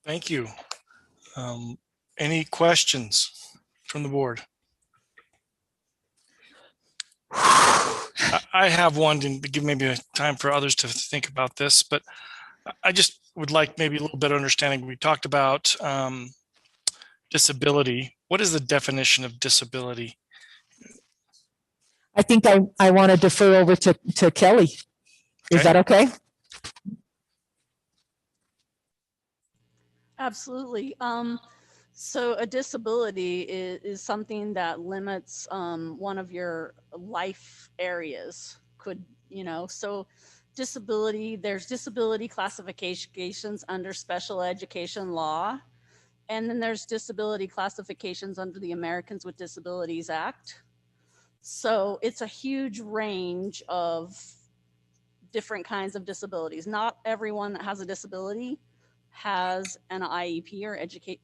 Thank you. Any questions from the board? I have one to give maybe a time for others to think about this, but I just would like maybe a little better understanding. We talked about disability. What is the definition of disability? I think I want to defer over to Kelly. Is that okay? Absolutely. So a disability is something that limits one of your life areas. So disability, there's disability classifications under special education law. And then there's disability classifications under the Americans with Disabilities Act. So it's a huge range of different kinds of disabilities. Not everyone that has a disability has an IEP or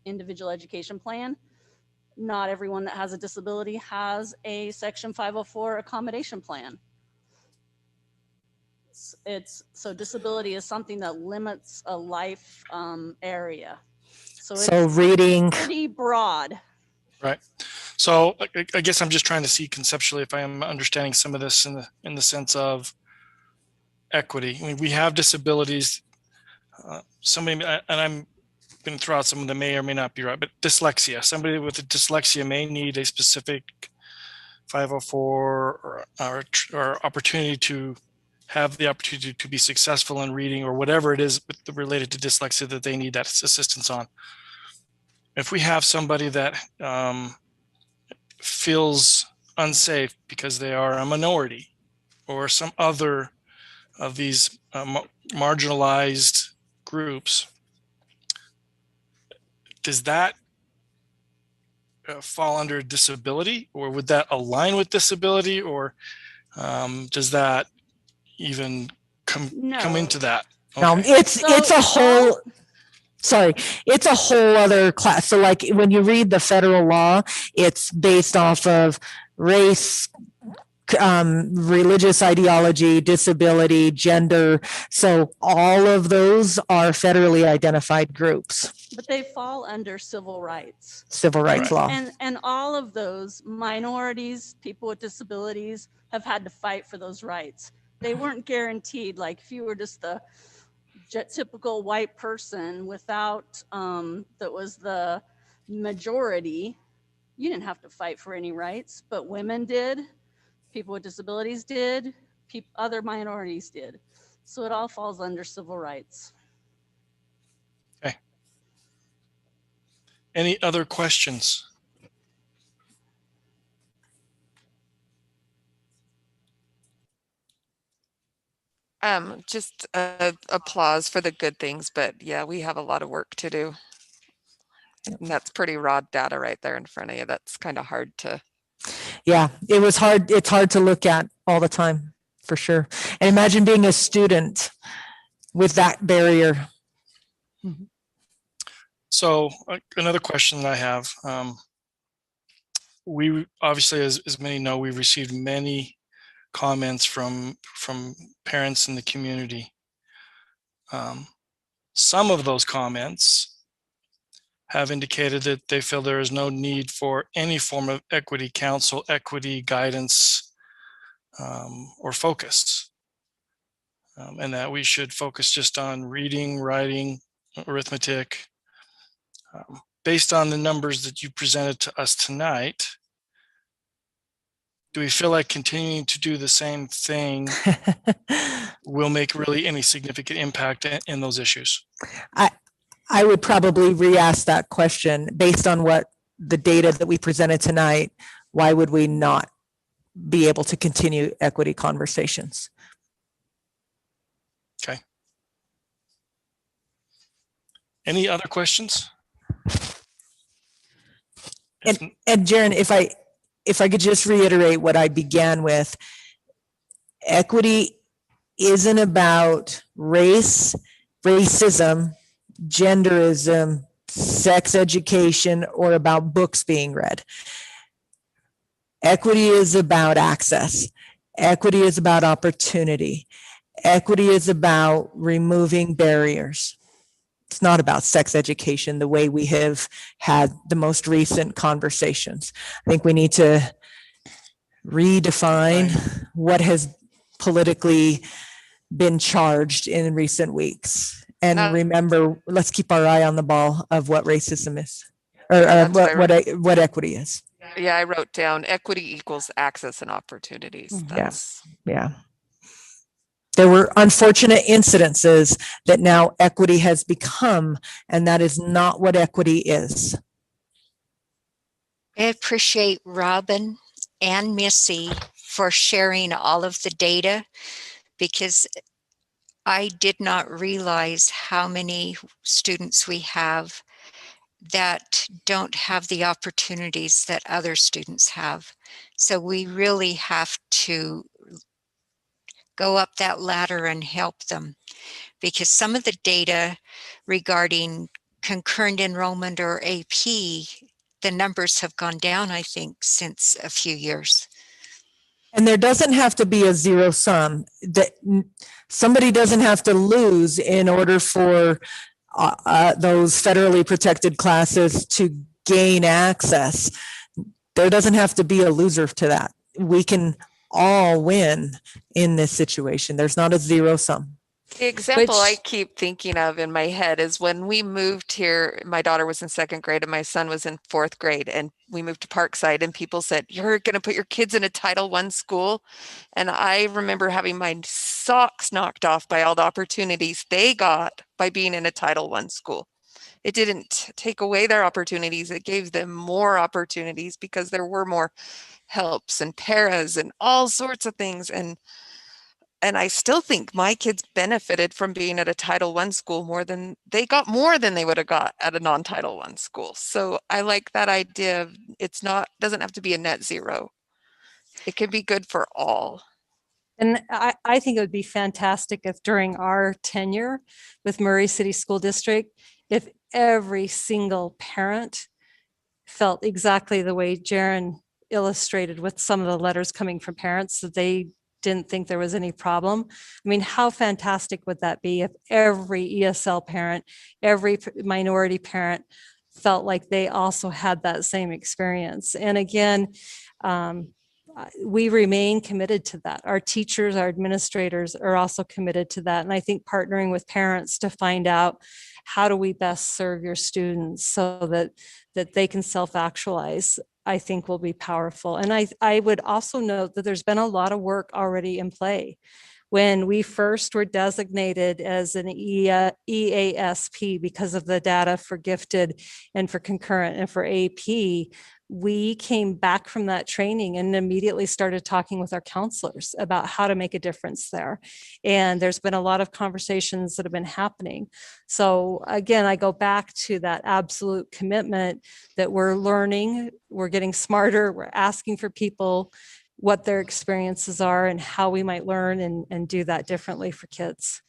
individual education plan. Not everyone that has a disability has a Section 504 accommodation plan. So disability is something that limits a life area. So it's reading pretty broad. Right. So I guess I'm just trying to see conceptually if I am understanding some of this in the sense of equity. I mean, we have disabilities. Somebody, and I'm going to throw out some of them may or may not be right, but dyslexia. Somebody with a dyslexia may need a specific 504 or opportunity to have the opportunity to be successful in reading or whatever it is related to dyslexia that they need that assistance on. If we have somebody that feels unsafe because they are a minority or some other of these marginalized groups, does that fall under disability, or would that align with disability, or does that even come into that? Okay. No, it's a whole. Sorry, it's a whole other class. So like when you read the federal law, it's based off of race, religious ideology, disability, gender. So all of those are federally identified groups. But they fall under civil rights. Civil rights law. And all of those minorities, people with disabilities have had to fight for those rights. They weren't guaranteed. Like if you were just the typical white person without, that was the majority, you didn't have to fight for any rights, but women did. People with disabilities did, other minorities did. So it all falls under civil rights. Okay. Any other questions? Just applause for the good things, but yeah, we have a lot of work to do. And that's pretty raw data right there in front of you. That's kind of hard to. Yeah, it was hard. It's hard to look at all the time, for sure. And imagine being a student with that barrier. So another question that I have, we obviously, as many know, we've received many comments from parents in the community. Some of those comments have indicated that they feel there is no need for any form of equity counsel, equity guidance, or focus, and that we should focus just on reading, writing, arithmetic. Based on the numbers that you presented to us tonight, do we feel like continuing to do the same thing will make really any significant impact in those issues? I would probably re-ask that question based on what the data that we presented tonight. Why would we not be able to continue equity conversations? Okay. Any other questions? And Jaron, if I could just reiterate what I began with, equity isn't about race, racism, genderism, sex education, or about books being read. Equity is about access. Equity is about opportunity. Equity is about removing barriers. It's not about sex education the way we have had the most recent conversations. I think we need to redefine what has politically been charged in recent weeks. And That- remember, let's keep our eye on the ball of what racism is, or That's what I what equity is. Yeah, I wrote down equity equals access and opportunities. Mhm. That's Yeah. There were unfortunate incidences that now equity has become, and that is not what equity is. I appreciate Robin and Missy for sharing all of the data, because I did not realize how many students we have that don't have the opportunities that other students have. So we really have to go up that ladder and help them, because some of the data regarding concurrent enrollment or AP, the numbers have gone down, I think, since a few years. And there doesn't have to be a zero sum. That somebody doesn't have to lose in order for those federally protected classes to gain access. There doesn't have to be a loser to that. We can all win in this situation. There's not a zero sum. the example I Which- keep thinking of in my head is when we moved here, my daughter was in 2nd grade and my son was in 4th grade, and we moved to Parkside, and people said, "You're going to put your kids in a Title I school." And I remember having my socks knocked off by all the opportunities they got by being in a Title I school. It didn't take away their opportunities. It gave them more opportunities because there were more helps and paras and all sorts of things. And I still think my kids benefited from being at a Title I school more than they would have got at a non-Title I school. So I like that idea of doesn't have to be a net zero. It can be good for all. And I think it would be fantastic if during our tenure with Murray City School District, if every single parent felt exactly the way Jaren illustrated with some of the letters coming from parents, that they didn't think there was any problem. I mean, how fantastic would that be if every ESL parent, every minority parent felt like they also had that same experience? And again, we remain committed to that. Our teachers, our administrators are also committed to that. And I think partnering with parents to find out how do we best serve your students so that they can self-actualize, I think will be powerful. And I would also note that there's been a lot of work already in play. When we first were designated as an EASP because of the data for gifted and for concurrent and for AP, we came back from that training and immediately started talking with our counselors about how to make a difference there. And there's been a lot of conversations that have been happening. So again, I go back to that absolute commitment that we're learning, we're getting smarter, we're asking for people what their experiences are and how we might learn and do that differently for kids.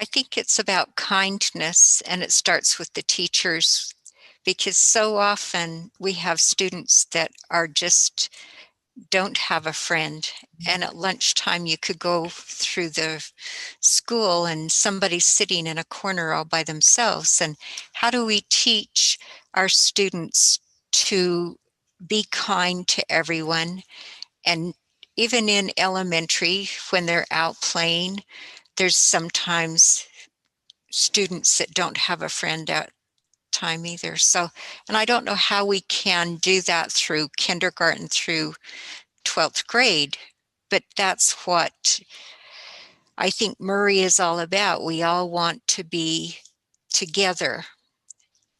I think it's about kindness, and it starts with the teachers, because so often we have students that are just don't have a friend. And at lunchtime, you could go through the school and somebody's sitting in a corner all by themselves. And how do we teach our students to be kind to everyone? And even in elementary, when they're out playing, there's sometimes students that don't have a friend at time either. So, and I don't know how we can do that through kindergarten through 12th grade, but that's what I think Murray is all about. We all want to be together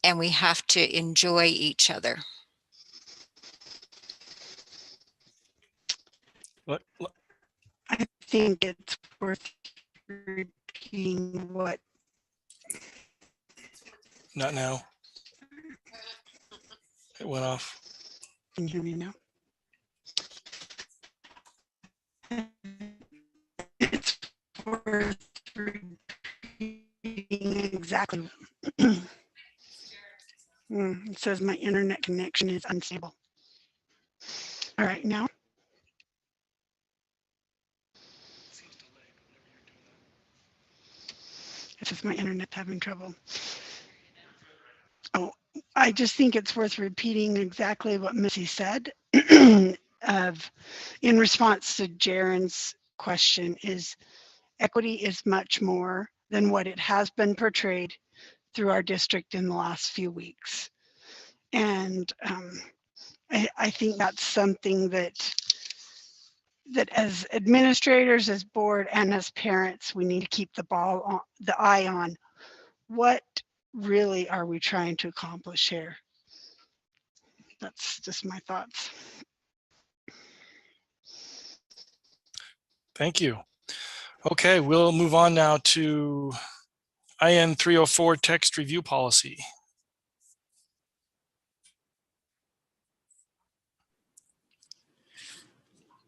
and we have to enjoy each other. I think it's worth repeating what. Not now. It went off. Can you hear me now? It's worth repeating exactly. It says my internet connection is unstable. All right, now. It says because my internet's having trouble. Oh, I just think it's worth repeating exactly what Missy said in response to Jaren's question is equity is much more than what it has been portrayed through our district in the last few weeks. And I think that's something that as administrators, as board, and as parents, we need to keep the eye on what really are we trying to accomplish here. That's just my thoughts. Thank you. Okay, we'll move on now to IN 304 text review policy.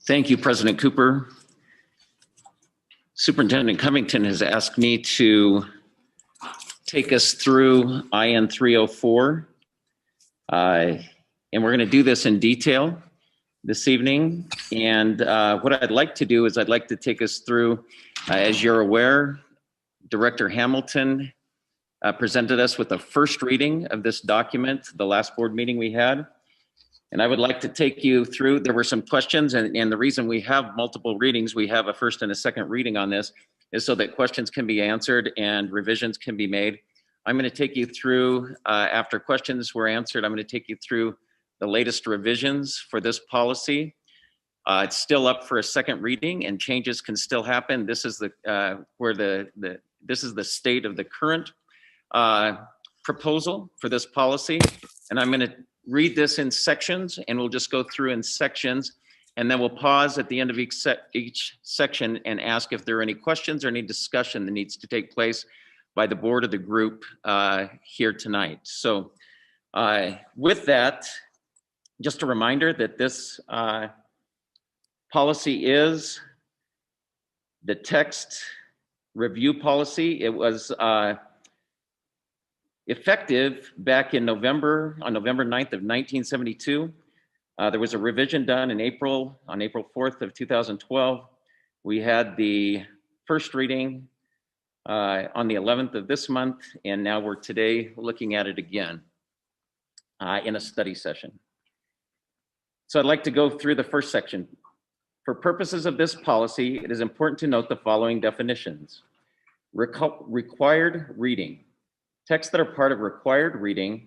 Thank you, President Cooper. Superintendent Covington has asked me to take us through IN 304. And we're going to do this in detail this evening. And what I'd like to do is I'd like to take us through, as you're aware, Director Hamilton presented us with a first reading of this document, the last board meeting we had. And I would like to take you through, there were some questions, and the reason we have multiple readings, we have a first and a second reading on this, is so that questions can be answered and revisions can be made. I'm going to take you through, after questions were answered, I'm going to take you through the latest revisions for this policy. It's still up for a second reading and changes can still happen. This is this is the state of the current proposal for this policy. And I'm going to read this in sections and we'll just go through in sections and then we'll pause at the end of each section and ask if there are any questions or any discussion that needs to take place by the board or the group here tonight. So with that, just a reminder that this policy is the text review policy. It was effective back in November, on November 9th of 1972. There was a revision done in April, on April 4th of 2012. We had the first reading on the 11th of this month, and now we're today looking at it again in a study session. So I'd like to go through the first section. For purposes of this policy, it is important to note the following definitions. Required reading. Texts that are part of required reading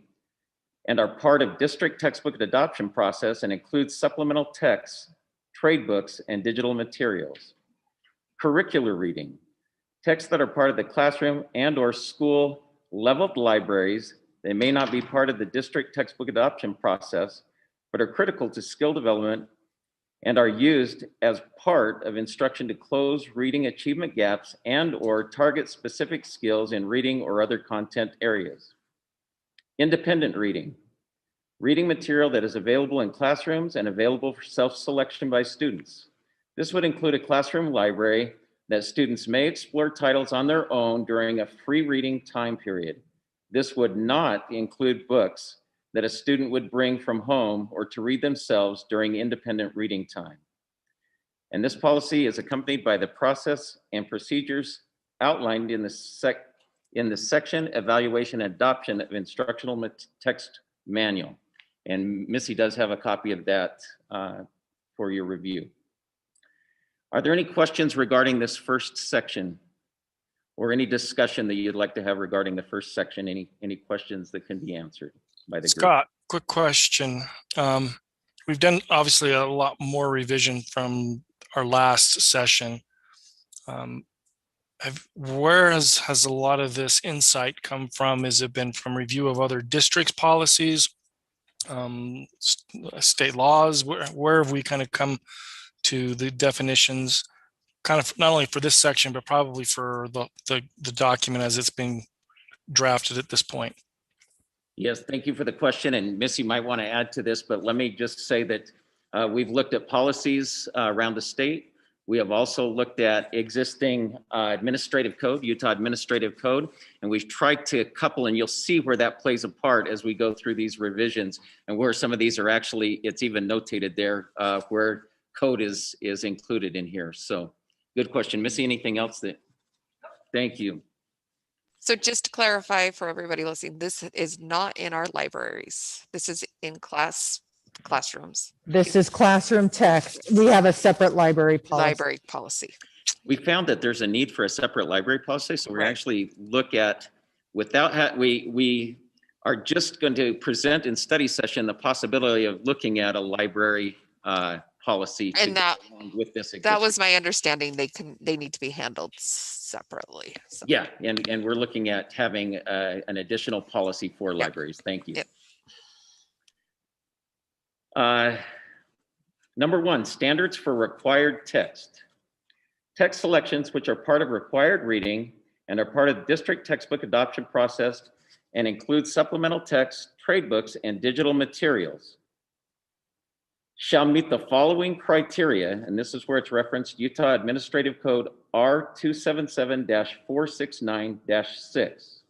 and are part of district textbook adoption process and include supplemental texts, trade books, and digital materials. Curricular reading. Texts that are part of the classroom and or school leveled libraries. They may not be part of the district textbook adoption process, but are critical to skill development and are used as part of instruction to close reading achievement gaps and or target specific skills in reading or other content areas. Independent reading. Reading material that is available in classrooms and available for self-selection by students. This would include a classroom library that students may explore titles on their own during a free reading time period. This would not include books that a student would bring from home or to read themselves during independent reading time. And this policy is accompanied by the process and procedures outlined in the section Evaluation and Adoption of Instructional Text Manual. And Missy does have a copy of that for your review. Are there any questions regarding this first section or any discussion that you'd like to have regarding the first section? Any questions that can be answered by the Scott, group? quick question. We've done obviously a lot more revision from our last session. Where has a lot of this insight come from? Has it been from review of other districts' policies, state laws? Where have we kind of come to the definitions, kind of not only for this section, but probably for the document as it's being drafted at this point? Yes, thank you for the question. And Missy might want to add to this, but let me just say that we've looked at policies around the state. We have also looked at existing administrative code, Utah Administrative Code, and we've tried to couple, and you'll see where that plays a part as we go through these revisions and where some of these are actually, it's even notated there where code is included in here. So good question. Missy, anything else that, thank you. So just to clarify for everybody listening, this is not in our libraries. This is in classrooms, This is classroom text. We have a separate library policy. library policy. We found that there's a need for a separate library policy, so we're Right. actually look at, we are just going to present in study session the possibility of looking at a library policy to And go that- along with this. That was existing- my understanding. They need to be handled separately. So, Yeah, and we're looking at having an additional policy for Yep. libraries. Thank you. Yep. Number 1, standards for required text. Text selections which are part of required reading and are part of the district textbook adoption process and include supplemental text, trade books, and digital materials shall meet the following criteria, and this is where it's referenced, Utah Administrative Code R277-469-6.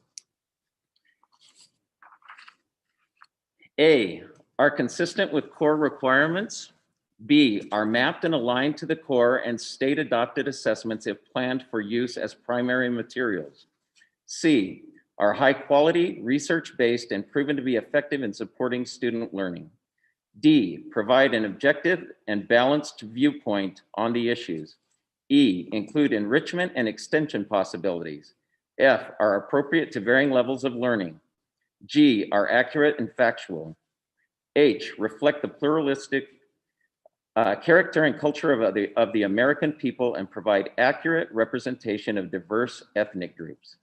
A, are consistent with core requirements. B, are mapped and aligned to the core and state adopted assessments if planned for use as primary materials. C, are high quality, research-based, and proven to be effective in supporting student learning. D, provide an objective and balanced viewpoint on the issues. E, include enrichment and extension possibilities. F, are appropriate to varying levels of learning. G, are accurate and factual. H, reflect the pluralistic character and culture of the American people and provide accurate representation of diverse ethnic groups.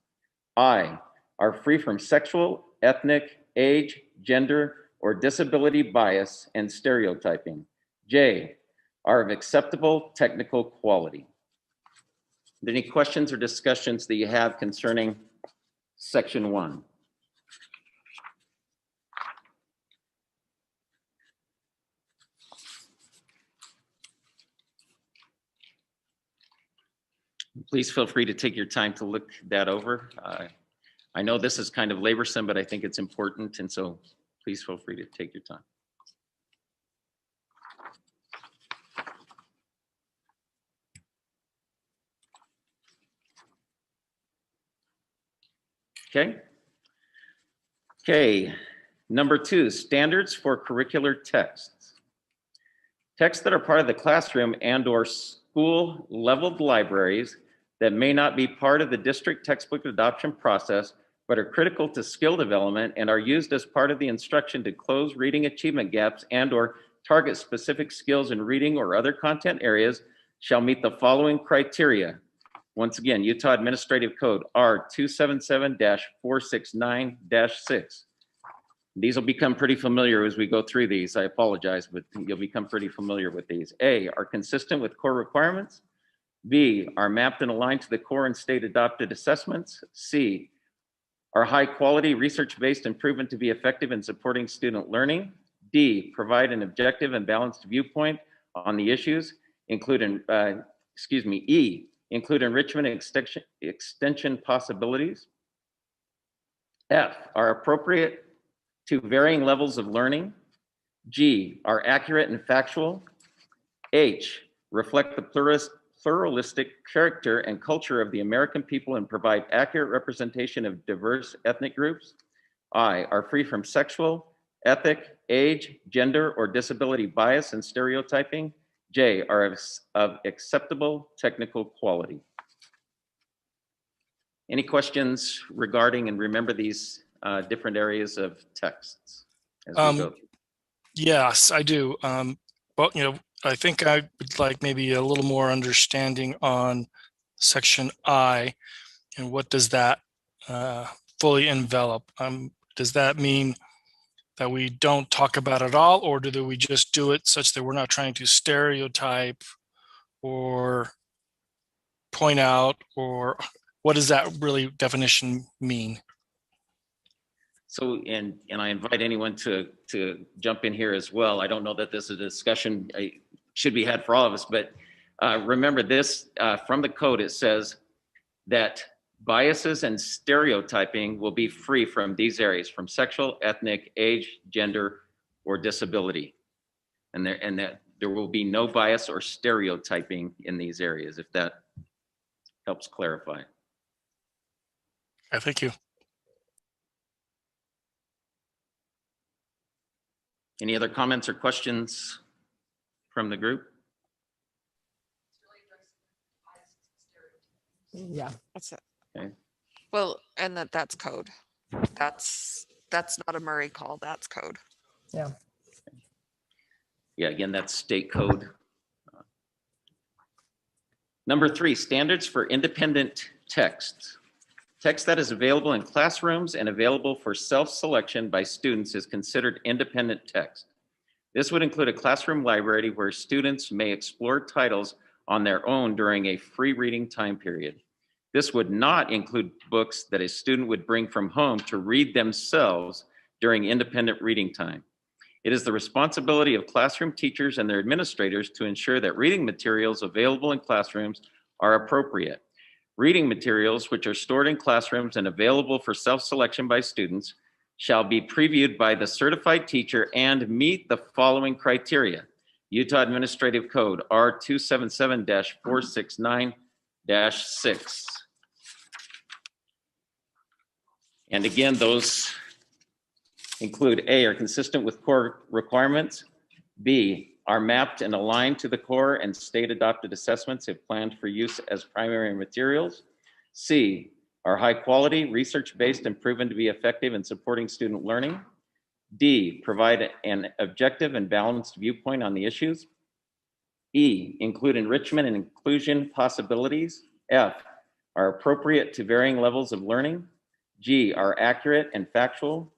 I, are free from sexual, ethnic, age, gender, or disability bias and stereotyping. J, are of acceptable technical quality. Are there any questions or discussions that you have concerning section 1? Please feel free to take your time to look that over. I know this is kind of laborsome, but I think it's important, and so please feel free to take your time. Okay. Okay. Number 2, standards for curricular texts. Texts that are part of the classroom and/or school leveled libraries that may not be part of the district textbook adoption process, but are critical to skill development and are used as part of the instruction to close reading achievement gaps and/or target specific skills in reading or other content areas shall meet the following criteria. Once again, Utah Administrative Code R277-469-6. These will become pretty familiar as we go through these. I apologize, but you'll become pretty familiar with these. A, are consistent with core requirements. B, are mapped and aligned to the core and state adopted assessments. C, are high quality, research-based, and proven to be effective in supporting student learning. D, provide an objective and balanced viewpoint on the issues, E, include enrichment and extension possibilities. F, are appropriate to varying levels of learning. G, are accurate and factual. H, reflect the pluralistic character and culture of the American people and provide accurate representation of diverse ethnic groups. I, are free from sexual, ethnic, age, gender, or disability bias and stereotyping. J, are of acceptable technical quality. Any questions regarding, and remember these different areas of texts as we go through? Yes, I do. Well, I think I would like maybe a little more understanding on section I and what does that fully envelop? Does that mean that we don't talk about it all, or do we just do it such that we're not trying to stereotype or point out, or what does that really definition mean? So, and I invite anyone to jump in here as well. I don't know that this is a discussion should be had for all of us, but remember this, from the code, it says that biases and stereotyping will be free from these areas, from sexual, ethnic, age, gender, or disability. And that there will be no bias or stereotyping in these areas, if that helps clarify. Okay, thank you. Any other comments or questions from the group? Yeah. That's it. Okay. Well, and that's code. That's not a Murray call. That's code. Yeah. Yeah, again, that's state code. Number 3, standards for independent text. Text that is available in classrooms and available for self-selection by students is considered independent text. This would include a classroom library where students may explore titles on their own during a free reading time period. This would not include books that a student would bring from home to read themselves during independent reading time. It is the responsibility of classroom teachers and their administrators to ensure that reading materials available in classrooms are appropriate. Reading materials which are stored in classrooms and available for self-selection by students shall be previewed by the certified teacher and meet the following criteria. Utah Administrative Code R277-469-6. And again, those include A, are consistent with core requirements, B, are mapped and aligned to the core and state adopted assessments if planned for use as primary materials, C, are high quality, research-based and proven to be effective in supporting student learning, D, provide an objective and balanced viewpoint on the issues, E, include enrichment and inclusion possibilities, F, are appropriate to varying levels of learning, G, are accurate and factual,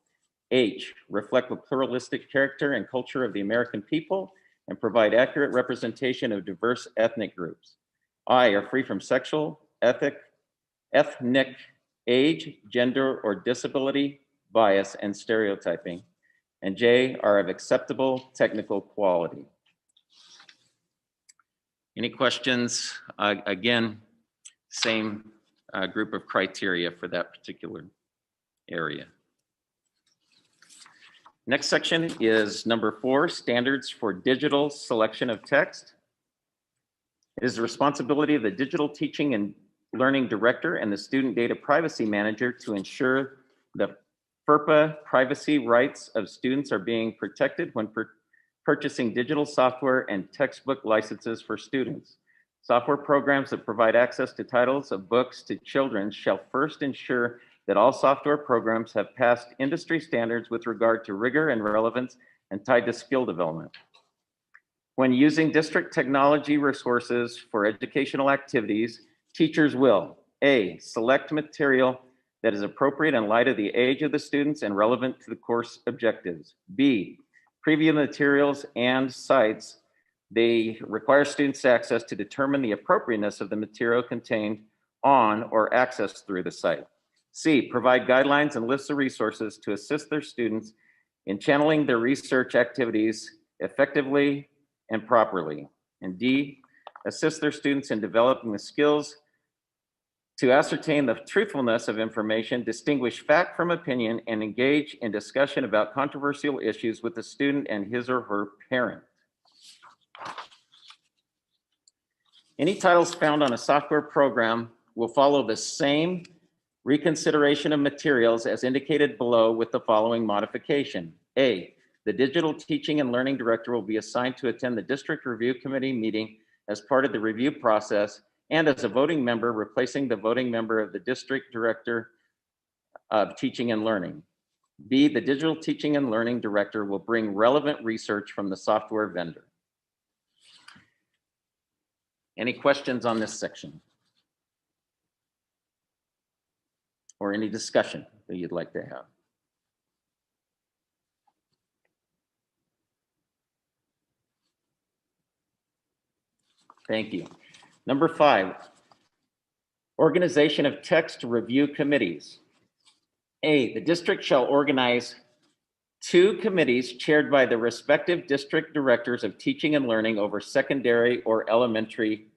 H, reflect the pluralistic character and culture of the American people and provide accurate representation of diverse ethnic groups. I, are free from sexual, ethnic, age, gender, or disability bias and stereotyping. And J, are of acceptable technical quality. Any questions? Again, same group of criteria for that particular area. Next section is number 4, standards for digital selection of text. It is the responsibility of the digital teaching and learning director and the student data privacy manager to ensure the FERPA privacy rights of students are being protected when purchasing digital software and textbook licenses for students. Software programs that provide access to titles of books to children shall first ensure that all software programs have passed industry standards with regard to rigor and relevance and tied to skill development. When using district technology resources for educational activities, teachers will A, select material that is appropriate in light of the age of the students and relevant to the course objectives. B, preview materials and sites they require students access to determine the appropriateness of the material contained on or accessed through the site. C, provide guidelines and lists of resources to assist their students in channeling their research activities effectively and properly. And D, assist their students in developing the skills to ascertain the truthfulness of information, distinguish fact from opinion, and engage in discussion about controversial issues with the student and his or her parent. Any titles found on a software program will follow the same reconsideration of materials as indicated below with the following modification. A, the digital teaching and learning director will be assigned to attend the district review committee meeting as part of the review process and as a voting member, replacing the voting member of the district director of teaching and learning. B, the digital teaching and learning director will bring relevant research from the software vendor. Any questions on this section? Or any discussion that you'd like to have? Thank you. Number 5, organization of text review committees. A, the district shall organize 2 committees chaired by the respective district directors of teaching and learning over secondary or elementary.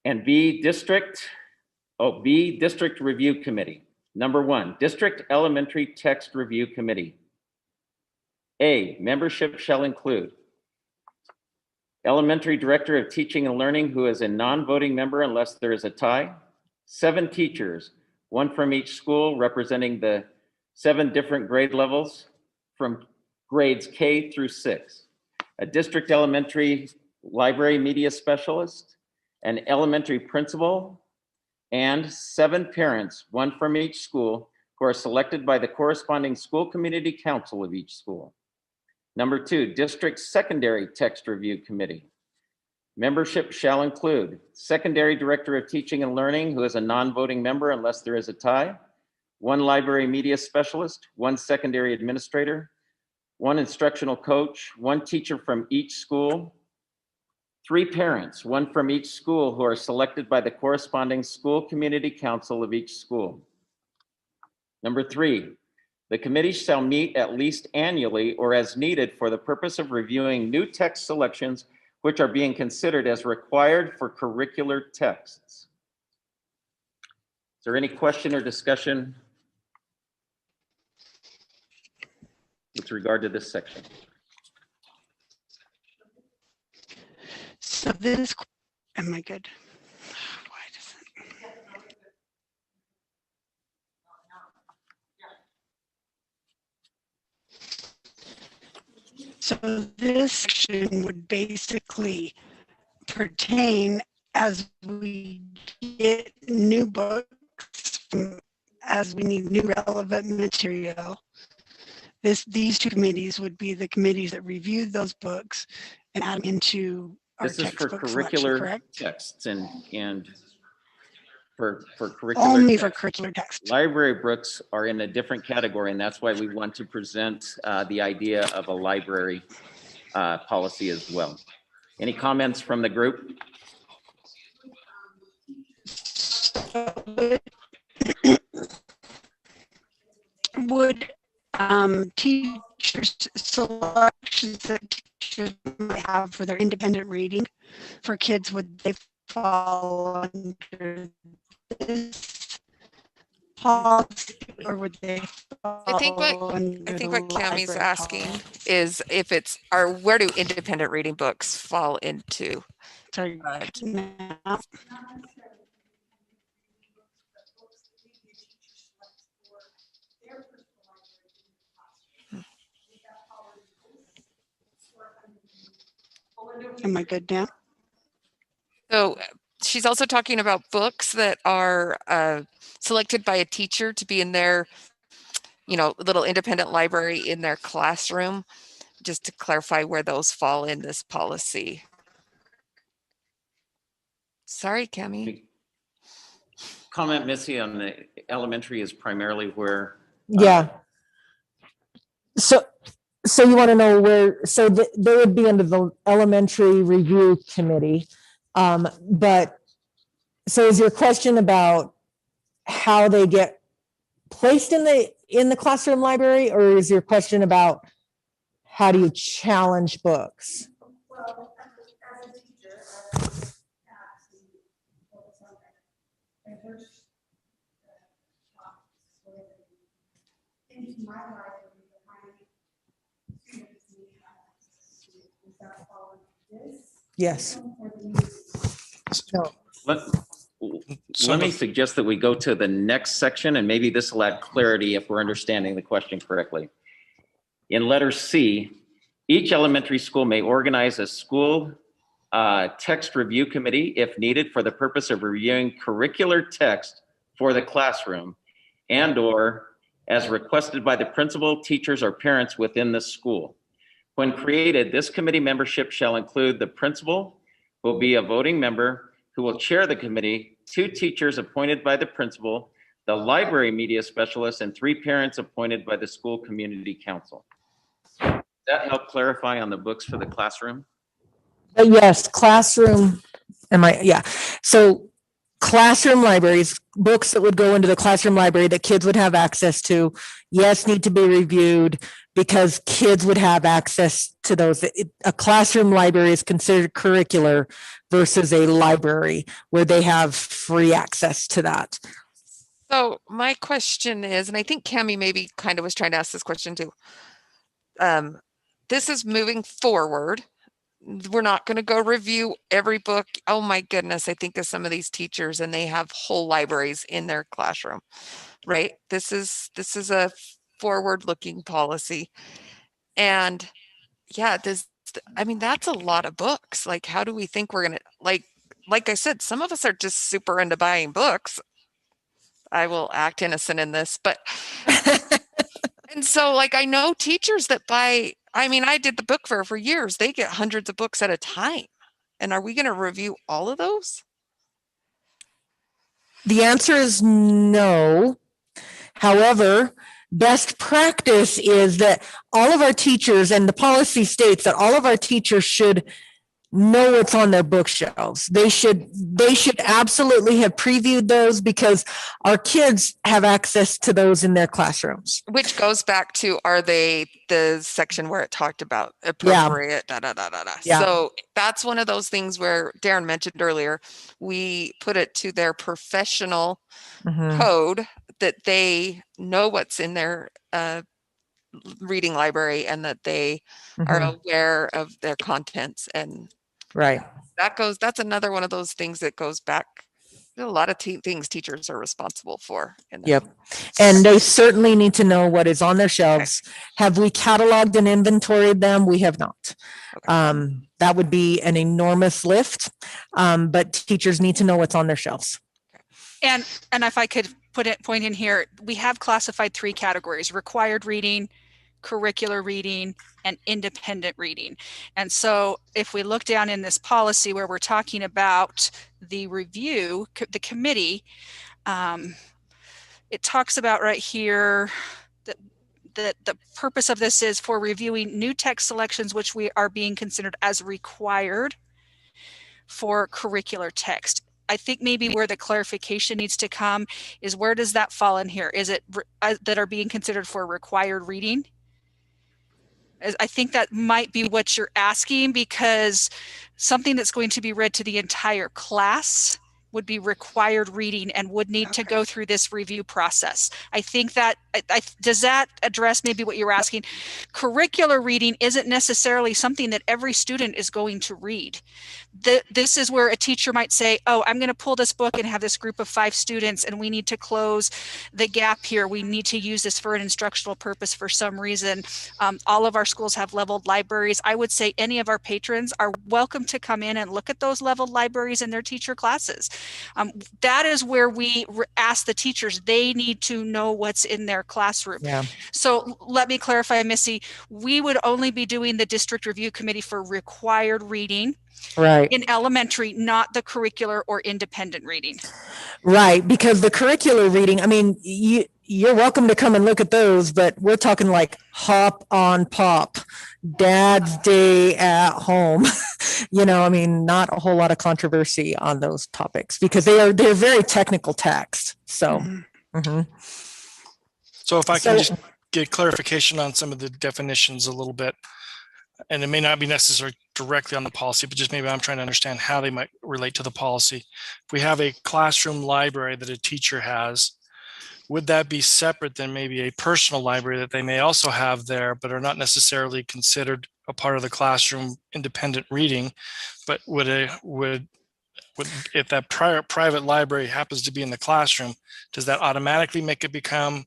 And B, district review committee. Number 1, district elementary text review committee. A, membership shall include elementary director of teaching and learning who is a non-voting member unless there is a tie, 7 teachers, one from each school representing the 7 different grade levels from grades K through 6, a district elementary library media specialist, an elementary principal, and 7 parents, one from each school, who are selected by the corresponding school community council of each school. Number 2, district secondary text review committee. Membership shall include secondary director of teaching and learning, who is a non-voting member unless there is a tie, 1 library media specialist, 1 secondary administrator, 1 instructional coach, 1 teacher from each school, 3 parents, 1 from each school, who are selected by the corresponding school community council of each school. Number 3, the committee shall meet at least annually or as needed for the purpose of reviewing new text selections which are being considered as required for curricular texts. Is there any question or discussion with regard to this section? So this, am I good? Why does it? So this section would basically pertain as we get new books, as we need new relevant material. These 2 committees would be the committees that reviewed those books and add them into our This is for textbook selection, curricular correct? texts and for curricular Only for texts. curricular text. Library books are in a different category, and that's why we want to present the idea of a library policy as well. Any comments from the group? Would teachers selections that teachers might have for their independent reading for kids, would they fall under this policy, or would they fall I think what Cammie's asking is if it's, or where do independent reading books fall into? Sorry, now. Am I good now? So she's also talking about books that are selected by a teacher to be in their, little independent library in their classroom, just to clarify where those fall in this policy. Sorry, Cammie. Comment, Missy, on the elementary is primarily where. Yeah. So you want to know where, so they would be under the elementary review committee. But so is your question about how they get placed in the classroom library, or is your question about how do you challenge books? Well, as a teacher, into my library, Yes. No. Let me suggest that we go to the next section, and maybe this will add clarity if we're understanding the question correctly. In letter C, each elementary school may organize a school text review committee if needed for the purpose of reviewing curricular text for the classroom and/or as requested by the principal, teachers, or parents within the school. When created, this committee membership shall include the principal, who will be a voting member, who will chair the committee, 2 teachers appointed by the principal, the library media specialist, and 3 parents appointed by the school community council. Does that help clarify on the books for the classroom? Yes, classroom. Yeah. So classroom libraries, books that would go into the classroom library that kids would have access to, yes, need to be reviewed because kids would have access to those. A classroom library is considered curricular versus a library where they have free access to that. So my question is, and I think Cammie maybe kind of was trying to ask this question too. This is moving forward. we're not going to go review every book. Oh my goodness, I think of some of these teachers and they have whole libraries in their classroom, right? This is a forward-looking policy. And yeah, I mean, that's a lot of books. Like, how do we think we're going to, like I said, some of us are just super into buying books. I will act innocent in this, but and so like I know teachers that buy, I mean, I did the book fair for years. They get hundreds of books at a time. And are we going to review all of those? The answer is no. However, best practice is that all of our teachers, and the policy states that all of our teachers should know what's on their bookshelves. They should absolutely have previewed those, because our kids have access to those in their classrooms. Which goes back to, are they the section where it talked about appropriate, da, da, da, da, da. Yeah. So that's one of those things where Darren mentioned earlier, we put it to their professional code that they know what's in their reading library and that they are aware of their contents. And Right. that's another one of those things that goes back. A lot of things teachers are responsible for. Yep. And they certainly need to know what is on their shelves. Okay. Have we cataloged and inventoried them? We have not. Okay. That would be an enormous lift, but teachers need to know what's on their shelves. And if I could point in here, we have classified 3 categories: required reading, curricular reading, and independent reading. And so if we look down in this policy where we're talking about the review, the committee, it talks about right here that the purpose of this is for reviewing new text selections which we are being considered as required for curricular text. I think maybe where the clarification needs to come is, where does that fall in here? Is it that are being considered for required reading? I think that might be what you're asking, because something that's going to be read to the entire class would be required reading and would need to go through this review process. I think that, does that address maybe what you're asking? Curricular reading isn't necessarily something that every student is going to read. This is where a teacher might say, oh, I'm going to pull this book and have this group of 5 students and we need to close the gap here. We need to use this for an instructional purpose for some reason. All of our schools have leveled libraries. I would say any of our patrons are welcome to come in and look at those leveled libraries in their teacher classes. That is where we ask the teachers, they need to know what's in their classroom. Yeah. So let me clarify, Missy, we would only be doing the district review committee for required reading. Right. In elementary, not the curricular or independent reading. Right, because the curricular reading, I mean, you're welcome to come and look at those, but we're talking like hop on pop, Dad's Day at home. I mean, not a whole lot of controversy on those topics because they're very technical text. So, So if I can just get clarification on some of the definitions a little bit, and it may not be necessary directly on the policy, but just maybe I'm trying to understand how they might relate to the policy. If we have a classroom library that a teacher has, would that be separate than maybe a personal library that they may also have there, but are not necessarily considered a part of the classroom independent reading? But would if that private library happens to be in the classroom, does that automatically make it become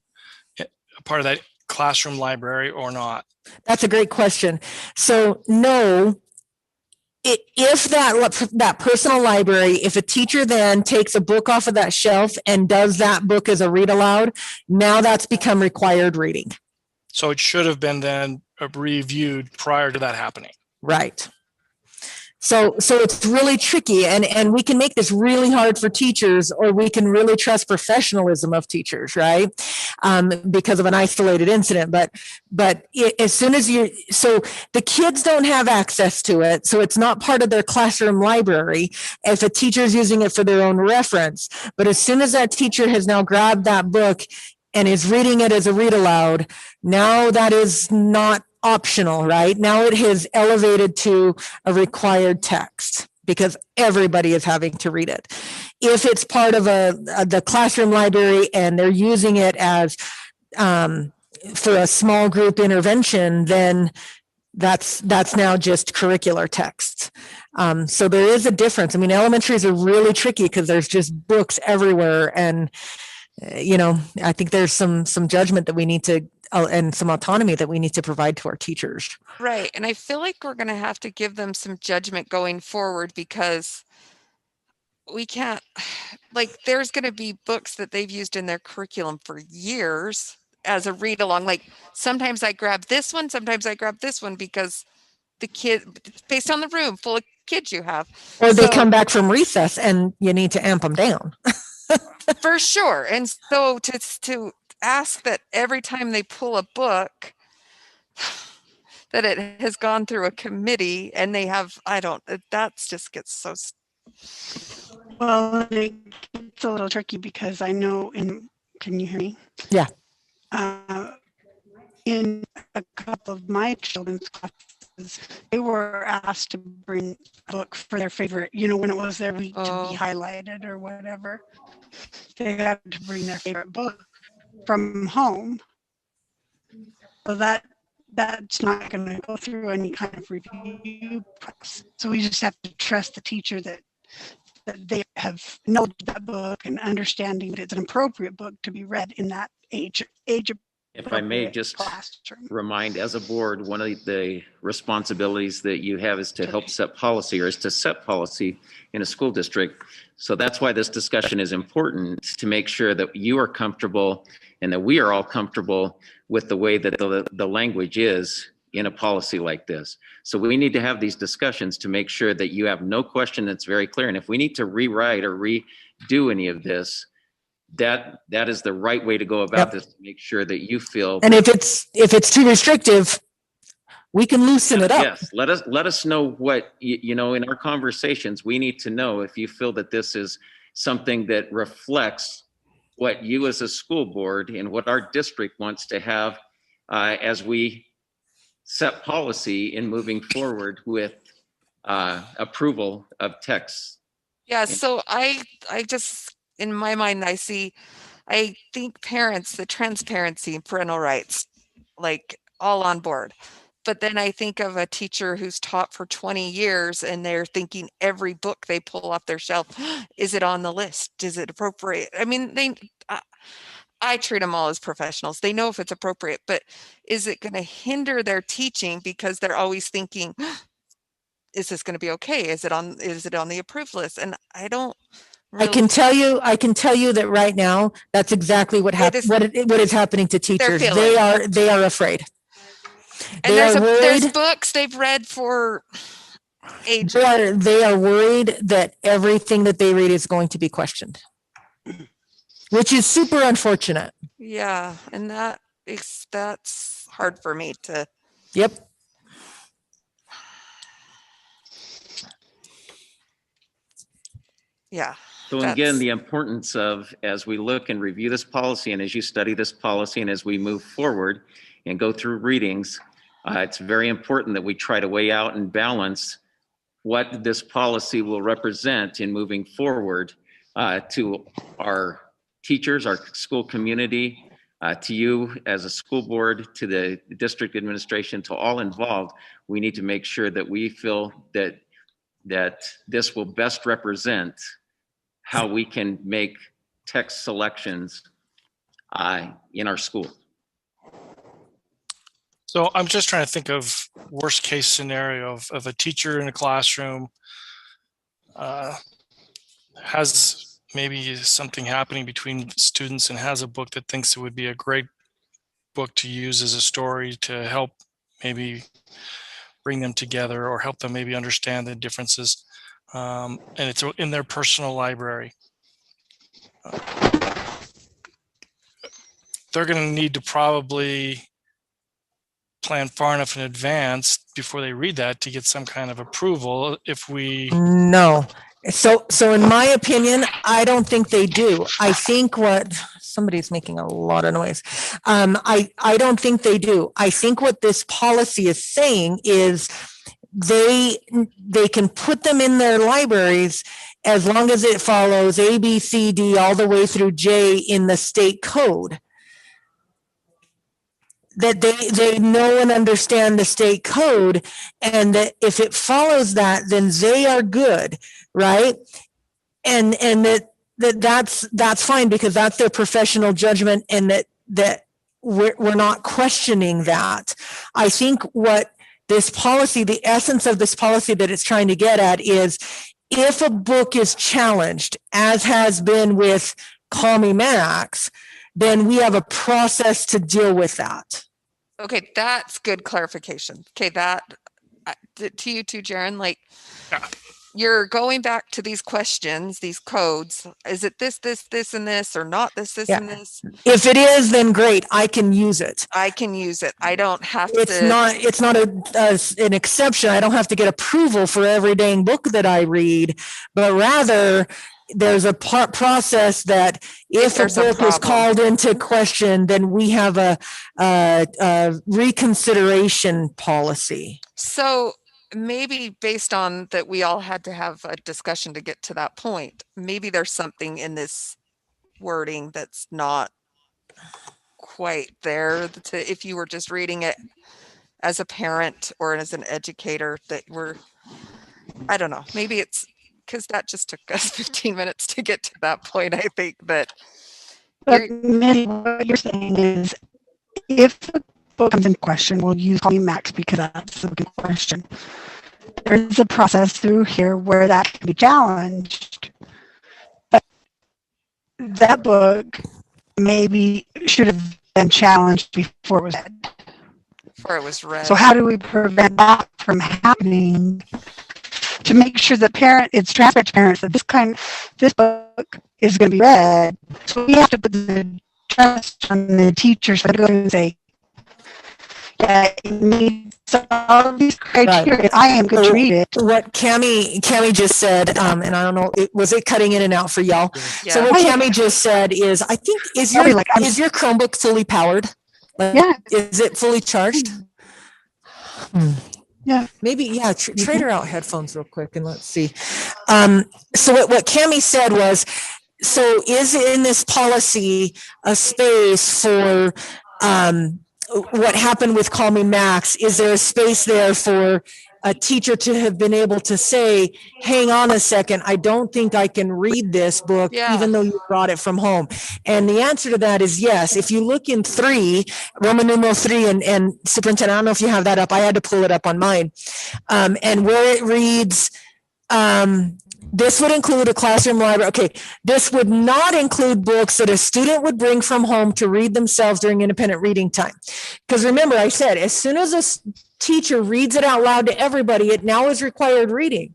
a part of that classroom library or not? That's a great question. So no, if that personal library, if a teacher then takes a book off of that shelf and does that book as a read aloud, now that's become required reading. So it should have been then reviewed prior to that happening. Right. So it's really tricky, and we can make this really hard for teachers, or we can really trust professionalism of teachers, right? Because of an isolated incident. But as soon as so the kids don't have access to it, so it's not part of their classroom library if a teacher is using it for their own reference. But as soon as that teacher has now grabbed that book and is reading it as a read aloud, now that is not optional, right? Now it has elevated to a required text because everybody is having to read it. If it's part of the classroom library and they're using it as for a small group intervention, then That's now just curricular texts. So there is a difference. I mean, elementaries are really tricky because there's just books everywhere. And, I think there's some judgment that we need to, and some autonomy that we need to provide to our teachers. Right. And I feel like we're going to have to give them some judgment going forward, because we can't, like, there's going to be books that they've used in their curriculum for years as a read along. Like, sometimes I grab this one, sometimes I grab this one, because the kid, based on the room full of kids you have. Or they So- come back from recess and you need to amp them down. For sure. And so to ask that every time they pull a book, that it has gone through a committee and they have, that's just gets so. Well, it's a little tricky because I know can you hear me? Yeah. In a couple of my children's classes, they were asked to bring a book for their favorite, when it was their week to be highlighted or whatever. They got to bring their favorite book from home. So that's not going to go through any kind of review process. So we just have to trust the teacher that they have known that book and understanding that it's an appropriate book to be read in that age. If I may just remind, as a board, one of the responsibilities that you have is to help set policy, or is to set policy in a school district. So that's why this discussion is important, to make sure that you are comfortable and that we are all comfortable with the way that the language is in a policy like this. So we need to have these discussions to make sure that you have no question that's very clear. And if we need to rewrite or redo any of this, that is the right way to go about this, to make sure that you feel. And if it's too restrictive, we can loosen it up. Yes, let us know what, in our conversations, we need to know if you feel that this is something that reflects what you as a school board and what our district wants to have as we set policy in moving forward with approval of texts. Yeah, so I just, in my mind, I think parents, the transparency, parental rights, like, all on board. But then I think of a teacher who's taught for 20 years and they're thinking every book they pull off their shelf, is it on the list? Is it appropriate? I mean, I treat them all as professionals. They know if it's appropriate, but is it going to hinder their teaching because they're always thinking, is this going to be okay? Is it on the approved list? And I don't. Really. I can tell you that right now, that's exactly what is happening to teachers. They are afraid. And there's books they've read for ages. They are worried that everything that they read is going to be questioned, which is super unfortunate. Yeah, and that's hard for me to. Yep. Yeah. So again, the importance of, as we look and review this policy, and as you study this policy, and as we move forward and go through readings, it's very important that we try to weigh out and balance what this policy will represent in moving forward to our teachers, our school community, to you as a school board, to the district administration, to all involved. We need to make sure that we feel that this will best represent how we can make text selections in our school. So I'm just trying to think of worst case scenario of a teacher in a classroom has maybe something happening between students and has a book that thinks it would be a great book to use as a story to help maybe bring them together or help them maybe understand the differences. And it's in their personal library. They're going to need to probably plan far enough in advance before they read that to get some kind of approval. If we no, so in my opinion, I don't think they do. I think somebody's making a lot of noise. I don't think they do. I think what this policy is saying is they can put them in their libraries as long as it follows A, B, C, D, all the way through J in the state code. that they know and understand the state code, and that if it follows that, then they are good, right? And that's fine, because that's their professional judgment, and that we're not questioning that. I think what this policy, the essence of this policy that it's trying to get at is, if a book is challenged, as has been with Call Me Max, then we have a process to deal with that. Okay, that's good clarification. Okay, that to you too, Jaron. Like, Yeah. you're going back to these questions, these codes. Is it this, and this, or not this, Yeah. and this? If it is, then great, I can use it. I can use it. I don't have It's to. not an exception. I don't have to get approval for every dang book that I read, but rather there's a process that if a there's a book is problem. called into question, then we have a reconsideration policy. So maybe based on that, we all had to have a discussion to get to that point. Maybe there's something in this wording that's not quite there to, if you were just reading it as a parent or as an educator, that I don't know, maybe it's because that just took us 15 minutes to get to that point. I think that. But Minnie, what you're saying is, if the book comes in question, we'll use Call Me Max because that's the book in question. There's a process through here where that can be challenged. But that book maybe should have been challenged before it was read. Before it was read. So how do we prevent that from happening, to make sure that it's transparent to parents that this book is going to be read? So we have to put the trust on the teachers to go and say, yeah, it meets all of these criteria. Right. I am going to read it. What Cami just said, and I don't know, was it cutting in and out for y'all? Yeah. So what Cami just said is, I think, is your Chromebook fully powered? Like, Yeah. Is it fully charged? Yeah. Maybe, yeah, trade her out headphones real quick and let's see. So what Cami said was, so is in this policy a space for what happened with Call Me Max? Is there a space there for a teacher to have been able to say, hang on a second, I don't think I can read this book, Yeah. even though you brought it from home? And the answer to that is yes. If you look in 3, Roman numeral 3, and Superintendent, I don't know if you have that up. I had to pull it up on mine. And where it reads, this would include a classroom library. Okay, this would not include books that a student would bring from home to read themselves during independent reading time. Because remember, I said, as soon as a teacher reads it out loud to everybody, it now is required reading.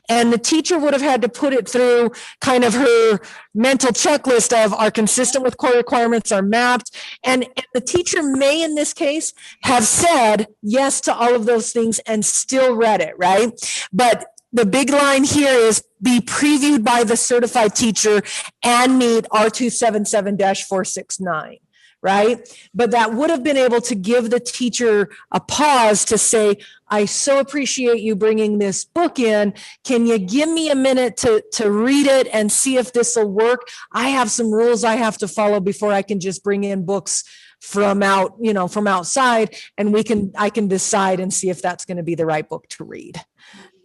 And the teacher would have had to put it through kind of her mental checklist of, are consistent with core requirements, are mapped. And the teacher may, in this case, have said yes to all of those things and still read it, right? But the big line here is be previewed by the certified teacher and meet R277-469, right? But that would have been able to give the teacher a pause to say, I so appreciate you bringing this book in. Can you give me a minute to read it and see if this will work? I have some rules I have to follow before I can just bring in books from outside, and I can decide and see if that's going to be the right book to read.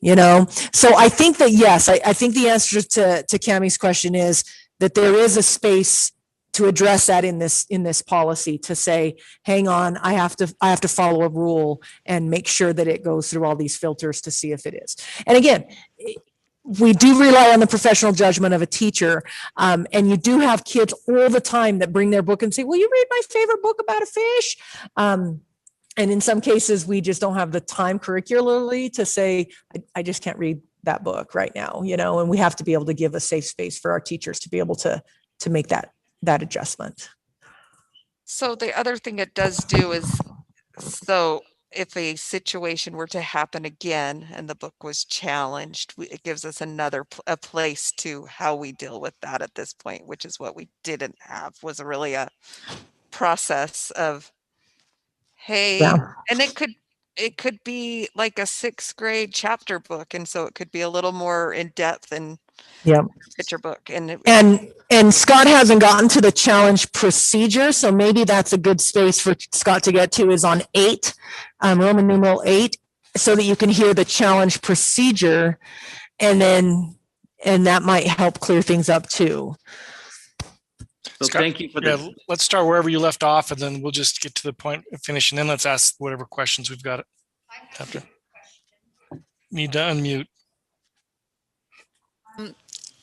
So I think that, yes, I think the answer to Cami's question is that there is a space to address that in this policy, to say, hang on, I have to follow a rule and make sure that it goes through all these filters to see if it is. And again, we do rely on the professional judgment of a teacher. And you do have kids all the time that bring their book and say, will you read my favorite book about a fish? And in some cases, we just don't have the time curricularly to say, I just can't read that book right now, and we have to be able to give a safe space for our teachers to be able to make that adjustment. So the other thing it does do is, so if a situation were to happen again and the book was challenged, it gives us a place to how we deal with that at this point, which is what we didn't have, was really a process of, hey, Yeah. and it could it could be like a 6th grade chapter book, and so it could be a little more in depth and Yep. picture book. And And Scott hasn't gotten to the challenge procedure, so maybe that's a good space for Scott to get to is on 8, Roman numeral 8, so that you can hear the challenge procedure, and that might help clear things up too. So Scott, thank you for Yeah, the, let's start wherever you left off, and then we'll just get to the point of finish, and then let's ask whatever questions we've got after. Need to unmute.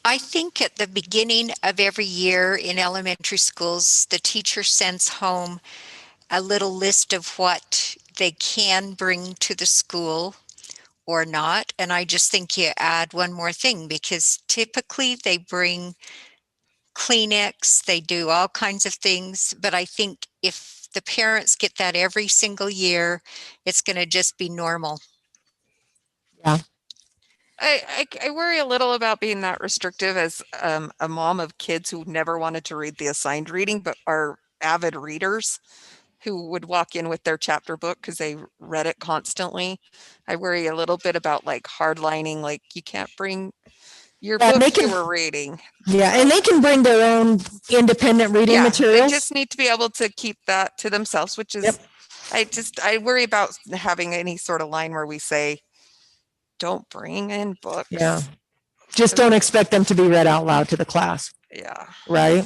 I think at the beginning of every year in elementary schools, the teacher sends home a little list of what they can bring to the school or not. And I just think you add one more thing, because typically they bring Kleenex, they do all kinds of things. But I think if the parents get that every single year, it's going to just be normal. I worry a little about being that restrictive as a mom of kids who never wanted to read the assigned reading, but are avid readers who would walk in with their chapter book because they read it constantly. I worry a little bit about like hardlining, like you can't bring your Yeah, book they you can- were reading. Yeah, and they can bring their own independent reading Yeah, materials. they just need to be able to keep that to themselves, which is, Yep. I worry about having any sort of line where we say, don't bring in books. Yeah. Just don't expect them to be read out loud to the class, Yeah. right?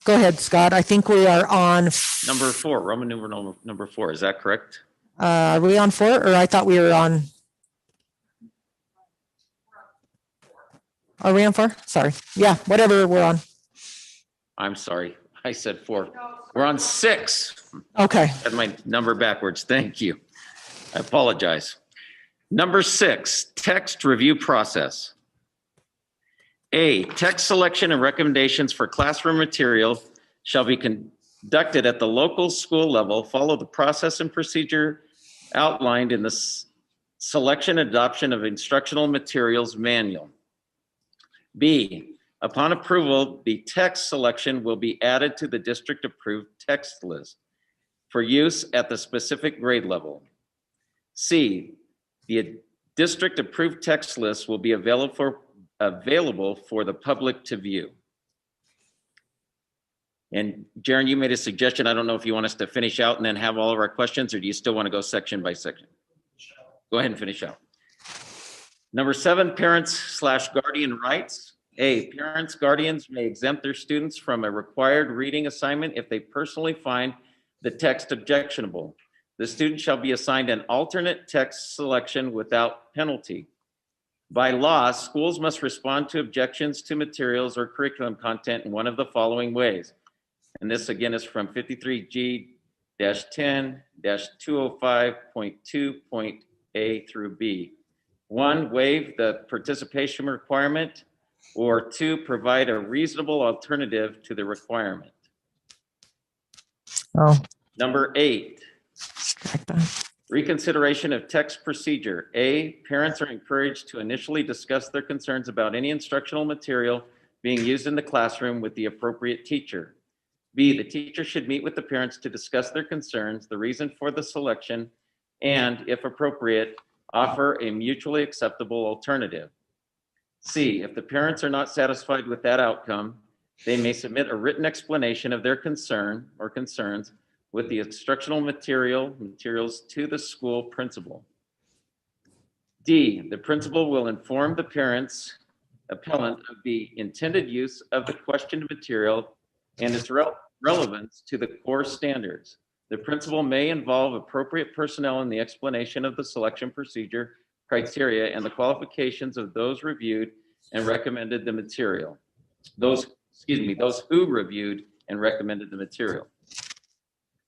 Go ahead, Scott. I think we are on. number 4, Roman numeral number 4. Is that correct? Are we on 4, or I thought we were on? Are we on 4? Sorry. Yeah, whatever we're on. I'm sorry. I said 4. We're on 6. Okay. Had my number backwards. Thank you. I apologize. Number 6, text review process. A, text selection and recommendations for classroom material shall be conducted at the local school level. Follow the process and procedure outlined in the selection and adoption of instructional materials manual. B, upon approval, the text selection will be added to the district approved text list for use at the specific grade level. C, the district approved text list will be available for the public to view. And Jaren, you made a suggestion. I don't know if you want us to finish out and then have all of our questions, or do you still want to go section by section? Go ahead and finish out. Number 7, parents/guardian rights. A, parents, guardians may exempt their students from a required reading assignment if they personally find the text objectionable. The student shall be assigned an alternate text selection without penalty. By law, schools must respond to objections to materials or curriculum content in one of the following ways. And this again is from 53G-10-205.2.A through B. 1, waive the participation requirement, or 2, provide a reasonable alternative to the requirement. Oh, Number 8, strike that. reconsideration of text procedure. A, parents are encouraged to initially discuss their concerns about any instructional material being used in the classroom with the appropriate teacher. B, the teacher should meet with the parents to discuss their concerns, the reason for the selection, and, if appropriate, offer a mutually acceptable alternative. C, if the parents are not satisfied with that outcome, they may submit a written explanation of their concern or concerns with the instructional materials to the school principal. D, the principal will inform the parents appellant of the intended use of the questioned material and its relevance to the core standards. The principal may involve appropriate personnel in the explanation of the selection procedure, criteria, and the qualifications of those reviewed and recommended the material. Those who reviewed and recommended the material.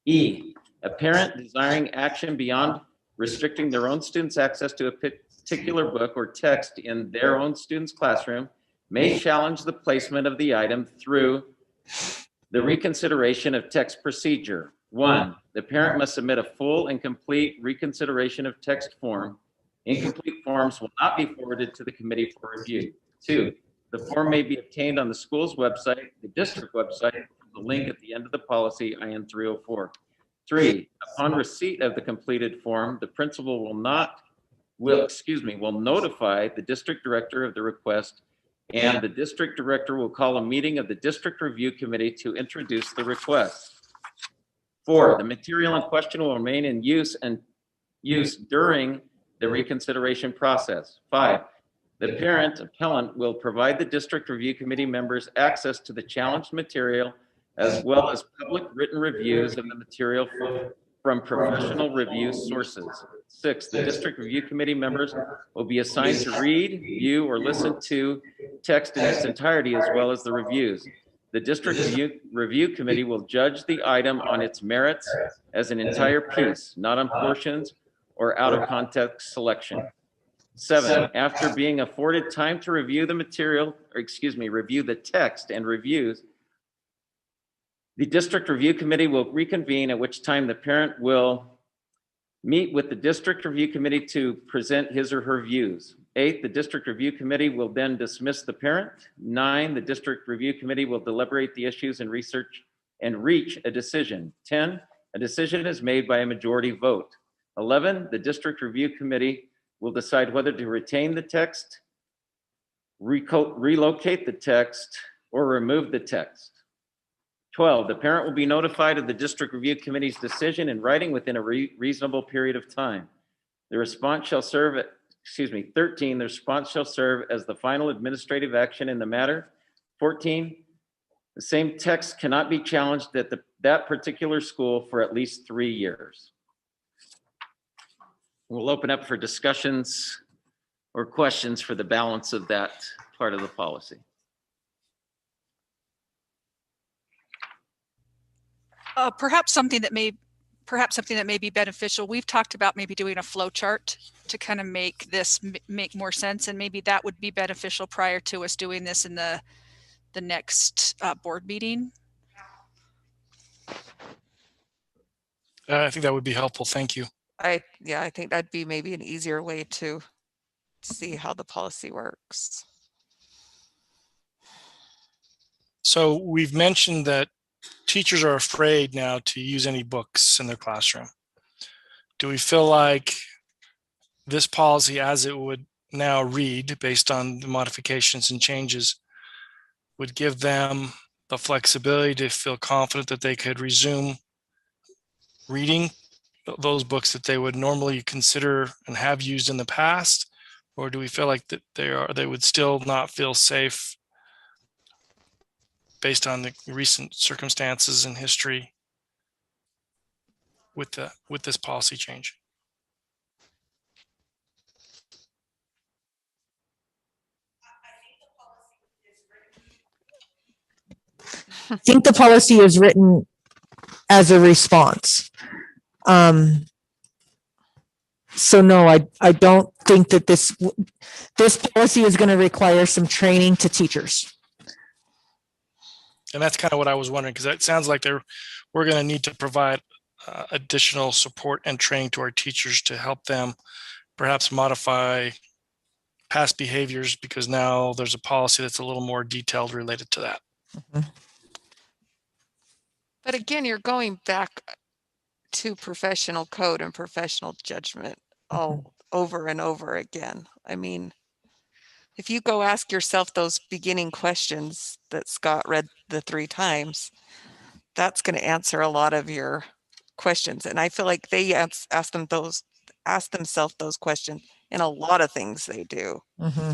E, a parent desiring action beyond restricting their own students' access to a particular book or text in their own student's classroom may challenge the placement of the item through the reconsideration of text procedure. 1, the parent must submit a full and complete reconsideration of text form. Incomplete forms will not be forwarded to the committee for review. 2, the form may be obtained on the school's website, the district website, the link at the end of the policy, IN 304. 3, upon receipt of the completed form, the principal will notify the district director of the request, and the district director will call a meeting of the district review committee to introduce the request. 4, the material in question will remain in use during the reconsideration process. 5, the parent appellant will provide the district review committee members access to the challenged material as well as public written reviews of the material from professional review sources. 6, the district review committee members will be assigned to read, view, or listen to text in its entirety as well as the reviews. The district review committee will judge the item on its merits as an entire piece, not on portions or out of context selection. 7, after being afforded time to review the material, review the text and reviews, the district review committee will reconvene, at which time the parent will meet with the district review committee to present his or her views. 8, the district review committee will then dismiss the parent. 9, the district review committee will deliberate the issues and research and reach a decision. 10, a decision is made by a majority vote. 11, the district review committee will decide whether to retain the text, relocate the text, or remove the text. 12, the parent will be notified of the district review committee's decision in writing within a reasonable period of time. The response shall serve 13, the response shall serve as the final administrative action in the matter. 14, the same text cannot be challenged at that particular school for at least 3 years. We'll open up for discussions or questions for the balance of that part of the policy. Perhaps something that may be beneficial. We've talked about maybe doing a flow chart to kind of make this make more sense, and maybe that would be beneficial prior to us doing this in the next board meeting. I think that would be helpful. Thank you. I think that'd be maybe an easier way to see how the policy works. So we've mentioned that teachers are afraid now to use any books in their classroom. Do we feel like this policy, as it would now read based on the modifications and changes, would give them the flexibility to feel confident that they could resume reading those books that they would normally consider and have used in the past? Or do we feel like that they would still not feel safe based on the recent circumstances and history with this policy change? I think the policy is written as a response. So no, I don't think that this policy is going to require some training to teachers. And that's kind of what I was wondering, because it sounds like we're going to need to provide additional support and training to our teachers to help them perhaps modify past behaviors, because now there's a policy that's a little more detailed related to that. Mm-hmm. But again, you're going back to professional code and professional judgment all over and over again. I mean, if you go ask yourself those beginning questions that Scott read the 3 times, that's going to answer a lot of your questions. And I feel like they ask themselves those questions in a lot of things they do. Mm-hmm.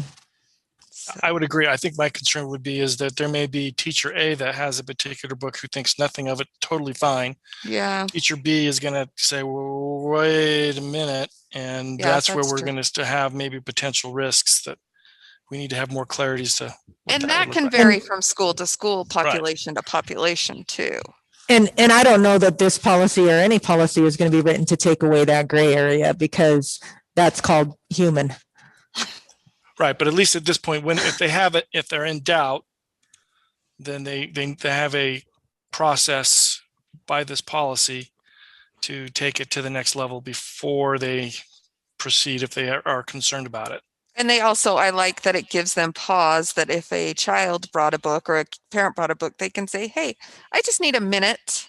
So, I would agree. I think my concern would be is that there may be teacher A that has a particular book who thinks nothing of it, totally fine. yeah. Teacher B is going to say, well, wait a minute. And Yeah, that's where that's we're true. going to have maybe potential risks that we need to have more clarity as to what And would that look can like. vary from school to school, population to population too. And I don't know that this policy or any policy is going to be written to take away that gray area, because that's called human. Right, but at least at this point, if they're in doubt, then they have a process by this policy to take it to the next level before they proceed if they are concerned about it. And they also, I like that it gives them pause, that if a child brought a book or a parent brought a book, they can say, hey, I just need a minute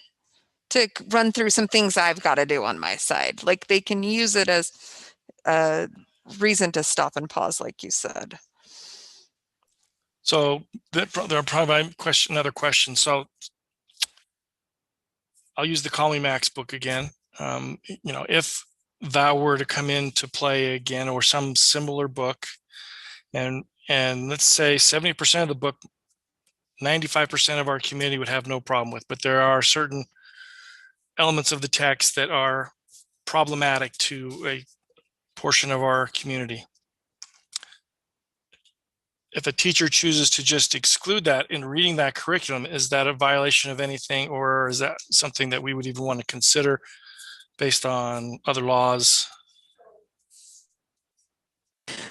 to run through some things I've got to do on my side. Like they can use it as a reason to stop and pause, like you said. So there are probably another question. So I'll use the Call Me Max book again. If that were to come into play again, or some similar book, and let's say 70% of the book, 95% of our community would have no problem with, but there are certain elements of the text that are problematic to a portion of our community. If a teacher chooses to just exclude that in reading that curriculum, is that a violation of anything, or is that something that we would even want to consider based on other laws?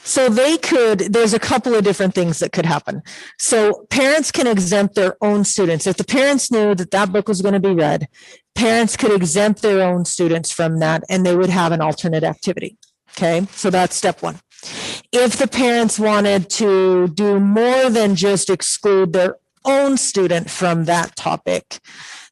So there's a couple of different things that could happen. So parents can exempt their own students. If the parents knew that that book was going to be read, parents could exempt their own students from that, and they would have an alternate activity. Okay, so that's step one. If the parents wanted to do more than just exclude their own student from that topic,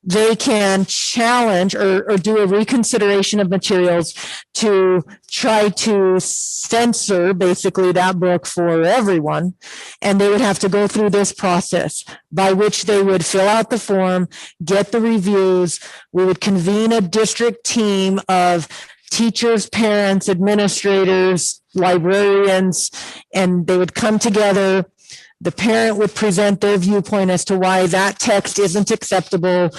they can challenge or do a reconsideration of materials to try to censor basically that book for everyone. And they would have to go through this process by which they would fill out the form, get the reviews. We would convene a district team of teachers, parents, administrators, librarians, and they would come together. The parent would present their viewpoint as to why that text isn't acceptable.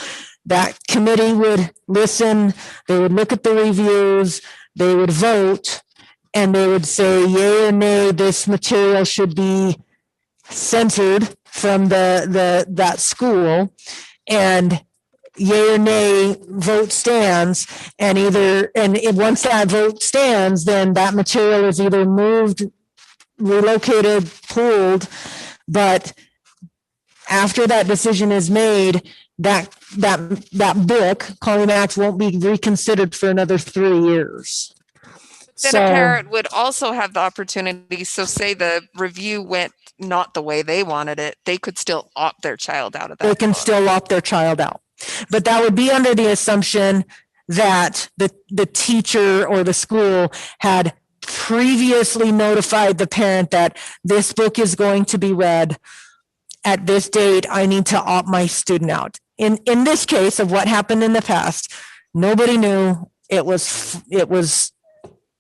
That committee would listen. They would look at the reviews. They would vote, and they would say, yay or nay, this material should be censored from that school. And yay or nay vote stands, and once that vote stands, then that material is either moved, relocated, pulled. But after that decision is made, that book, Call Me Max, won't be reconsidered for another 3 years. Then a parent would also have the opportunity. So say the review went not the way they wanted it, they could still opt their child out of that. They can still opt their child out. But that would be under the assumption that the teacher or the school had previously notified the parent that this book is going to be read at this date. I need to opt my student out. In this case of what happened in the past, nobody knew. It was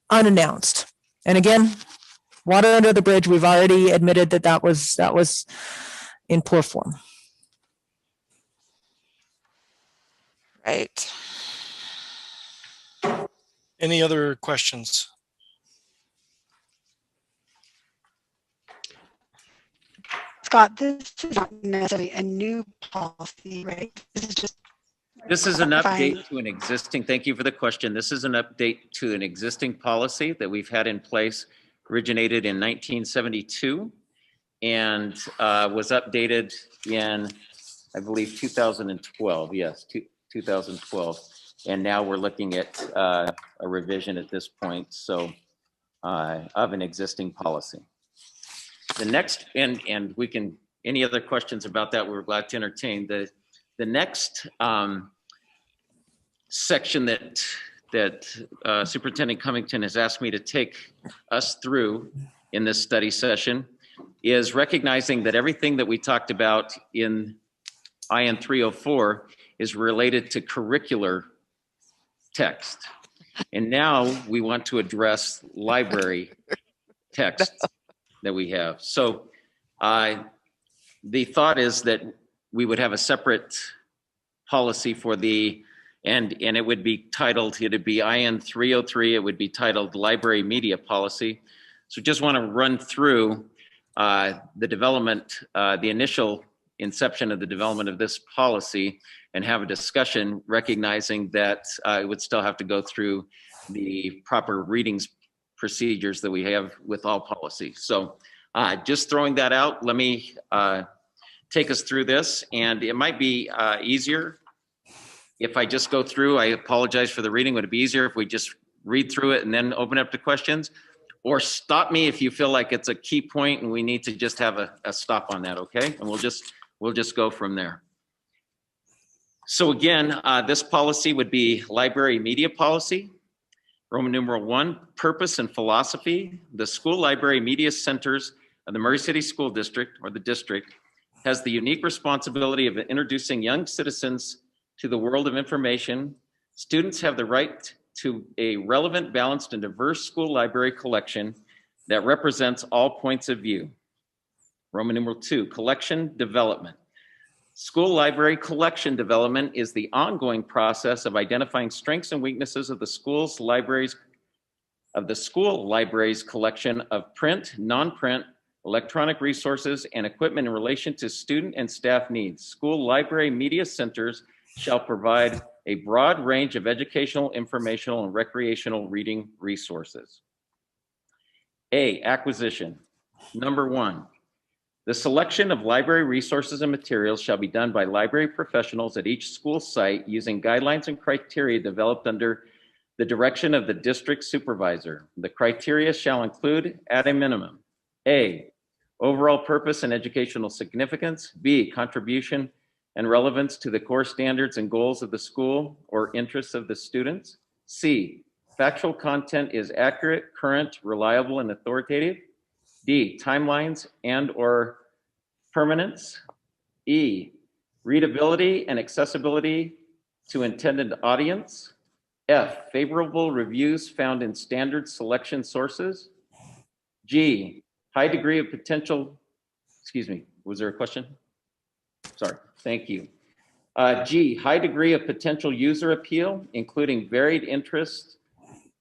unannounced. And again, water under the bridge. We've already admitted that was in poor form. Right. Any other questions? Scott, this is not necessarily a new policy, right? This is an update to an existing, thank you for the question. This is an update to an existing policy that we've had in place, originated in 1972, and was updated in, I believe, 2012. Yes, 2012. And now we're looking at a revision at this point, so of an existing policy. The next, and we can, any other questions about that, we're glad to entertain. The next section that Superintendent Cummington has asked me to take us through in this study session is recognizing that everything that we talked about in IN 304 is related to curricular text. And now we want to address library text that we have. So the thought is that we would have a separate policy for and it would be titled, it'd be IN 303, it would be titled Library Media Policy. So just want to run through the development, the initial inception of the development of this policy, and have a discussion, recognizing that it would still have to go through the proper readings procedures that we have with all policies. So just throwing that out, let me take us through this, and it might be easier if I just go through. I apologize for the reading. Would it be easier if we just read through it and then open up to questions? Or stop me if you feel like it's a key point and we need to just have a stop on that, okay? And we'll just go from there. So again, this policy would be library media policy. Roman numeral 1, purpose and philosophy. The school library media centers of the Murray City School District, or the district, has the unique responsibility of introducing young citizens to the world of information. Students have the right to a relevant, balanced, and diverse school library collection that represents all points of view. Roman numeral 2, collection development. School library collection development is the ongoing process of identifying strengths and weaknesses of the school library's collection of print, non-print, electronic resources, and equipment in relation to student and staff needs. School library media centers shall provide a broad range of educational, informational, and recreational reading resources. A, acquisition. Number 1, the selection of library resources and materials shall be done by library professionals at each school site using guidelines and criteria developed under the direction of the district supervisor. The criteria shall include, at a minimum, A, overall purpose and educational significance, B, contribution and relevance to the core standards and goals of the school or interests of the students, C, factual content is accurate, current, reliable, and authoritative, D, timelines and or permanence, E, readability and accessibility to intended audience, F, favorable reviews found in standard selection sources, G, high degree of potential, excuse me, was there a question? Sorry, thank you. G, high degree of potential user appeal, including varied interests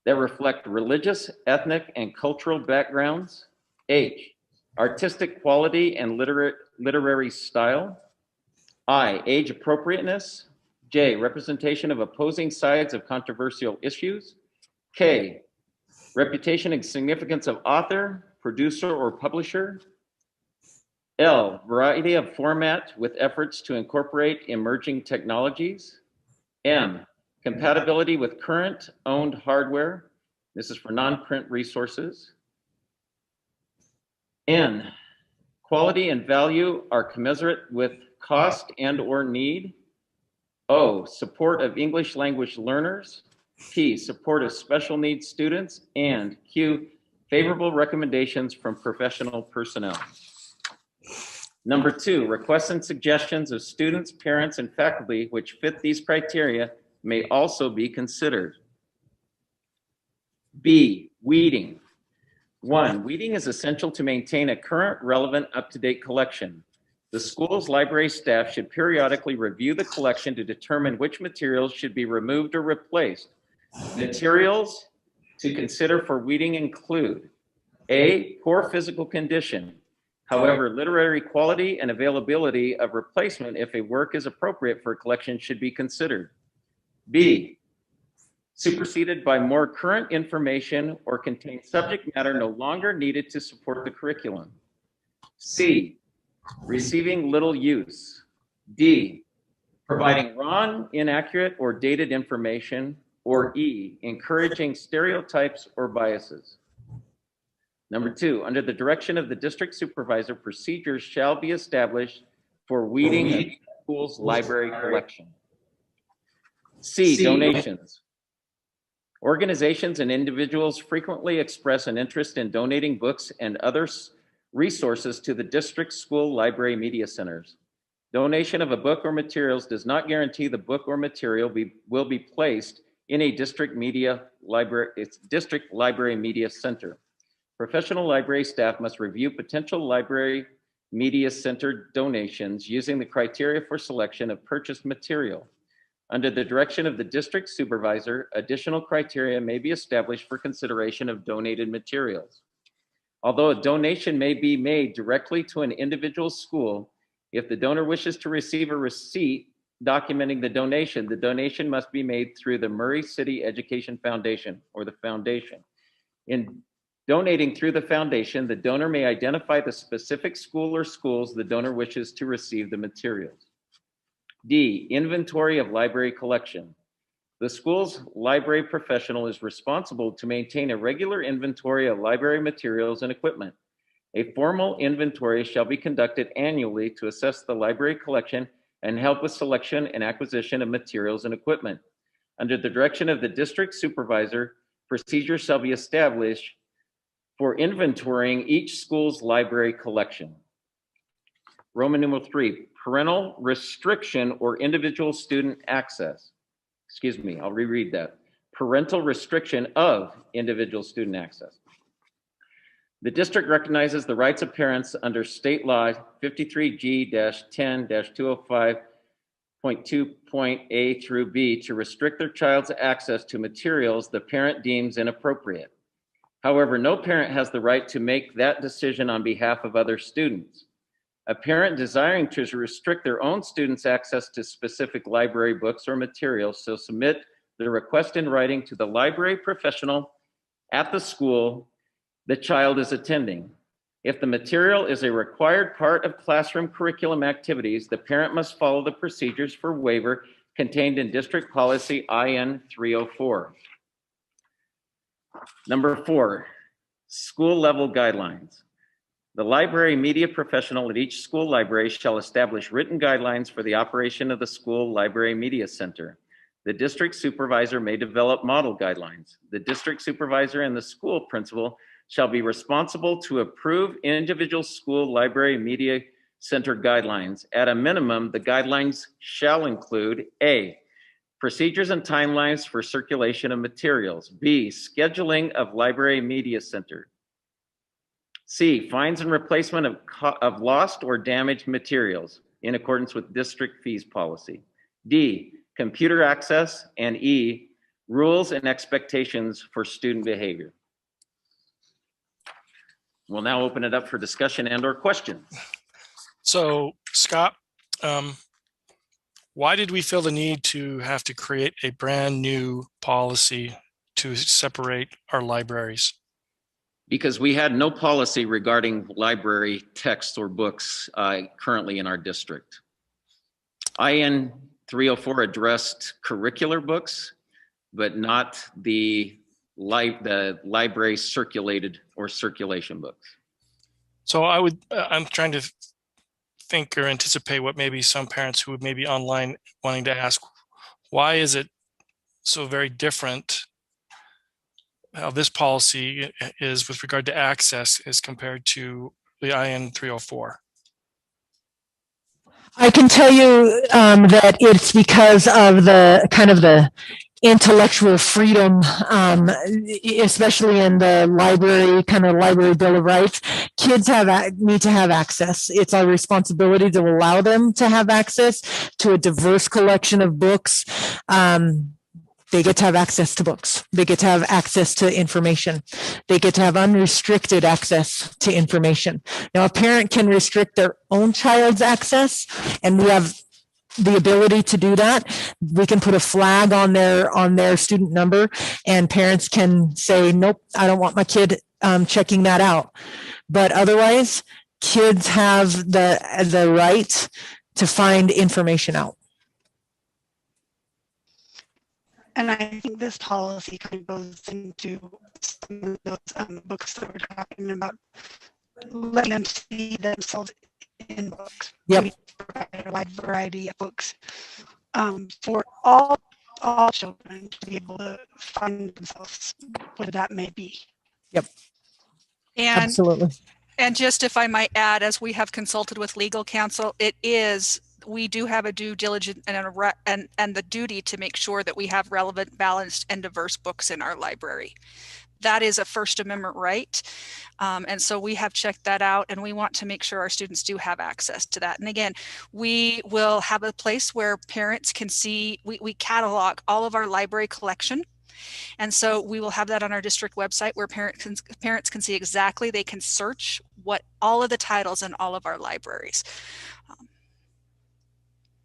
that reflect religious, ethnic, and cultural backgrounds. H, artistic quality and literary style. I, age appropriateness. J, representation of opposing sides of controversial issues. K, reputation and significance of author, producer, or publisher. L, variety of format with efforts to incorporate emerging technologies. M, compatibility with current owned hardware. This is for non-print resources. N, quality and value are commensurate with cost and or need. O, support of English language learners. P, support of special needs students. And Q, favorable recommendations from professional personnel. Number 2, requests and suggestions of students, parents, and faculty which fit these criteria may also be considered. B, weeding. 1, weeding is essential to maintain a current, relevant, up-to-date collection. The school's library staff should periodically review the collection to determine which materials should be removed or replaced. Materials to consider for weeding include A, poor physical condition. However, literary quality and availability of replacement if a work is appropriate for a collection should be considered. B, superseded by more current information or contain subject matter no longer needed to support the curriculum. C, receiving little use. D, providing wrong, inaccurate, or dated information. Or E, encouraging stereotypes or biases. Number 2, under the direction of the district supervisor, procedures shall be established for weeding the school's library collection. C, donations. Organizations and individuals frequently express an interest in donating books and other resources to the district school library media centers. Donation of a book or materials does not guarantee the book or material will be placed in a district library media center. Professional library staff must review potential library media center donations using the criteria for selection of purchased material. Under the direction of the district supervisor, additional criteria may be established for consideration of donated materials. Although a donation may be made directly to an individual school, if the donor wishes to receive a receipt documenting the donation must be made through the Murray City Education Foundation or the foundation. In donating through the foundation, the donor may identify the specific school or schools the donor wishes to receive the materials. D, inventory of library collection. The school's library professional is responsible to maintain a regular inventory of library materials and equipment. A formal inventory shall be conducted annually to assess the library collection and help with selection and acquisition of materials and equipment. Under the direction of the district supervisor, procedures shall be established for inventorying each school's library collection. Roman numeral 3, parental restriction or individual student access. Excuse me, I'll reread that. Parental restriction of individual student access. The district recognizes the rights of parents under state law 53G-10-205.2.A through B to restrict their child's access to materials the parent deems inappropriate. However, no parent has the right to make that decision on behalf of other students. A parent desiring to restrict their own students' access to specific library books or materials shall submit the request in writing to the library professional at the school the child is attending. If the material is a required part of classroom curriculum activities, the parent must follow the procedures for waiver contained in District Policy IN 304. Number 4, school level guidelines. The library media professional at each school library shall establish written guidelines for the operation of the school library media center. The district supervisor may develop model guidelines. The district supervisor and the school principal shall be responsible to approve individual school library media center guidelines. At a minimum, the guidelines shall include A, procedures and timelines for circulation of materials. B, scheduling of library media center. C, fines and replacement of lost or damaged materials in accordance with district fees policy. D, computer access. And E, rules and expectations for student behavior. We'll now open it up for discussion and/or questions. So, Scott, why did we feel the need to have to create a brand new policy to separate our libraries? Because we had no policy regarding library texts or books currently in our district. IN 304 addressed curricular books, but not the library circulated or circulation books. So I'm trying to think or anticipate what maybe some parents who would maybe online wanting to ask, why is it so very different how this policy is with regard to access as compared to the IN 304? I can tell you that it's because of the kind of the intellectual freedom, especially in the library, kind of library bill of rights. Kids need to have access. It's our responsibility to allow them to have access to a diverse collection of books. They get to have access to books. They get to have access to information. They get to have unrestricted access to information. Now, a parent can restrict their own child's access, and we have the ability to do that. We can put a flag on their student number, and parents can say, nope, I don't want my kid checking that out. But otherwise, kids have the right to find information out. And I think this policy kind of goes into some of those books that we're talking about, letting them see themselves in books. Yep. We provide a wide variety of books for all children to be able to find themselves, whatever that may be. Yep. And absolutely. And just if I might add, as we have consulted with legal counsel, we do have a due diligence and the duty to make sure that we have relevant, balanced, and diverse books in our library. That is a First Amendment right. And so we have checked that out, and we want to make sure our students do have access to that. And again, we will have a place where parents can see, we catalog all of our library collection. And so we will have that on our district website where parents can see exactly, they can search what all of the titles in all of our libraries.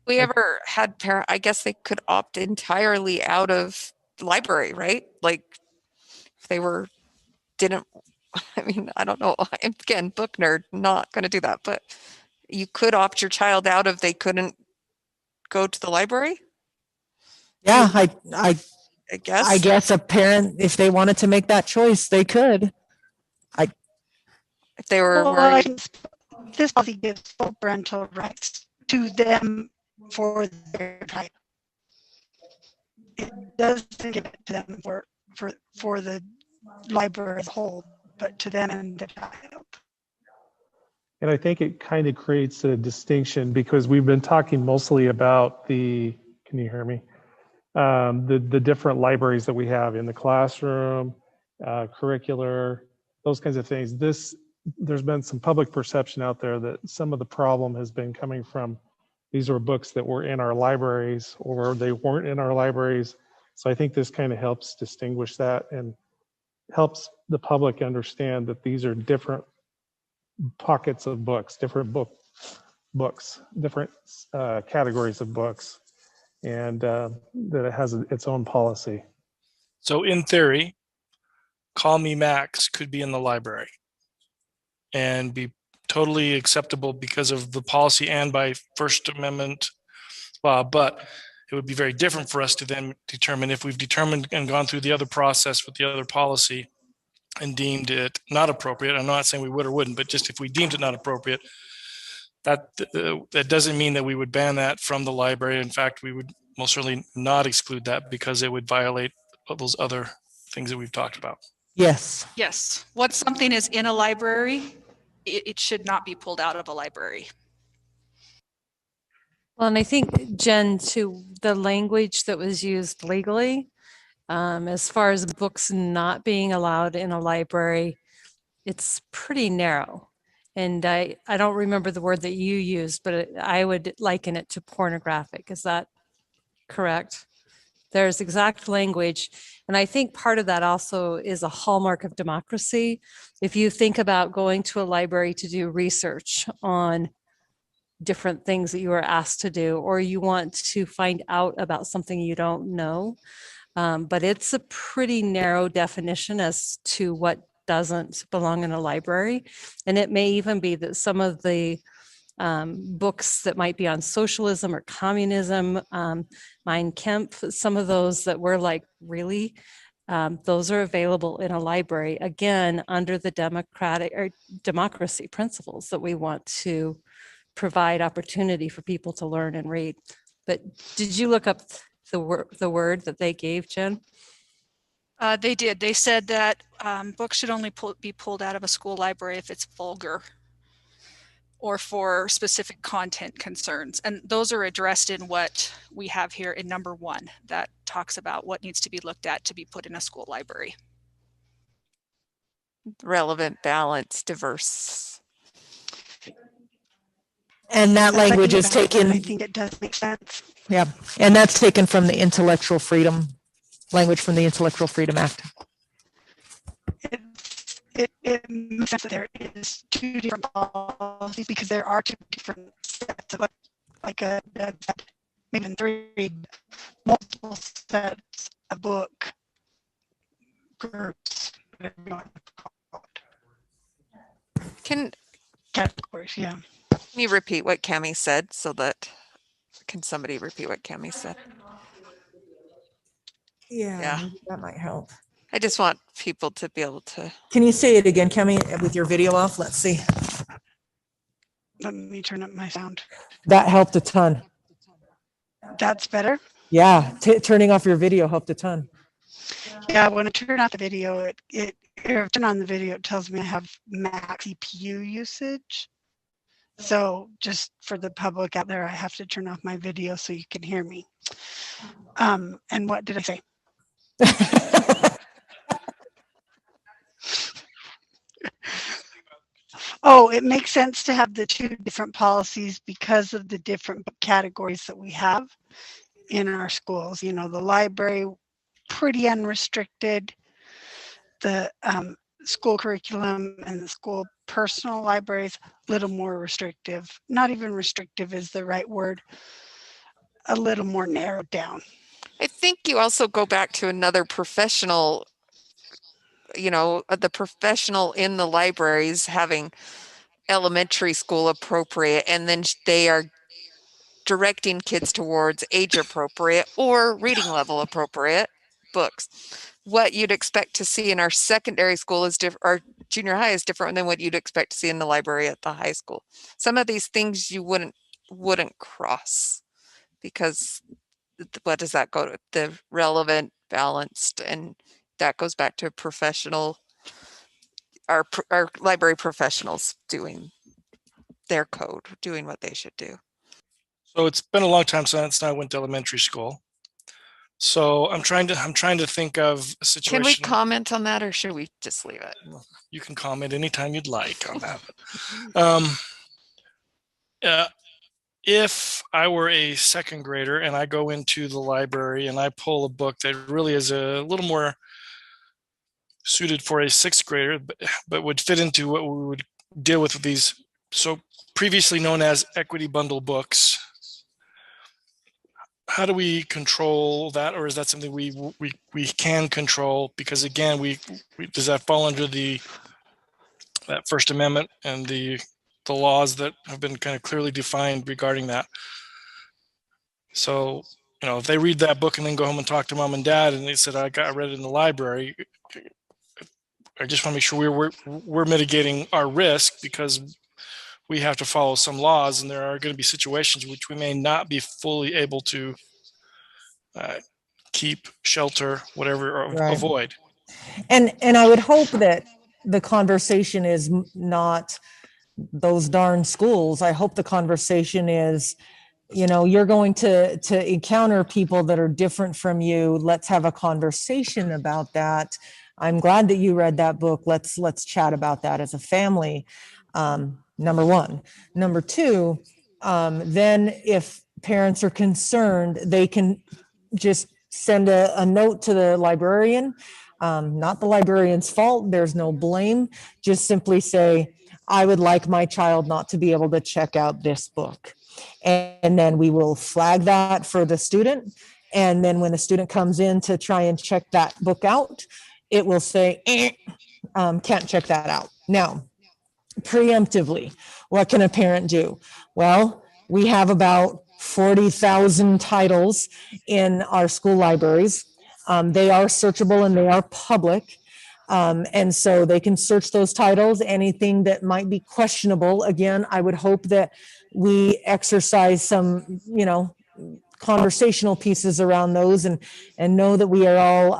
We ever had parent, I guess they could opt entirely out of the library, right? Like if they I don't know. Again, book nerd, not going to do that, but you could opt your child out if they couldn't go to the library. Yeah, I guess. I guess a parent, if they wanted to make that choice, they could. If they were Well, worried. this policy gives full parental rights to them for their type. It doesn't give it to them for the library as a whole, but to them and the child. And I think it kind of creates a distinction because we've been talking mostly about can you hear me? The different libraries that we have in the classroom, curricular, those kinds of things. There's been some public perception out there that some of the problem has been coming from these are books that were in our libraries or they weren't in our libraries. So I think this kind of helps distinguish that and helps the public understand that these are different pockets of books, different books, different categories of books, and that it has its own policy. So in theory, Call Me Max could be in the library and be totally acceptable because of the policy and by First Amendment law, but it would be very different for us to then determine if we've determined and gone through the other process with the other policy and deemed it not appropriate. I'm not saying we would or wouldn't, but just if we deemed it not appropriate, that doesn't mean that we would ban that from the library. In fact, we would most certainly not exclude that because it would violate those other things that we've talked about. Yes. Yes. Once something is in a library, it should not be pulled out of a library. Well, and I think, Jen, to the language that was used legally, as far as books not being allowed in a library, it's pretty narrow. And I don't remember the word that you used, but I would liken it to pornographic. Is that correct? There's exact language. And I think part of that also is a hallmark of democracy. If you think about going to a library to do research on different things that you are asked to do, or you want to find out about something you don't know, but it's a pretty narrow definition as to what doesn't belong in a library. And it may even be that some of the books that might be on socialism or communism, Mein Kampf, some of those that were like, really, those are available in a library, again, under the democracy principles that we want to provide opportunity for people to learn and read. But did you look up the word that they gave, Jen? They did. They said that books should only be pulled out of a school library if it's vulgar or for specific content concerns. And those are addressed in what we have here in number 1 that talks about what needs to be looked at to be put in a school library. Relevant, balanced, diverse. And that language is taken. I think it does make sense. Yeah. And that's taken from the intellectual freedom language from the Intellectual Freedom Act. It makes sense that there is 2 different policies because there are 2 different sets of maybe even 3 multiple sets of book groups. Whatever you want to call it. Categories, yeah. Can you repeat what Cami said can somebody repeat what Cami said? Yeah, that might help. I just want people to be able to. Can you say it again, Cami, with your video off? Let's see. Let me turn up my sound. That helped a ton. That's better? Yeah, turning off your video helped a ton. Yeah, when I turn off the video, turn on the video, it tells me I have max CPU usage. So just for the public out there, I have to turn off my video so you can hear me. And what did I say? Oh, it makes sense to have the 2 different policies because of the different categories that we have in our schools. You know, the library, pretty unrestricted. The school curriculum and the school personal libraries, a little more restrictive. Not even restrictive is the right word. A little more narrowed down. I think you also go back to another professional, the professional in the libraries having elementary school appropriate, and then they are directing kids towards age appropriate or reading level appropriate books. What you'd expect to see in our secondary school is different, our junior high is different than what you'd expect to see in the library at the high school. Some of these things you wouldn't cross. because what does that go to? The relevant, balanced, and that goes back to professional, our library professionals doing their code, doing what they should do. So it's been a long time since I went to elementary school. So I'm trying to think of a situation. Can we comment on that, or should we just leave it? You can comment anytime you'd like on that. If I were a second grader and I go into the library and I pull a book that really is a little more suited for a sixth grader, but would fit into what we would deal with these so previously known as equity bundle books, how do we control that, or is that something we can control? Because again, we does that fall under that First Amendment and the laws that have been kind of clearly defined regarding that? So, you know, if they read that book and then go home and talk to mom and dad and they said, I read it in the library, I just want to make sure we're mitigating our risk, because we have to follow some laws, and there are going to be situations which we may not be fully able to keep, shelter, whatever, or Right. avoid. And I would hope that the conversation is not those darn schools. I hope the conversation is, you know, you're going to encounter people that are different from you. Let's have a conversation about that. I'm glad that you read that book. Let's chat about that as a family. Number one. Number two, then if parents are concerned, they can just send a note to the librarian. Not the librarian's fault. There's no blame. Just simply say, I would like my child not to be able to check out this book. And then we will flag that for the student. And then when the student comes in to try and check that book out, it will say, can't check that out. Now, preemptively, what can a parent do? Well, we have about 40,000 titles in our school libraries. They are searchable and they are public. And so they can search those titles, anything that might be questionable. Again, I would hope that we exercise some, you know, conversational pieces around those, and know that we are all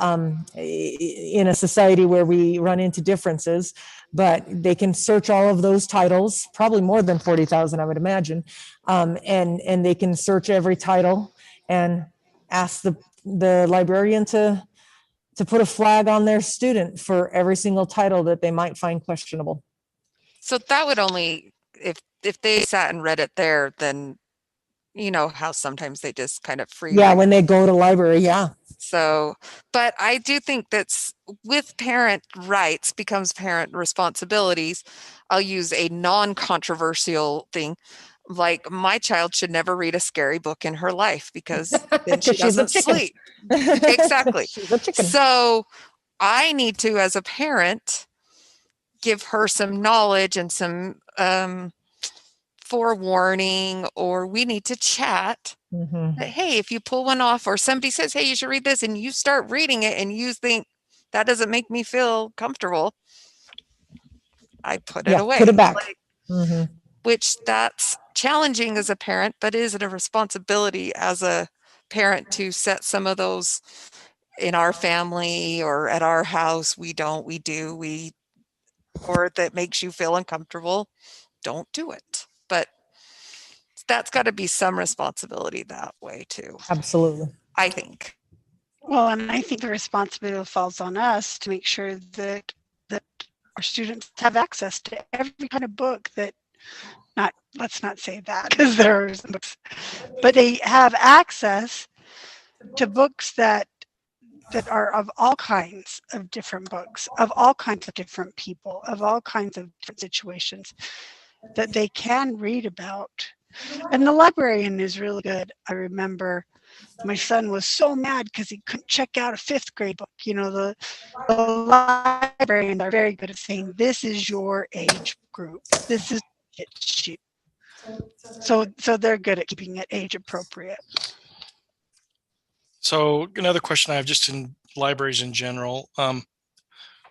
in a society where we run into differences, but they can search all of those titles, probably more than 40,000, I would imagine. And they can search every title and ask the librarian to put a flag on their student for every single title that they might find questionable. So that would only, if they sat and read it there, then you know how sometimes they just kind of free. Yeah, when they go to library, yeah. So, but I do think that's with parent rights becomes parent responsibilities. I'll use a non-controversial thing. Like, my child should never read a scary book in her life, because then she doesn't sleep. Exactly. She's a chicken. So I need to, as a parent, give her some knowledge and some forewarning, or we need to chat. Mhm. That, hey, if you pull one off, or somebody says, hey, you should read this, and you start reading it and you think that doesn't make me feel comfortable, I put it Yeah, away. put it back. Like, Mhm. which that's challenging as a parent, but is it a responsibility as a parent to set some of those in our family or at our house? We don't, we do, or that makes you feel uncomfortable, don't do it. But that's got to be some responsibility that way too, Absolutely. I think. Well, and I think the responsibility falls on us to make sure that our students have access to every kind of book that, let's not say that, because there are some books, but they have access to books that are of all kinds of different books, of all kinds of different people, of all kinds of different situations that they can read about. And the librarian is really good. I remember my son was so mad because he couldn't check out a 5th grade book. You know, the librarians are very good at saying, this is your age group. This is it's you. So they're good at keeping it age appropriate. So another question I have, just in libraries in general,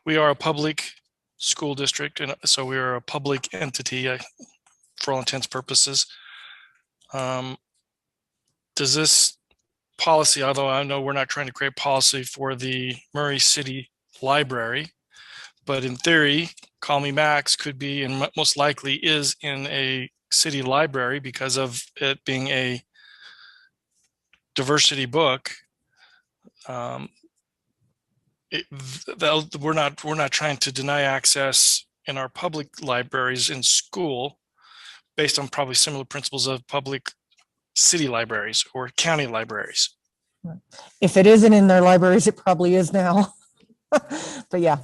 we are a public school district, and so we are a public entity for all intents and purposes. does this policy, although I know we're not trying to create policy for the Murray City Library, but in theory, Call Me Max could be, and most likely is, in a city library because of it being a diversity book. We're not trying to deny access in our public libraries in school based on probably similar principles of public city libraries or county libraries. If it isn't in their libraries, it probably is now. But yeah.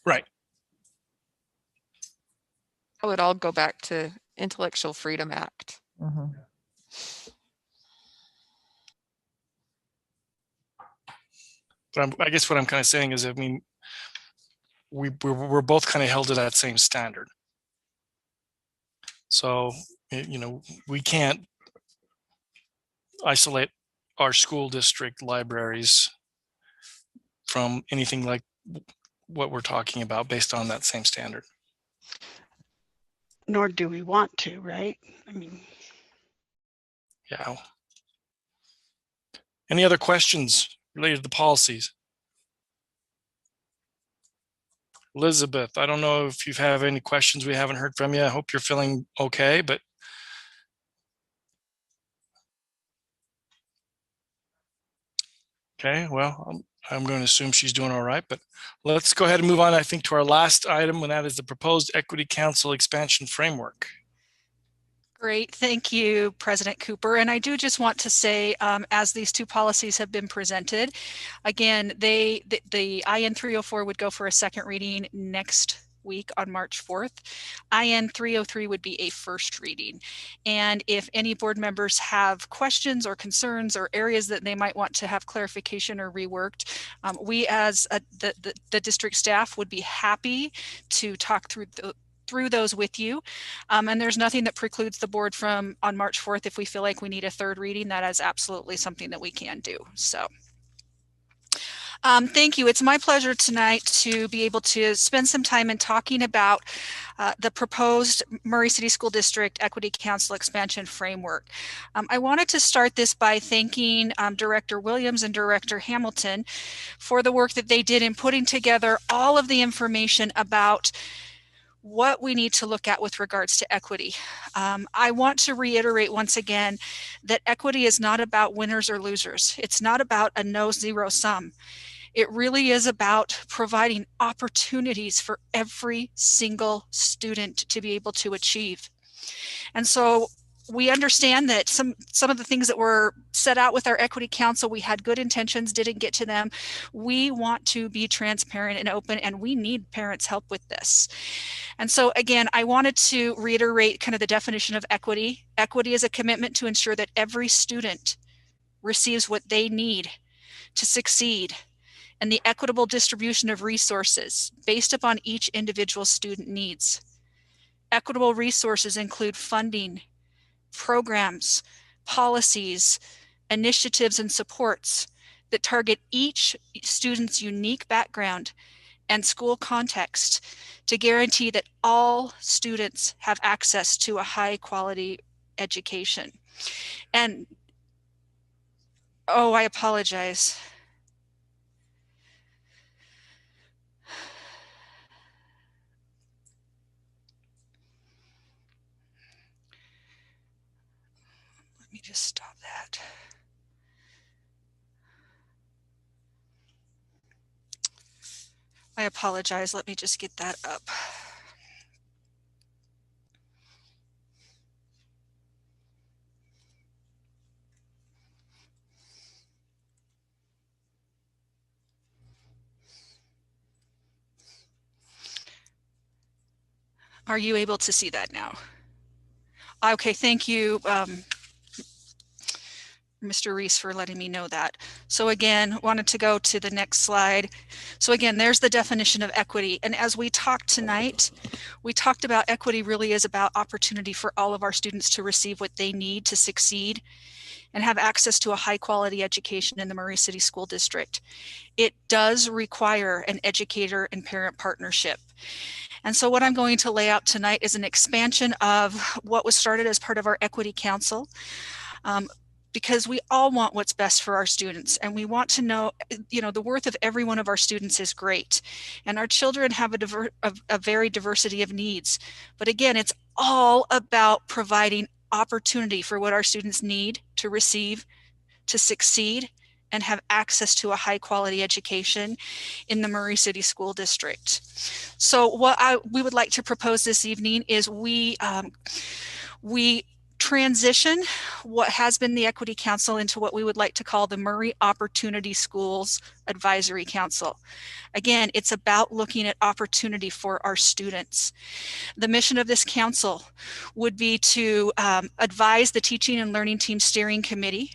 Right. It would all go back to Intellectual Freedom Act. Mhm. But I guess what I'm kind of saying is, I mean, we're both kind of held to that same standard. So, you know, we can't isolate our school district libraries from anything like what we're talking about based on that same standard. Nor do we want to, right? I mean, Yeah. Any other questions related to the policies? Elizabeth, I don't know if you have any questions we haven't heard from you. I hope you're feeling okay, but. Okay, well, I'm going to assume she's doing all right, but let's go ahead and move on, I think, to our last item, and that is the proposed Equity Council expansion framework. Great, thank you, President Cooper. And I do just want to say, as these two policies have been presented, again, the IN 304 would go for a second reading next week on March 4th. IN 303 would be a first reading. And if any board members have questions or concerns or areas that they might want to have clarification or reworked, we as the district staff would be happy to talk through those with you. And there's nothing that precludes the board from on March 4th, if we feel like we need a third reading, that is absolutely something that we can do. So thank you. It's my pleasure tonight to be able to spend some time in talking about the proposed Murray City School District Equity Council expansion framework. I wanted to start this by thanking Director Williams and Director Hamilton for the work that they did in putting together all of the information about what we need to look at with regards to equity. I want to reiterate once again that equity is not about winners or losers. It's not about a no-zero sum. It really is about providing opportunities for every single student to be able to achieve. And so we understand that some of the things that were set out with our Equity Council, we had good intentions, didn't get to them. We want to be transparent and open, and we need parents' help with this. And so again, I wanted to reiterate kind of the definition of equity. Equity is a commitment to ensure that every student receives what they need to succeed, and the equitable distribution of resources based upon each individual student needs. Equitable resources include funding, programs, policies, initiatives, and supports that target each student's unique background and school context to guarantee that all students have access to a high quality education. And, oh, I apologize. Let me just stop that. I apologize. Let me just get that up. Are you able to see that now? Okay, thank you, Mr. Reese for letting me know that. So again, wanted to go to the next slide. So again, there's the definition of equity. And as we talked tonight, we talked about equity really is about opportunity for all of our students to receive what they need to succeed and have access to a high quality education in the Murray City School District. It does require an educator and parent partnership. And so what I'm going to lay out tonight is an expansion of what was started as part of our Equity Council. Because we all want what's best for our students, and we want to know, the worth of every one of our students is great, and our children have a very diversity of needs. But again, it's all about providing opportunity for what our students need to receive, to succeed, and have access to a high quality education in the Murray City School District. So what we would like to propose this evening is we transition what has been the Equity Council into what we would like to call the Murray Opportunity Schools Advisory Council. Again, it's about looking at opportunity for our students. The mission of this council would be to advise the Teaching and Learning Team Steering Committee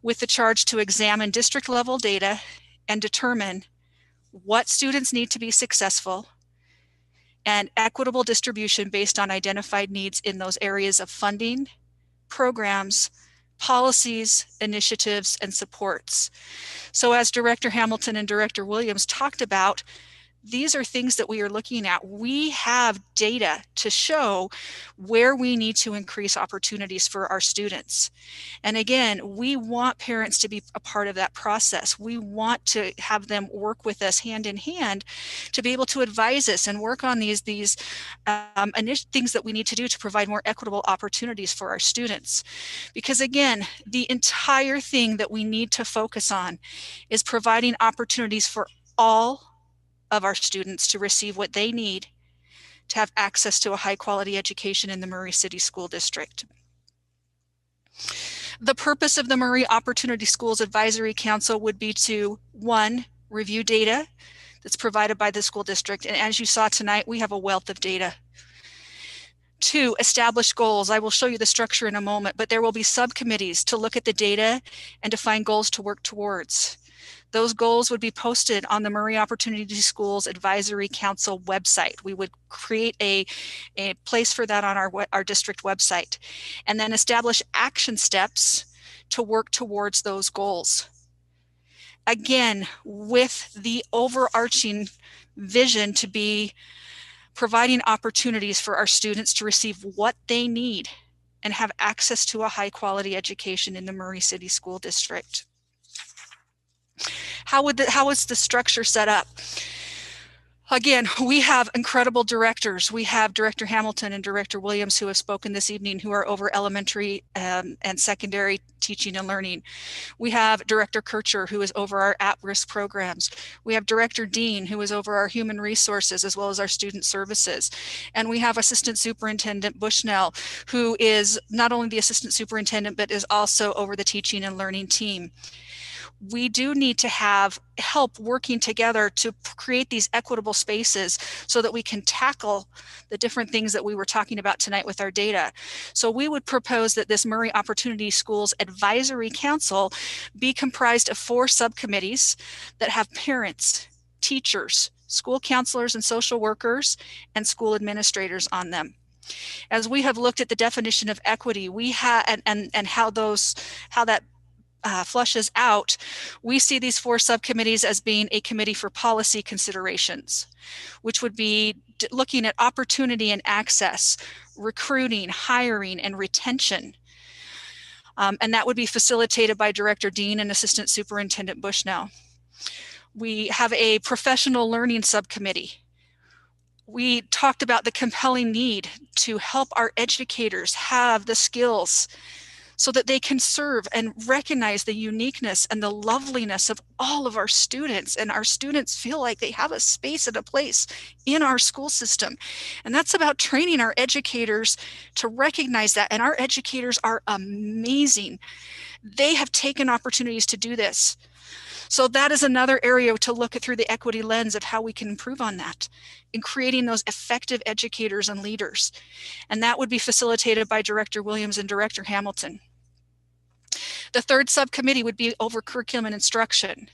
with the charge to examine district level data and determine what students need to be successful and equitable distribution based on identified needs in those areas of funding, programs, policies, initiatives, and supports. So as Director Hamilton and Director Williams talked about, these are things that we are looking at. We have data to show where we need to increase opportunities for our students. And again, we want parents to be a part of that process. We want to have them work with us hand in hand to be able to advise us and work on these things that we need to do to provide more equitable opportunities for our students. Because again, the entire thing that we need to focus on is providing opportunities for all of our students to receive what they need to have access to a high quality education in the Murray City School District. The purpose of the Murray Opportunity Schools Advisory Council would be to, 1, review data that's provided by the school district. And as you saw tonight, we have a wealth of data. 2, establish goals. I will show you the structure in a moment, but there will be subcommittees to look at the data and define goals to work towards. Those goals would be posted on the Murray Opportunity Schools Advisory Council website. We would create a place for that on our district website, and then establish action steps to work towards those goals. Again, with the overarching vision to be providing opportunities for our students to receive what they need and have access to a high quality education in the Murray City School District. How is the structure set up? Again, we have incredible directors. We have Director Hamilton and Director Williams who have spoken this evening, who are over elementary and secondary teaching and learning. We have Director Kircher, who is over our at-risk programs. We have Director Dean, who is over our human resources as well as our student services. And we have Assistant Superintendent Bushnell, who is not only the Assistant Superintendent, but is also over the teaching and learning team. We do need to have help working together to create these equitable spaces so that we can tackle the different things that we were talking about tonight with our data. So we would propose that this Murray Opportunity Schools Advisory Council be comprised of 4 subcommittees that have parents, teachers, school counselors and social workers, and school administrators on them. As we have looked at the definition of equity, we have and how that flushes out, we see these 4 subcommittees as being a committee for policy considerations, which would be looking at opportunity and access, recruiting, hiring, and retention. And that would be facilitated by Director Dean and Assistant Superintendent Bushnell. We have a professional learning subcommittee. We talked about the compelling need to help our educators have the skills so that they can serve and recognize the uniqueness and the loveliness of all of our students, and our students feel like they have a space and a place in our school system. And that's about training our educators to recognize that. And our educators are amazing. They have taken opportunities to do this. So that is another area to look at through the equity lens of how we can improve on that in creating those effective educators and leaders. And that would be facilitated by Director Williams and Director Hamilton. The third subcommittee would be over curriculum and instruction.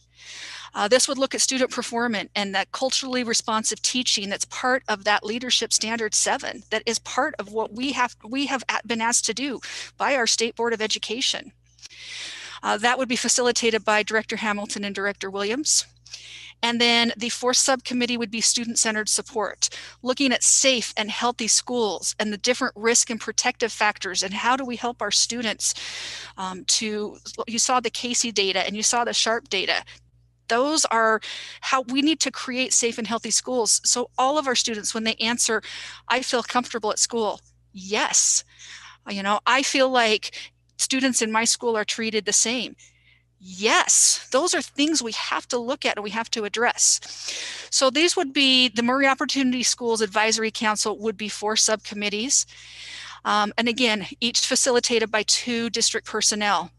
This would look at student performance and that culturally responsive teaching that's part of that Leadership Standard 7, that is part of what we have been asked to do by our State Board of Education. That would be facilitated by Director Hamilton and Director Williams. And then the fourth subcommittee would be student-centered support, looking at safe and healthy schools and the different risk and protective factors and how do we help our students you saw the Casey data and you saw the SHARP data. Those are how we need to create safe and healthy schools. So all of our students, when they answer, I feel comfortable at school. Yes. I feel like students in my school are treated the same. Yes, those are things we have to look at and we have to address. So these would be the Murray Opportunity Schools Advisory Council would be 4 subcommittees. And again, each facilitated by 2 district personnel.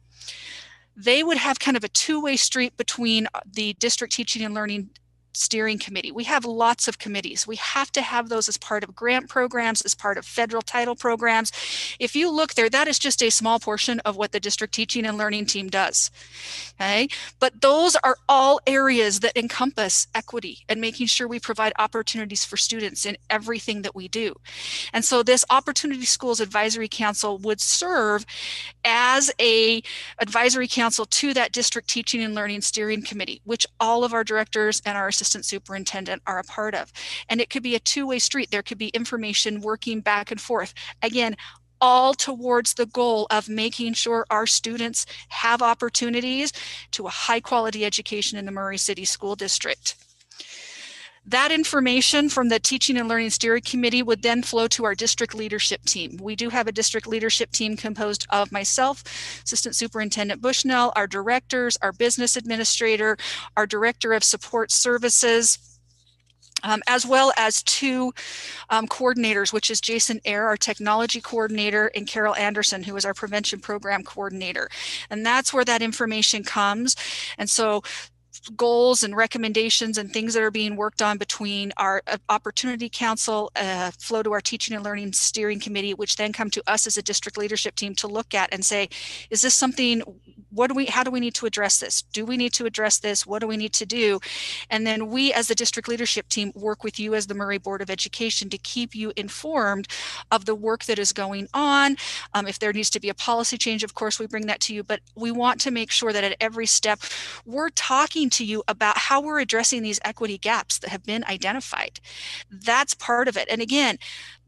They would have kind of a two-way street between the District Teaching and Learning Steering Committee. We have lots of committees. We have to have those as part of grant programs, as part of federal title programs. If you look there, that is just a small portion of what the District Teaching and Learning Team does. Okay, but those are all areas that encompass equity and making sure we provide opportunities for students in everything that we do. And so this Opportunity Schools Advisory Council would serve as a advisory council to that District Teaching and Learning Steering Committee, which all of our directors and our assistant superintendent are a part of. And it could be a two-way street. There could be information working back and forth. Again, all towards the goal of making sure our students have opportunities to a high quality education in the Murray City School District. That information from the Teaching and Learning Steering Committee would then flow to our district leadership team. We do have a district leadership team composed of myself, Assistant Superintendent Bushnell, our directors, our business administrator, our director of support services, as well as 2 coordinators, which is Jason Eyre, our technology coordinator, and Carol Anderson, who is our prevention program coordinator. And that's where that information comes. And so goals and recommendations and things that are being worked on between our Opportunity Council flow to our Teaching and Learning Steering Committee, which then come to us as a district leadership team to look at and say, is this something, how do we need to address this? Do we need to address this? What do we need to do? And then we as the district leadership team work with you as the Murray Board of Education to keep you informed of the work that is going on. If there needs to be a policy change, of course, we bring that to you, but we want to make sure that at every step we're talking to you about how we're addressing these equity gaps that have been identified. That's part of it. And again,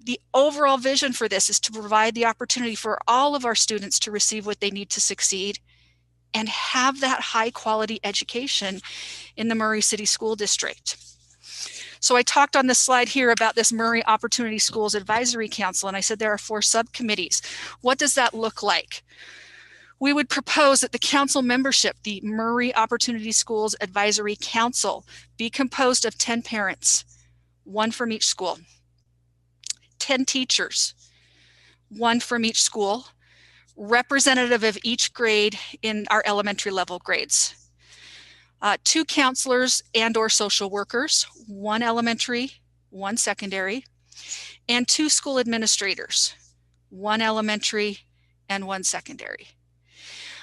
the overall vision for this is to provide the opportunity for all of our students to receive what they need to succeed and have that high quality education in the Murray City School District. So I talked on this slide here about this Murray Opportunity Schools Advisory Council, and I said there are 4 subcommittees. What does that look like? We would propose that the council membership, the Murray Opportunity Schools Advisory Council, be composed of 10 parents, 1 from each school, 10 teachers, 1 from each school, representative of each grade in our elementary level grades, 2 counselors and or social workers, 1 elementary, 1 secondary, and 2 school administrators, 1 elementary and 1 secondary.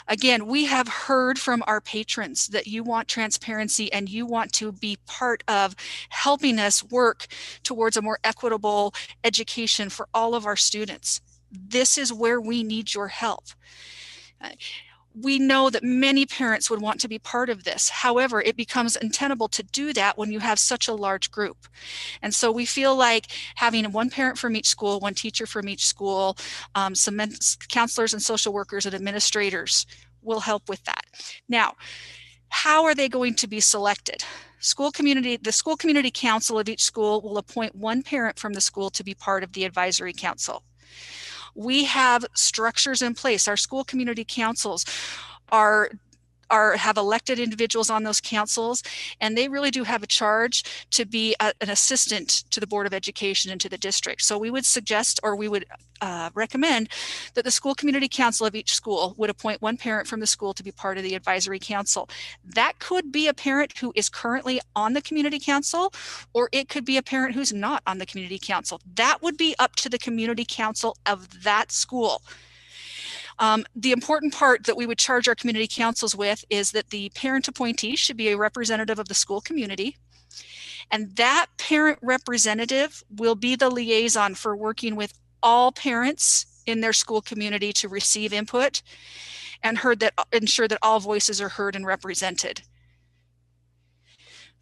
Again, we have heard from our patrons that you want transparency and you want to be part of helping us work towards a more equitable education for all of our students. This is where we need your help. We know that many parents would want to be part of this. However, it becomes untenable to do that when you have such a large group. And so we feel like having 1 parent from each school, 1 teacher from each school, some counselors and social workers and administrators will help with that. Now, how are they going to be selected? The school community council of each school will appoint 1 parent from the school to be part of the advisory council. We have structures in place. Our school community councils have elected individuals on those councils, and they really do have a charge to be an assistant to the Board of Education and to the district. So we would suggest, or we would recommend that the school community council of each school would appoint 1 parent from the school to be part of the advisory council. That could be a parent who is currently on the community council, or it could be a parent who's not on the community council. That would be up to the community council of that school. The important part that we would charge our community councils with is that the parent appointee should be a representative of the school community. And that parent representative will be the liaison for working with all parents in their school community to receive input and ensure that all voices are heard and represented.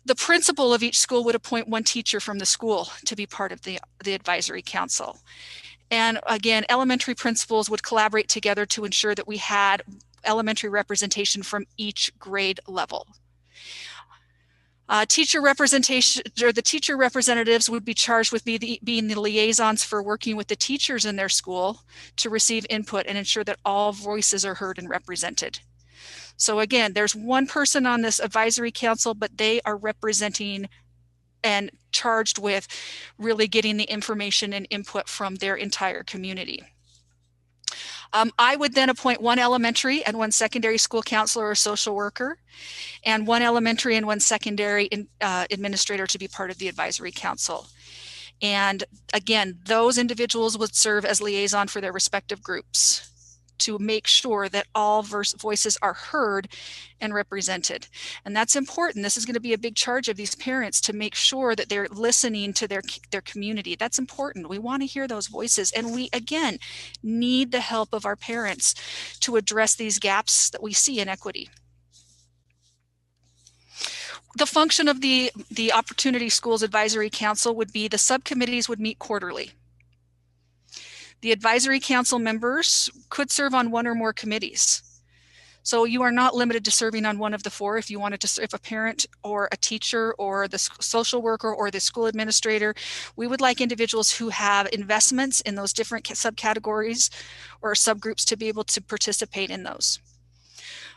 The principal of each school would appoint one teacher from the school to be part of the advisory council. And again, elementary principals would collaborate together to ensure that we had elementary representation from each grade level. Teacher representation, or the teacher representatives would be charged with being the liaisons for working with the teachers in their school to receive input and ensure that all voices are heard and represented. So again, there's one person on this advisory council, but they are representing and charged with really getting the information and input from their entire community. I would then appoint one elementary and one secondary school counselor or social worker, and one elementary and one secondary administrator to be part of the advisory council. And again, those individuals would serve as liaison for their respective groups to make sure that all voices are heard and represented. And that's important. This is going to be a big charge of these parents to make sure that they're listening to their community. That's important. We want to hear those voices. And we, again, need the help of our parents to address these gaps that we see in equity. The function of the Opportunity Schools Advisory Council would be the subcommittees would meet quarterly. The advisory council members could serve on one or more committees. So you are not limited to serving on one of the four. If you wanted to, if a parent or a teacher or the social worker or the school administrator, we would like individuals who have investments in those different subcategories or subgroups to be able to participate in those.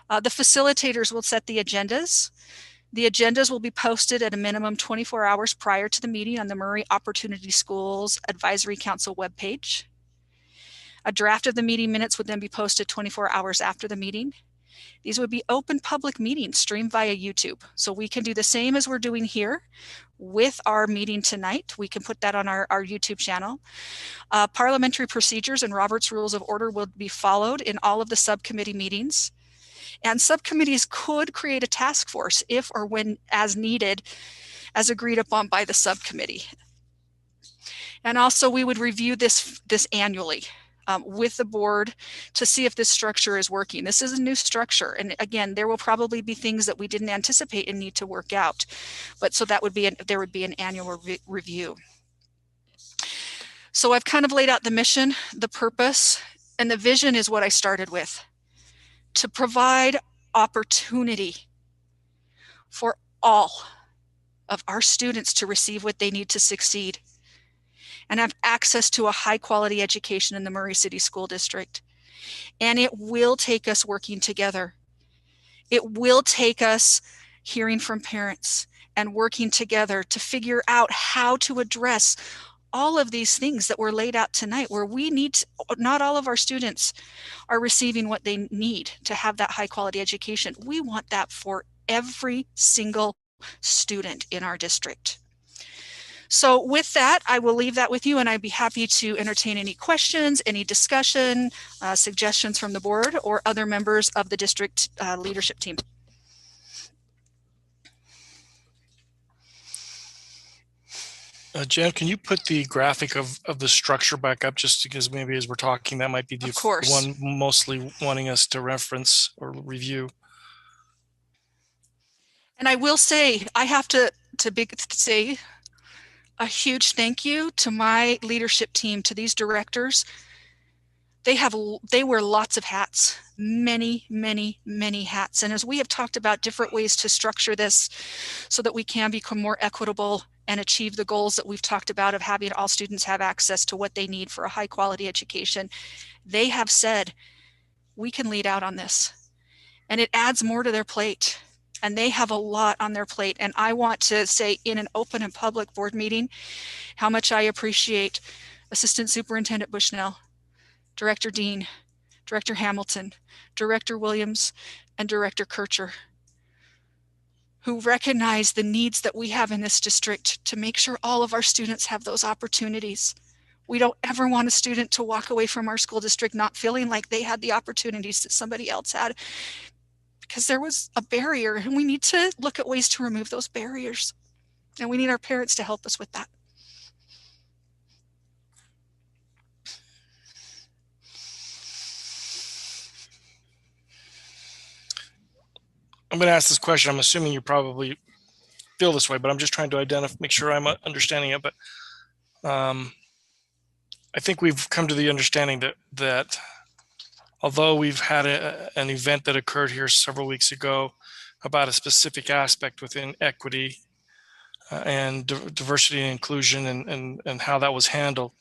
The facilitators will set the agendas. The agendas will be posted at a minimum 24 hours prior to the meeting on the Murray Opportunity Schools Advisory Council webpage. A draft of the meeting minutes would then be posted 24 hours after the meeting. These would be open public meetings streamed via YouTube. So we can do the same as we're doing here with our meeting tonight. We can put that on our YouTube channel. Parliamentary procedures and Robert's Rules of Order will be followed in all of the subcommittee meetings. And subcommittees could create a task force if or when as needed, as agreed upon by the subcommittee. And also we would review this annually. With the board to see if this structure is working. This is a new structure. And again, there will probably be things that we didn't anticipate and need to work out. But so that would be, there would be an annual review. So I've kind of laid out the mission, the purpose, and the vision is what I started with. To provide opportunity for all of our students to receive what they need to succeed and have access to a high quality education in the Murray City School District. And it will take us working together. It will take us hearing from parents and working together to figure out how to address all of these things that were laid out tonight, where we need to, not all of our students are receiving what they need to have that high quality education. We want that for every single student in our district. So with that, I will leave that with you, and I'd be happy to entertain any questions, any discussion, suggestions from the board or other members of the district leadership team. Jen, can you put the graphic of the structure back up, just because maybe as we're talking, that might be the one mostly wanting us to reference or review. And I will say, I have to say a huge thank you to my leadership team, to these directors. They wear lots of hats, many, many, many hats. And as we have talked about different ways to structure this so that we can become more equitable and achieve the goals that we've talked about of having all students have access to what they need for a high quality education, they have said, we can lead out on this. And it adds more to their plate. And they have a lot on their plate. And I want to say in an open and public board meeting, how much I appreciate Assistant Superintendent Bushnell, Director Dean, Director Hamilton, Director Williams, and Director Kircher, who recognize the needs that we have in this district to make sure all of our students have those opportunities We don't ever want a student to walk away from our school district not feeling like they had the opportunities that somebody else had, because there was a barrier, and we need to look at ways to remove those barriers. And we need our parents to help us with that. I'm going to ask this question. I'm assuming you probably feel this way, but I'm just trying to identify, make sure I'm understanding it. But I think we've come to the understanding that although we've had an event that occurred here several weeks ago about a specific aspect within equity and diversity and inclusion and how that was handled,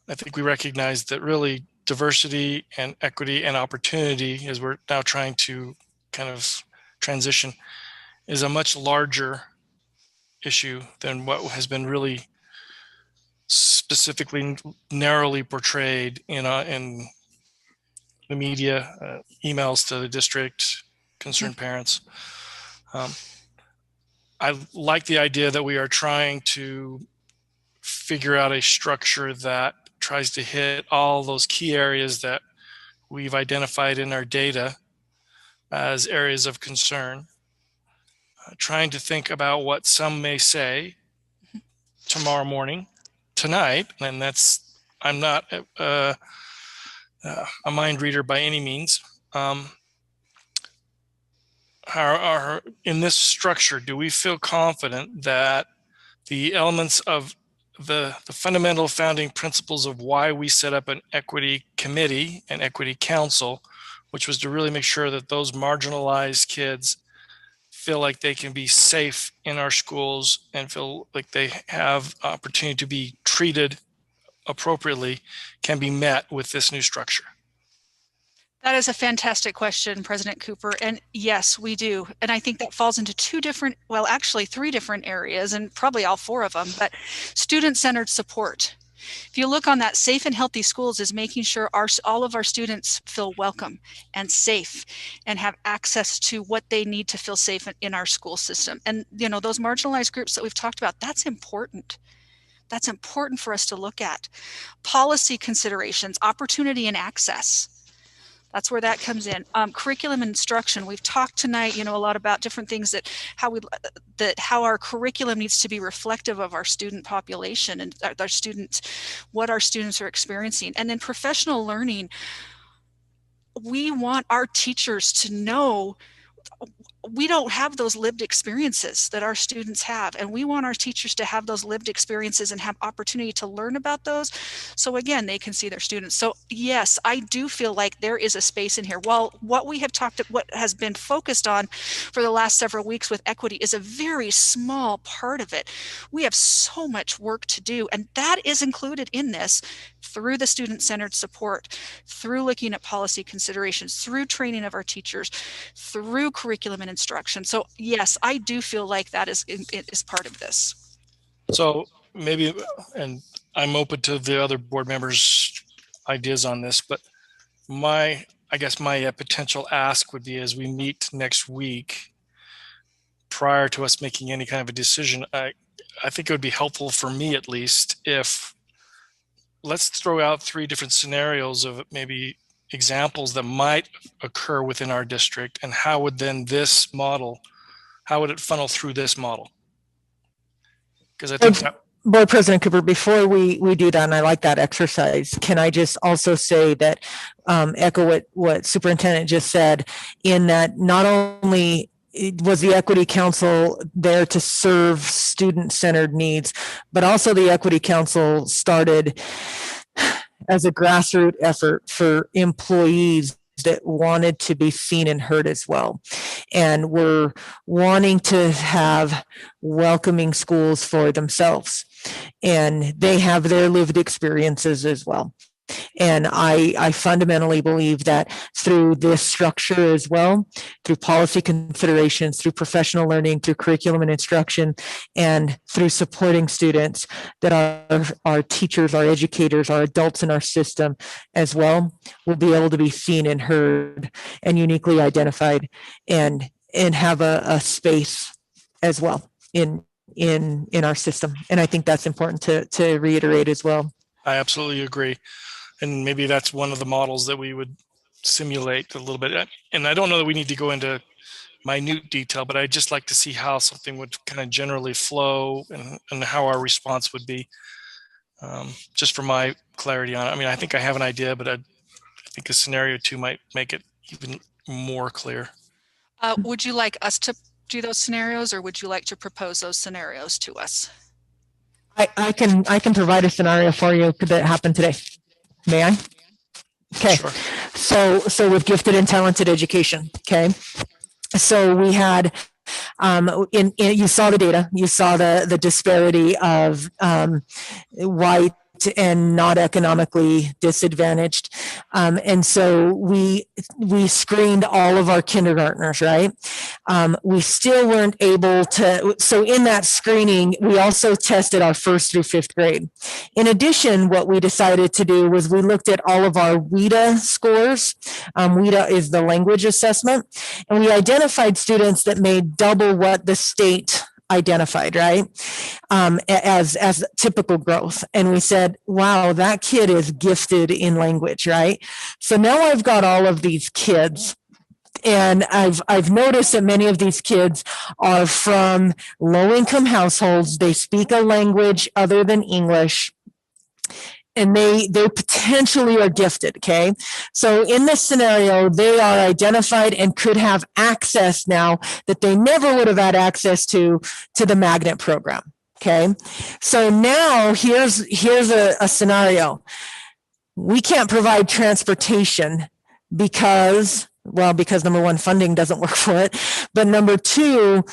I think we recognize that really diversity and equity and opportunity, as we're now trying to kind of transition, is a much larger issue than what has been really specifically narrowly portrayed in the media, emails to the district, concerned parents. I like the idea that we are trying to figure out a structure that tries to hit all those key areas that we've identified in our data as areas of concern. Trying to think about what some may say tomorrow morning, tonight, and that's, I'm not a mind reader by any means. In this structure, do we feel confident that the elements of the fundamental founding principles of why we set up an equity committee and equity council, which was to really make sure that those marginalized kids feel like they can be safe in our schools and feel like they have opportunity to be treated appropriately, can be met with this new structure? That is a fantastic question, President Cooper. And yes, we do. And I think that falls into two different, well, actually 3 different areas, and probably all 4 of them, but student-centered support. If you look on that, safe and healthy schools is making sure all of our students feel welcome and safe and have access to what they need to feel safe in our school system. And, you know, those marginalized groups that we've talked about, that's important. That's important for us to look at. Policy considerations, opportunity and access. That's where that comes in. Curriculum and instruction. We've talked tonight, you know, a lot about different things that how our curriculum needs to be reflective of our student population and our students, what our students are experiencing. And then professional learning. We want our teachers to know we don't have those lived experiences that our students have, and we want our teachers to have those lived experiences and have opportunity to learn about those, so again they can see their students. So yes, I do feel like there is a space in here. While what we have what has been focused on for the last several weeks with equity is a very small part of it, we have so much work to do, and that is included in this through the student-centered support, through looking at policy considerations, through training of our teachers, through curriculum and instruction. So yes, I do feel like that is part of this. So maybe, and I'm open to the other board members' ideas on this, but I guess my potential ask would be, as we meet next week, prior to us making any kind of a decision, I think it would be helpful for me at least if, let's throw out 3 different scenarios of maybe examples that might occur within our district, and how would then this model, how would it funnel through this model? Because I think that, Board President Cooper, before we do that, and I like that exercise, can I just also say that echo what Superintendent just said, in that not only was the Equity Council there to serve student-centered needs, but also the Equity Council started as a grassroots effort for employees that wanted to be seen and heard as well. And we're wanting to have welcoming schools for themselves. And they have their lived experiences as well. And I fundamentally believe that through this structure as well, through policy considerations, through professional learning, through curriculum and instruction, and through supporting students, that our teachers, our educators, our adults in our system as well will be able to be seen and heard and uniquely identified, and have a space as well in our system. And I think that's important to reiterate as well. I absolutely agree. And maybe that's one of the models that we would simulate a little bit. And I don't know that we need to go into minute detail, but I'd just like to see how something would kind of generally flow and how our response would be. Just for my clarity on it. I mean, I think I have an idea, but I think a scenario 2 might make it even more clear. Would you like us to do those scenarios, or would you like to propose those scenarios to us? I can provide a scenario for you that happened today. May I? Okay. Sure. So with gifted and talented education, okay. So we had you saw the data, you saw the disparity of white and not economically disadvantaged. And so we screened all of our kindergartners, right? We still weren't able to, so in that screening, we also tested our 1st through 5th grade. In addition, what we decided to do was we looked at all of our WIDA scores. WIDA is the language assessment, and we identified students that made double what the state identified, right? As typical growth. And we said, wow, that kid is gifted in language, right? So now I've got all of these kids, and I've noticed that many of these kids are from low-income households. They speak a language other than English, and they potentially are gifted, okay? So in this scenario, they are identified and could have access now that they never would have had access to the magnet program, okay? So now here's a scenario. We can't provide transportation because number one, funding doesn't work for it, but number two,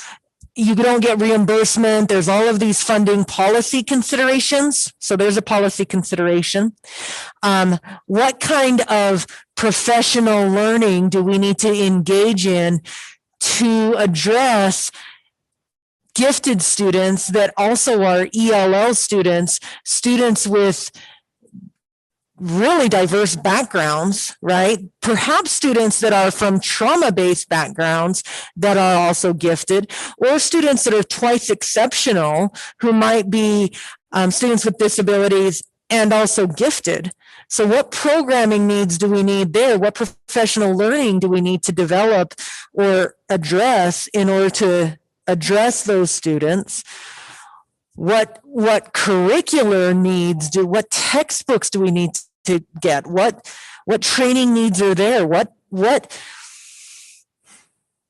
you don't get reimbursement. There's all of these funding policy considerations. So there's a policy consideration. What kind of professional learning do we need to engage in to address gifted students that also are ELL students, students with really diverse backgrounds, right? Perhaps students that are from trauma-based backgrounds that are also gifted, or students that are twice exceptional who might be students with disabilities and also gifted. So what programming needs do we need there? What professional learning do we need to develop or address in order to address those students? What curricular needs what textbooks do we need to get? What training needs are there?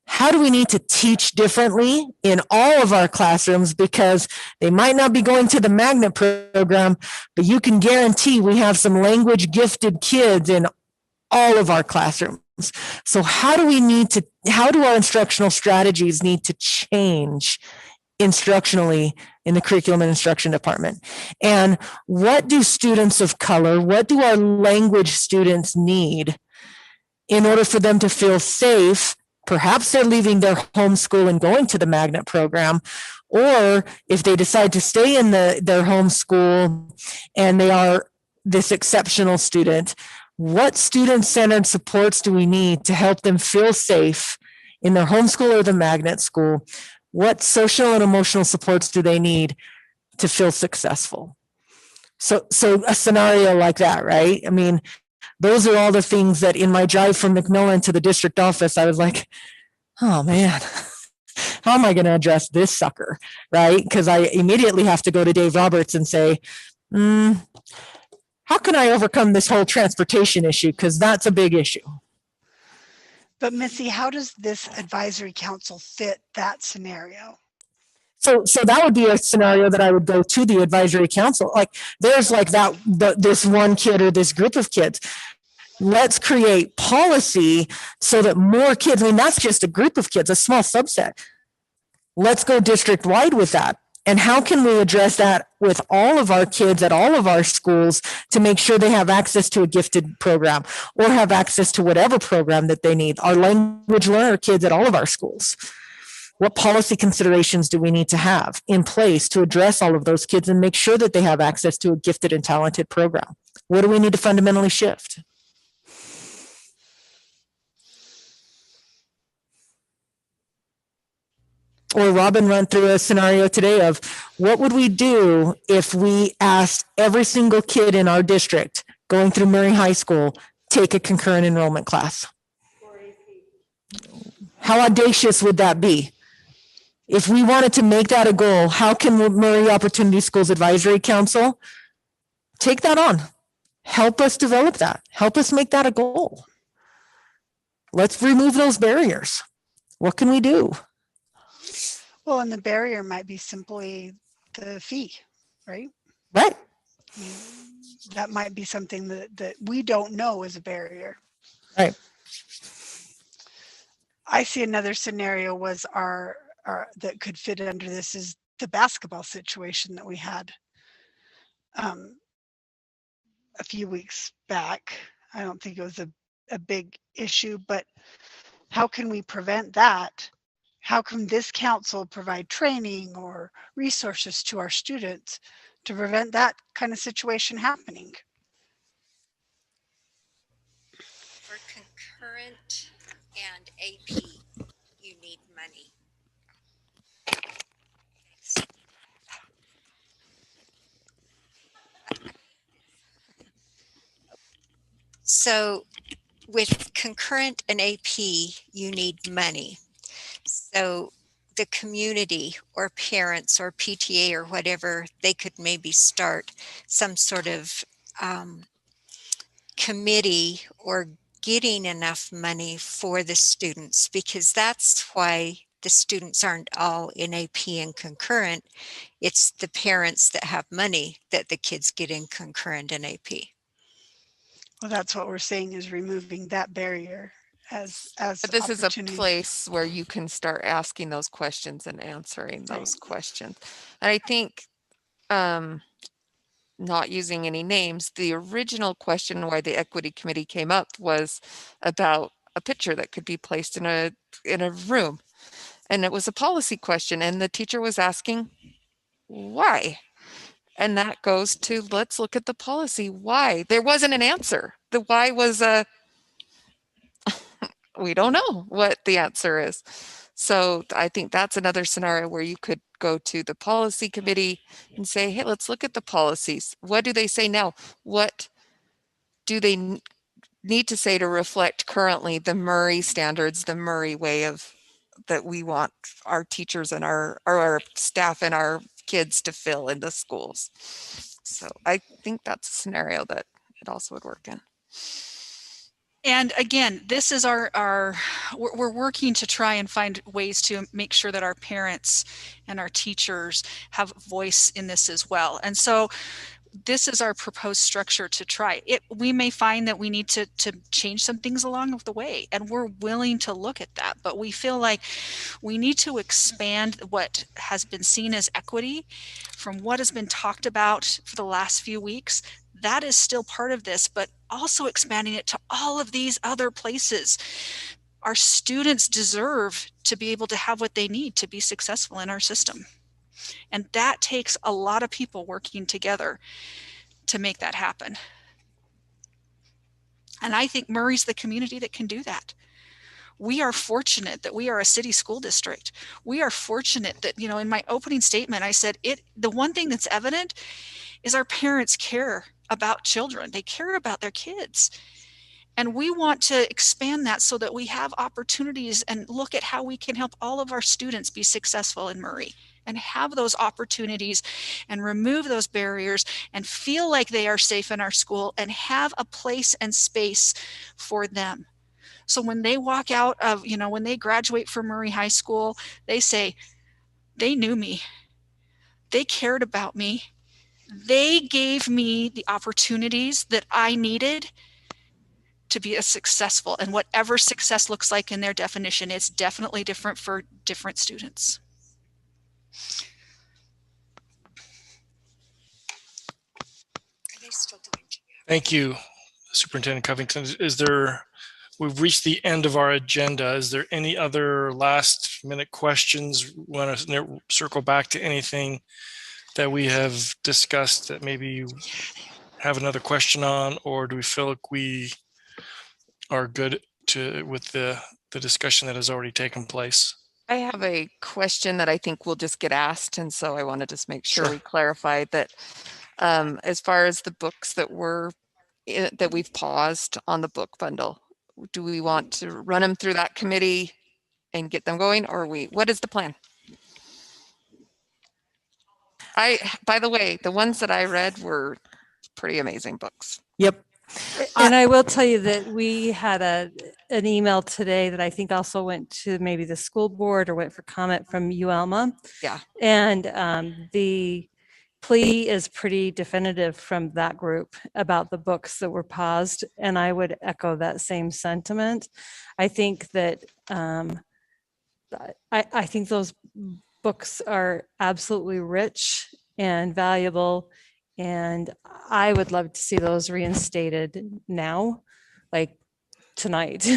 How do we need to teach differently in all of our classrooms? Because they might not be going to the magnet program, but you can guarantee we have some language gifted kids in all of our classrooms. So how do our instructional strategies need to change instructionally in the curriculum and instruction department? And what do students of color, what do our language students need in order for them to feel safe? Perhaps they're leaving their home school and going to the magnet program, or if they decide to stay in their home school and they are this exceptional student, what student-centered supports do we need to help them feel safe in their home school or the magnet school? What social and emotional supports do they need to feel successful? So a scenario like that, right? I mean, those are all the things that in my drive from McMillan to the district office, I was like, oh man, how am I going to address this sucker, right? Because I immediately have to go to Dave Roberts and say, how can I overcome this whole transportation issue? Because that's a big issue. But Missy, how does this advisory council fit that scenario? So that would be a scenario that I would go to the advisory council. Like there's like this one kid or this group of kids. Let's create policy so that more kids, I mean, that's just a group of kids, a small subset. Let's go district wide with that. And how can we address that with all of our kids at all of our schools to make sure they have access to a gifted program or have access to whatever program that they need? Our language learner kids at all of our schools. What policy considerations do we need to have in place to address all of those kids and make sure that they have access to a gifted and talented program? What do we need to fundamentally shift? or Robin run through a scenario today of what would we do if we asked every single kid in our district going through Murray High School, take a concurrent enrollment class? How audacious would that be? If we wanted to make that a goal, how can Murray Opportunity Schools Advisory Council take that on? Help us develop that. Help us make that a goal. Let's remove those barriers. What can we do? Well, and the barrier might be simply the fee, right? Right. I mean, that might be something that we don't know is a barrier. Right. I see another scenario was our that could fit under this is the basketball situation that we had a few weeks back. I don't think it was a big issue, but how can we prevent that? How can this council provide training or resources to our students to prevent that kind of situation happening? For concurrent and AP, you need money. So with concurrent and AP, you need money. So the community or parents or PTA or whatever, they could maybe start some sort of committee or getting enough money for the students, because that's why the students aren't all in AP and concurrent. It's the parents that have money that the kids get in concurrent and AP. Well, that's what we're saying is removing that barrier as But this is a opportunity. place where you can start asking those questions and answering those questions. And I think, not using any names, the original question why the equity committee came up was about a picture that could be placed in a room. And it was a policy question, and the teacher was asking why. And that goes to, let's look at the policy. Why? There wasn't an answer. The why was we don't know what the answer is. So I think that's another scenario where you could go to the policy committee and say, hey, let's look at the policies. What do they say now? What do they need to say to reflect currently the Murray standards, the Murray way of that we want our teachers and our staff and our kids to fill in the schools? So I think that's a scenario that it also would work in. And again, this is we're working to try and find ways to make sure that our parents and our teachers have voice in this as well. And so this is our proposed structure to try it. We may find that we need to change some things along the way, and we're willing to look at that, but we feel like we need to expand what has been seen as equity from what has been talked about for the last few weeks. That is still part of this, but also expanding it to all of these other places. Our students deserve to be able to have what they need to be successful in our system. And that takes a lot of people working together to make that happen. And I think Murray's the community that can do that. We are fortunate that we are a city school district. We are fortunate that, in my opening statement, I said the one thing that's evident is our parents care about children. They care about their kids. And we want to expand that so that we have opportunities and look at how we can help all of our students be successful in Murray and have those opportunities and remove those barriers and feel like they are safe in our school and have a place and space for them. So when they walk out of, when they graduate from Murray High School, they say, they knew me. They cared about me. They gave me the opportunities that I needed to be as successful. And whatever success looks like in their definition, it's definitely different for different students. Thank you, Superintendent Covington. We've reached the end of our agenda. Is there any other last minute questions? Want to circle back to anything that we have discussed that maybe you have another question on, or do we feel like we are good with the discussion that has already taken place? I have a question that I think will just get asked, and so I want to just make sure Sure. we clarify that as far as the books that we've paused on the book bundle, do we want to run them through that committee and get them going, or what is the plan? By the way, the ones that I read were pretty amazing books. Yep. And I will tell you that we had an email today that I think also went to maybe the school board or went for comment from UAlma. Yeah. And the plea is pretty definitive from that group about the books that were paused. And I would echo that same sentiment. I think that I think those books are absolutely rich and valuable. And I would love to see those reinstated now, like tonight,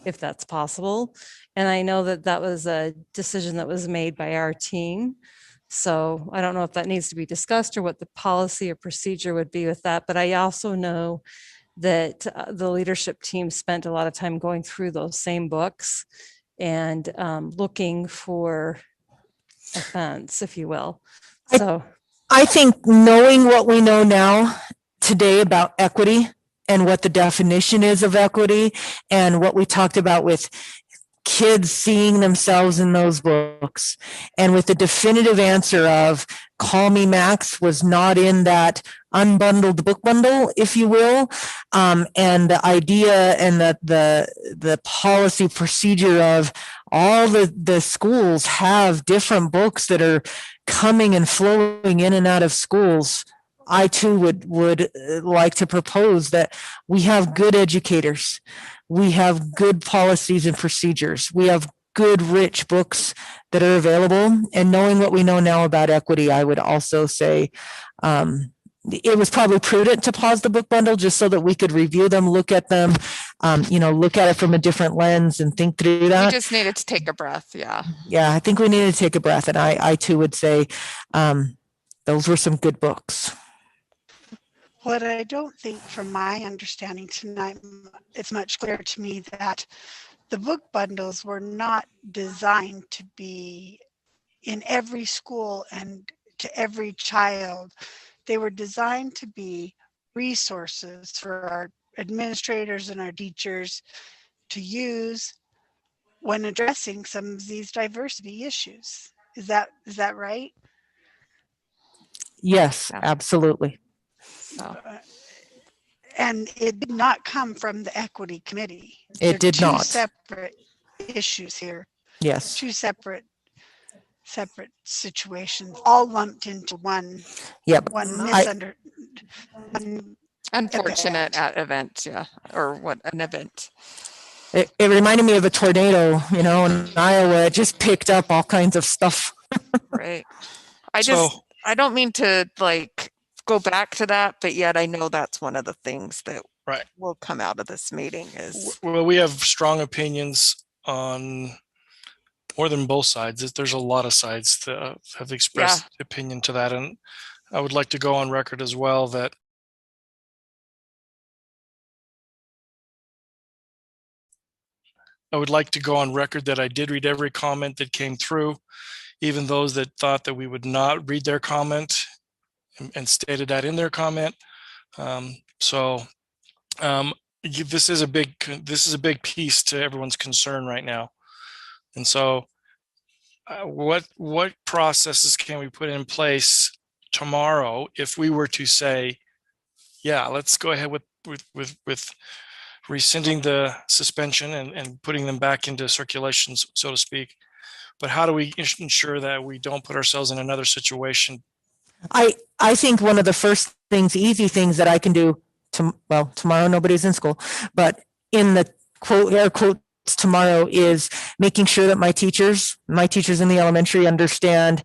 if that's possible. And I know that that was a decision that was made by our team. So I don't know if that needs to be discussed or what the policy or procedure would be with that. But I also know that the leadership team spent a lot of time going through those same books and looking for offense, if you will. So I think knowing what we know now today about equity and what the definition is of equity and what we talked about with kids seeing themselves in those books, and with the definitive answer of Call Me Max was not in that unbundled book bundle, if you will, and the idea and the policy procedure of all the schools have different books that are coming and flowing in and out of schools. I too would like to propose that we have good educators. We have good policies and procedures. We have good, rich books that are available. And knowing what we know now about equity, I would also say it was probably prudent to pause the book bundle just so that we could review them, look at them, look at it from a different lens and think through that. We just needed to take a breath. Yeah. Yeah, I think we needed to take a breath. And I too would say those were some good books. What I don't think, from my understanding tonight, it's much clearer to me that the book bundles were not designed to be in every school and to every child. They were designed to be resources for our administrators and our teachers to use when addressing some of these diversity issues. Is that right? Yes, absolutely. And it did not come from the equity committee. It did Two not. separate issues here. Yes. Two separate situations, all lumped into one. Yep. One Unfortunate event, yeah, or what an event. It reminded me of a tornado, in Iowa. It just picked up all kinds of stuff. Right. I don't mean to go back to that, but yet I know that's one of the things that will come out of this meeting is. Well, we have strong opinions on more than both sides. There's a lot of sides that have expressed opinion to that. And I would like to go on record as well that I did read every comment that came through, even those that thought that we would not read their comment and stated that in their comment. This is a big piece to everyone's concern right now. And so what processes can we put in place tomorrow if we were to say, yeah, let's go ahead with rescinding the suspension and putting them back into circulation, so to speak. But how do we ensure that we don't put ourselves in another situation? I think one of the first things, easy things that I can do, tomorrow nobody's in school, but in the air quotes tomorrow, is making sure that my teachers in the elementary understand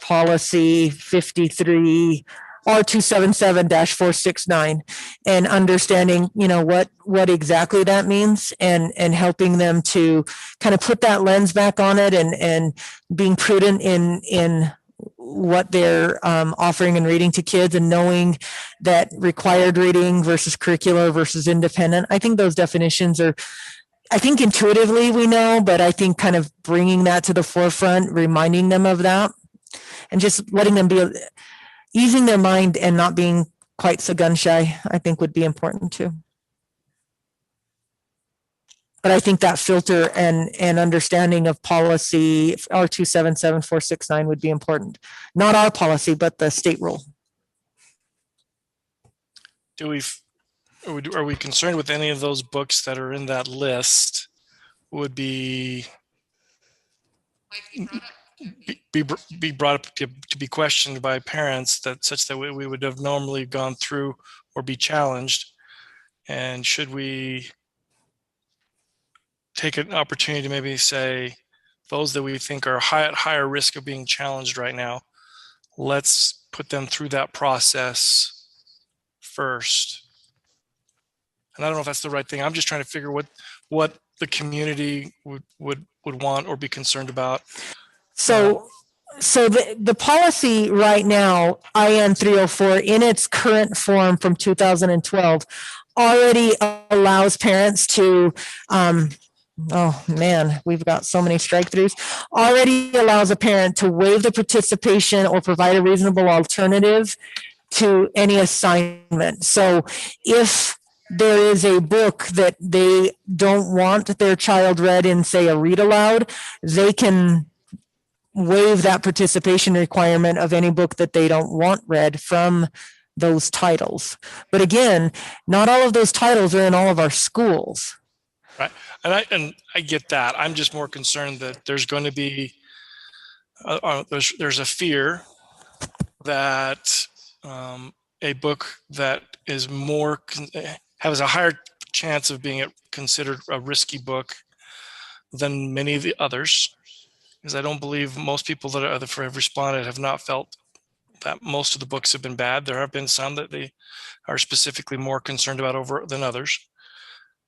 policy 53 R277-469 and understanding, what exactly that means and helping them to kind of put that lens back on it and being prudent in what they're offering and reading to kids, and knowing that required reading versus curricular versus independent. I think those definitions are I think intuitively we know, but I think kind of bringing that to the forefront, reminding them of that, and just letting them be, easing their mind and not being quite so gun shy, I think would be important too. But I think that filter and understanding of policy R277469 would be important. Not our policy, but the state rule. Are we concerned with any of those books that are in that list would be brought up to be questioned by parents, that such that we would have normally gone through or be challenged? And should we take an opportunity to maybe say those that we think are at higher risk of being challenged right now, let's put them through that process first? And I don't know if that's the right thing. I'm just trying to figure what the community would want or be concerned about. So the policy right now, IN 304, in its current form from 2012, already allows parents to, oh man, we've got so many strike throughs, already allows a parent to waive the participation or provide a reasonable alternative to any assignment. So if there is a book that they don't want their child read in, say, a read aloud, they can waive that participation requirement of any book that they don't want read from those titles. But again, not all of those titles are in all of our schools. Right. And I get that. I'm just more concerned that there's going to be, there's a fear that a book that is more, has a higher chance of being considered a risky book than many of the others, because I don't believe most people that have responded have not felt that most of the books have been bad. There have been some that they are specifically more concerned about than others.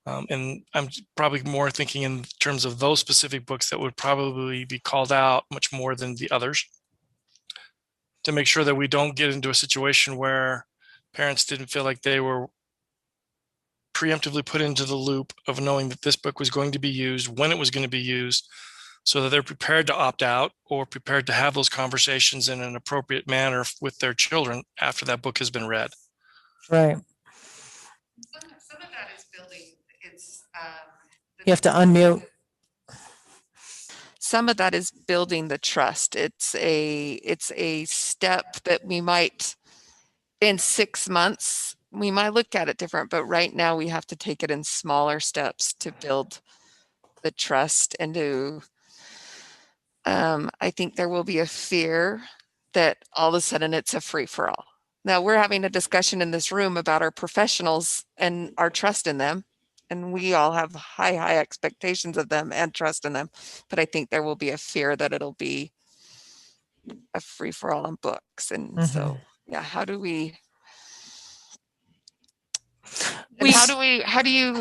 And I'm probably more thinking in terms of those specific books that would probably be called out much more than the others, to make sure that we don't get into a situation where parents didn't feel like they were preemptively put into the loop of knowing that this book was going to be used, when it was going to be used, so that they're prepared to opt out or prepared to have those conversations in an appropriate manner with their children after that book has been read. Right. Some of that is building, You have to unmute. some of that is building the trust. It's a step that we might, in 6 months, we might look at it different, but right now we have to take it in smaller steps to build the trust and to, I think there will be a fear that all of a sudden it's a free for all. Now we're having a discussion in this room about our professionals and our trust in them. And we all have high expectations of them and trust in them. But I think there will be a fear that it'll be a free for all on books. And so, yeah, how do you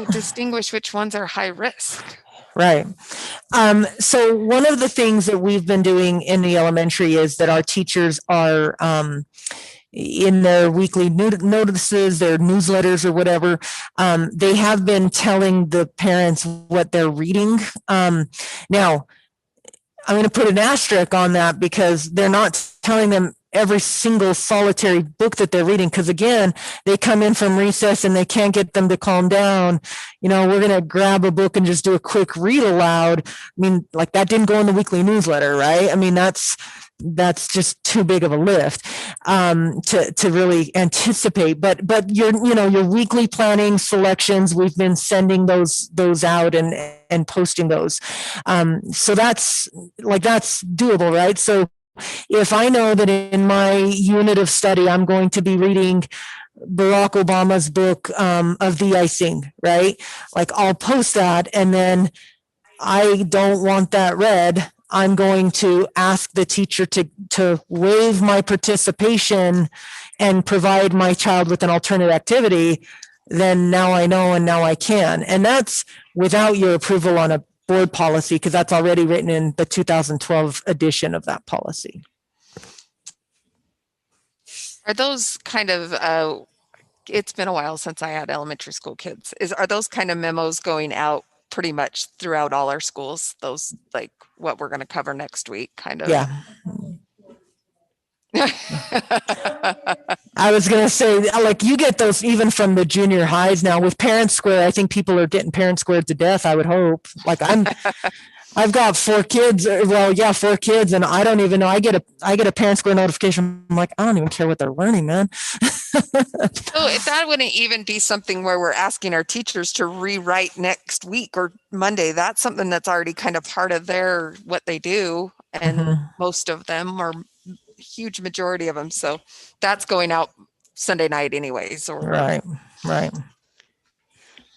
distinguish which ones are high risk? Right. So one of the things that we've been doing in the elementary is that our teachers are in their weekly notices, their newsletters or whatever, they have been telling the parents what they're reading. Now, I'm going to put an asterisk on that because they're not telling them every single solitary book that they're reading. Because again, they come in from recess and they can't get them to calm down. You know, we're going to grab a book and just do a quick read aloud. I mean, like that didn't go in the weekly newsletter, right? I mean, that's just too big of a lift to really anticipate. But your weekly planning selections, we've been sending those out and posting those. So that's doable, right? So if I know that in my unit of study, I'm going to be reading Barack Obama's book of de-icing, right? Like I'll post that, and then I don't want that read. I'm going to ask the teacher to waive my participation and provide my child with an alternate activity. Then now I know, and now I can. And that's without your approval on a board policy, because that's already written in the 2012 edition of that policy. Are those kind of, it's been a while since I had elementary school kids. Are those kind of memos going out pretty much throughout all our schools, those like what we're going to cover next week kind of. Yeah. I was going to say, like, you get those even from the junior highs now with Parent Square. I think people are getting Parent Squared to death. I would hope. Like I've got 4 kids. Well, yeah, 4 kids, and I don't even know. I get a Parent Square notification. I'm like, I don't even care what they're learning, man. So if that wouldn't even be something where we're asking our teachers to rewrite next week or Monday. That's something that's already kind of part of their what they do, and most of them are huge majority of them. So that's going out Sunday night anyways. Or Right. Well,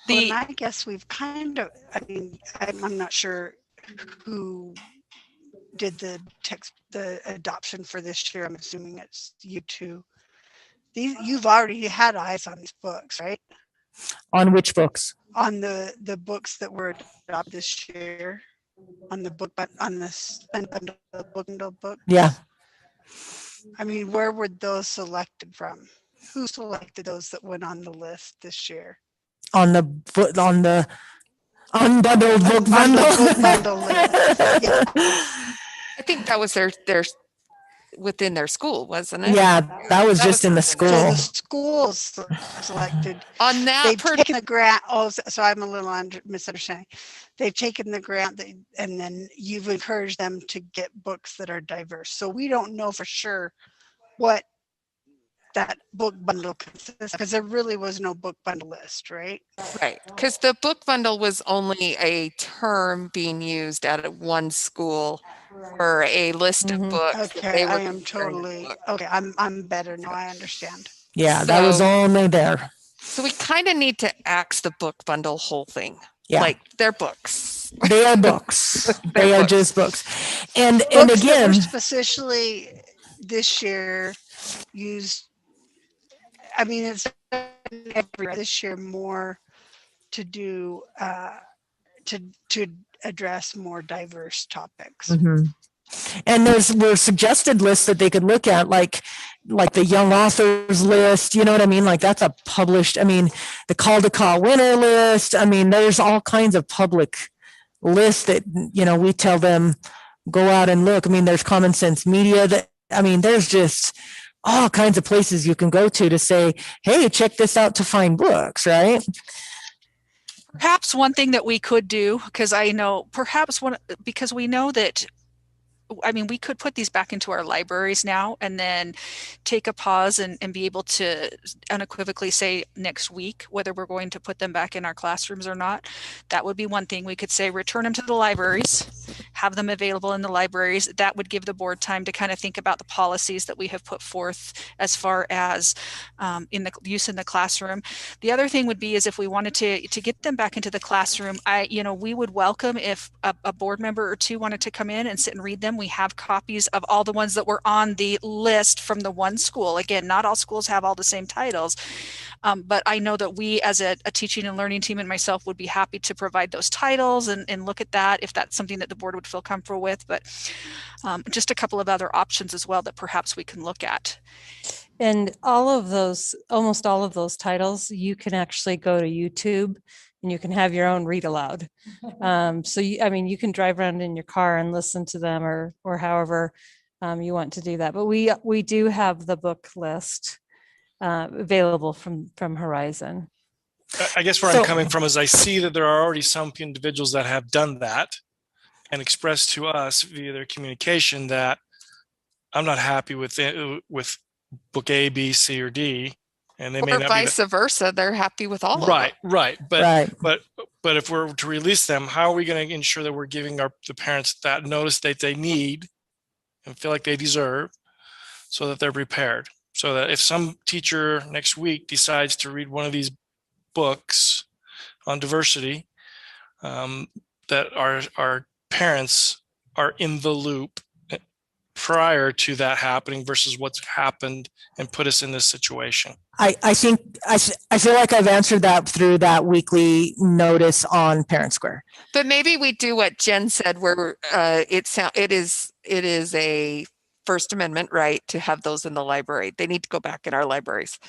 and I guess we've kind of, I mean, I'm not sure who did the adoption for this year. I'm assuming it's you two. You've already had eyes on these books, right? On which books? On the books that were adopted this year, on the book, but on the spend bundle, book bundle book. Yeah. I mean, where were those selected from? Who selected those that went on the list this year? On the unbundled book bundle. Yeah. I think that was their within their school, wasn't it? Yeah, that was just in the school. So the schools selected. On that, they've taken the grant. Oh, so I'm a little misunderstanding. They've taken the grant and then you've encouraged them to get books that are diverse. So we don't know for sure what that book bundle consists of, because there really was no book bundle list, right? Right, because the book bundle was only a term being used at one school for a list of books. Okay, I am totally okay. I'm better now. I understand. Yeah, that was only there. So we kind of need to axe the book bundle whole thing. Yeah. Like they're books. They are books. They are just books. And Books again, that were specially this year used. I mean, it's this year more to do to address more diverse topics. And were suggested lists that they could look at, like the young authors list, you know what I mean? Like that's a published, I mean, the Caldecott winner list. I mean, there's all kinds of public lists that, you know, we tell them, go out and look. I mean, there's Common Sense Media that, I mean, there's just all kinds of places you can go to say, hey, check this out to find books, right? Perhaps one thing that we could do, because I know because we know that, I mean, we could put these back into our libraries now and then take a pause and be able to unequivocally say next week whether we're going to put them back in our classrooms or not. That would be one thing. We could say return them to the libraries, have them available in the libraries. That would give the board time to kind of think about the policies that we have put forth as far as in the use in the classroom. The other thing would be is if we wanted to get them back into the classroom, we would welcome if a board member or two wanted to come in and sit and read them. We have copies of all the ones that were on the list from the one school. Again, not all schools have all the same titles, but I know that we as a teaching and learning team and myself would be happy to provide those titles and look at that if that's something that the board would feel comfortable with, but just a couple of other options as well that perhaps we can look at. And almost all of those titles, you can actually go to YouTube and you can have your own read aloud. So you can drive around in your car and listen to them or however you want to do that. But we do have the book list available from Horizon. I guess where I'm coming from is I see that there are already some individuals that have done that and expressed to us via their communication that I'm not happy with book A, B, C, or D. And they may not vice versa. They're happy with all of them. Right. But if we're to release them, how are we going to ensure that we're giving the parents that notice that they need and feel like they deserve so that they're prepared? So that if some teacher next week decides to read one of these books on diversity, that our parents are in the loop prior to that happening versus what's happened and put us in this situation. I think I feel like I've answered that through that weekly notice on Parent Square. But maybe we do what Jen said, where it is a First Amendment right to have those in the library. They need to go back in our libraries,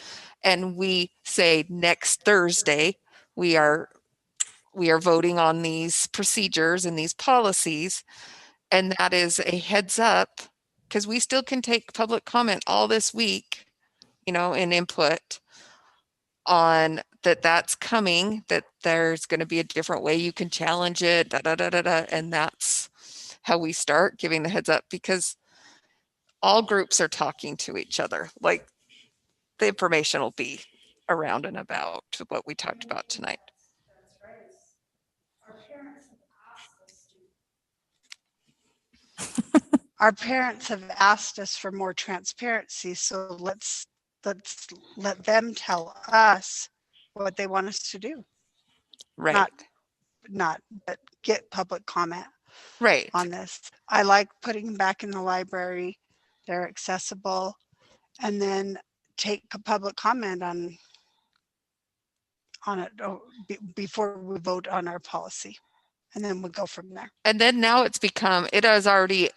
and we say next Thursday we are we are voting on these procedures and these policies. And that is a heads up, because we still can take public comment all this week, you know, and input on that's coming, that there's going to be a different way you can challenge it, and that's how we start giving the heads up, because all groups are talking to each other. Like, the information will be around and about what we talked about tonight. Our parents have asked us for more transparency, so let's let them tell us what they want us to do. Right. But get public comment Right. on this. I like putting them back in the library. They're accessible, and then take a public comment on it before we vote on our policy, and then we'll go from there. And then now it's become, it already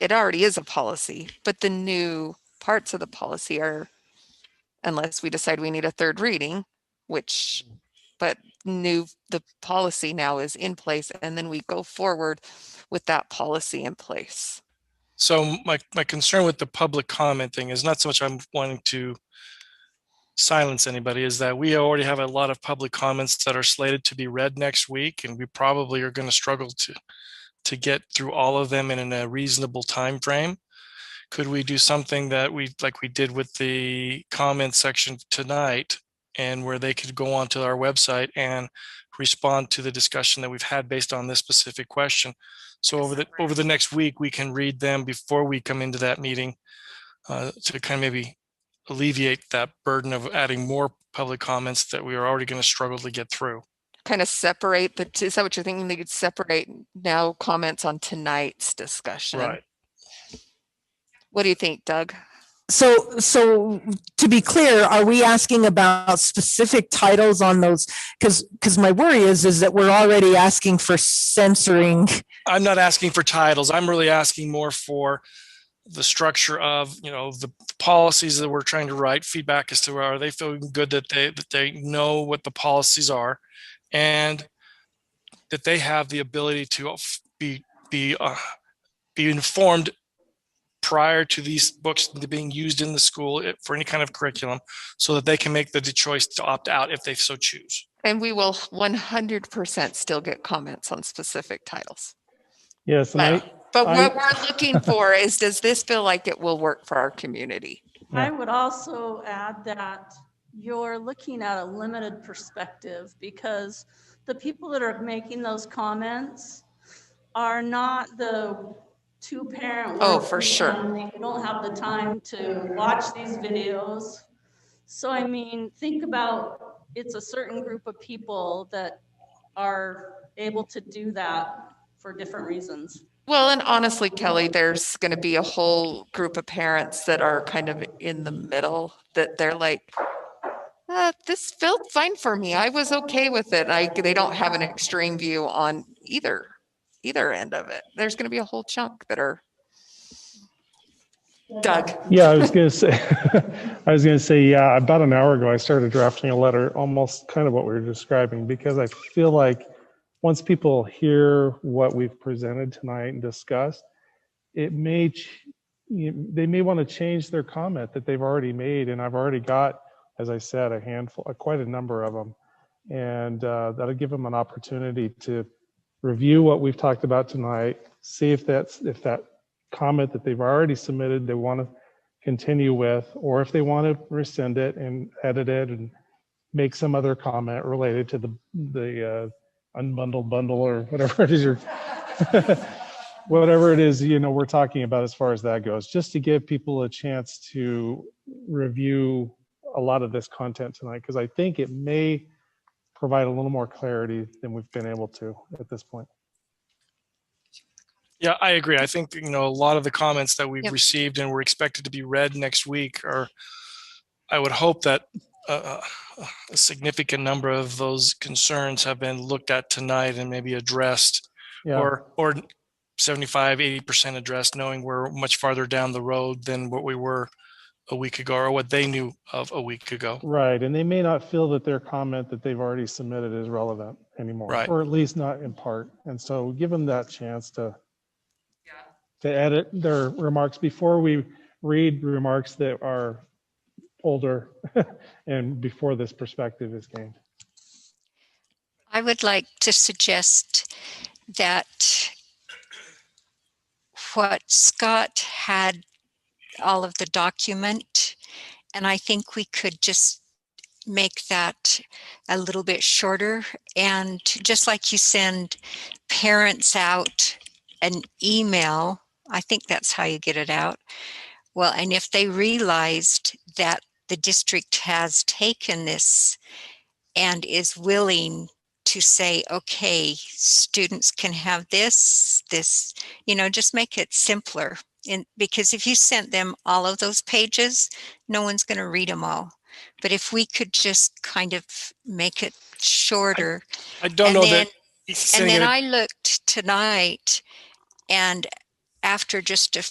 is a policy, but the new parts of the policy are, unless we decide we need a third reading, but the policy now is in place, and then we go forward with that policy in place. So my concern with the public comment thing is not so much I'm wanting to silence anybody, is that we already have a lot of public comments that are slated to be read next week, and we probably are going to struggle to get through all of them in a reasonable time frame. Could we do something that like we did with the comment section tonight, and where they could go onto our website and respond to the discussion that we've had based on this specific question? So over the next week, we can read them before we come into that meeting, to kind of maybe alleviate that burden of adding more public comments that we are already going to struggle to get through. Kind of separate is that what you're thinking? They could separate now comments on tonight's discussion. Right. What do you think, Doug? So to be clear, are we asking about specific titles on those? Because my worry is that we're already asking for censoring. I'm not asking for titles. I'm really asking more for the structure of, the policies that we're trying to write, feedback as to are they feeling good that they know what the policies are, and that they have the ability to be informed prior to these books being used in the school for any kind of curriculum, so that they can make the choice to opt out if they so choose. And we will 100% still get comments on specific titles. Yes. But what we're looking for is, does this feel like it will work for our community? Yeah. I would also add that you're looking at a limited perspective, because the people that are making those comments are not the two-parent. Oh, for sure. Family who don't have the time to watch these videos. So, I mean, think about, it's a certain group of people that are able to do that for different reasons. Well, and honestly, Kelly, there's going to be a whole group of parents that are kind of in the middle, that they're like, this felt fine for me. I was okay with it. They don't have an extreme view on either end of it. There's going to be a whole chunk that are. Doug. Yeah, I was going to say, yeah, about an hour ago, I started drafting a letter, almost kind of what we were describing, because I feel like once people hear what we've presented tonight and discussed, they may want to change their comment that they've already made. And I've already got, as I said, quite a number of them. And that'll give them an opportunity to review what we've talked about tonight, see if that comment that they've already submitted they want to continue with, or if they want to rescind it and edit it and make some other comment related to the unbundled bundle or whatever it is whatever it is we're talking about as far as that goes, just to give people a chance to review a lot of this content tonight, because I think it may provide a little more clarity than we've been able to at this point. Yeah, I agree. I think, a lot of the comments that we've Yep. received and were expected to be read next week I would hope that a significant number of those concerns have been looked at tonight and maybe addressed, Yeah. or 75, 80% addressed, knowing we're much farther down the road than what we were a week ago, or what they knew of a week ago. Right, and they may not feel that their comment that they've already submitted is relevant, anymore, Right. or at least not in part. And so give them that chance to edit their remarks before we read remarks that are older and before this perspective is gained. I would like to suggest that what Scott had all of the document, and I think we could just make that a little bit shorter. And just like you send parents out an email, I think that's how you get it out. Well, and if they realized that the district has taken this and is willing to say, okay, students can have this, just make it simpler. Because if you sent them all of those pages, no one's going to read them all. But if we could just kind of make it shorter. I don't know that. And then I looked tonight, and after just a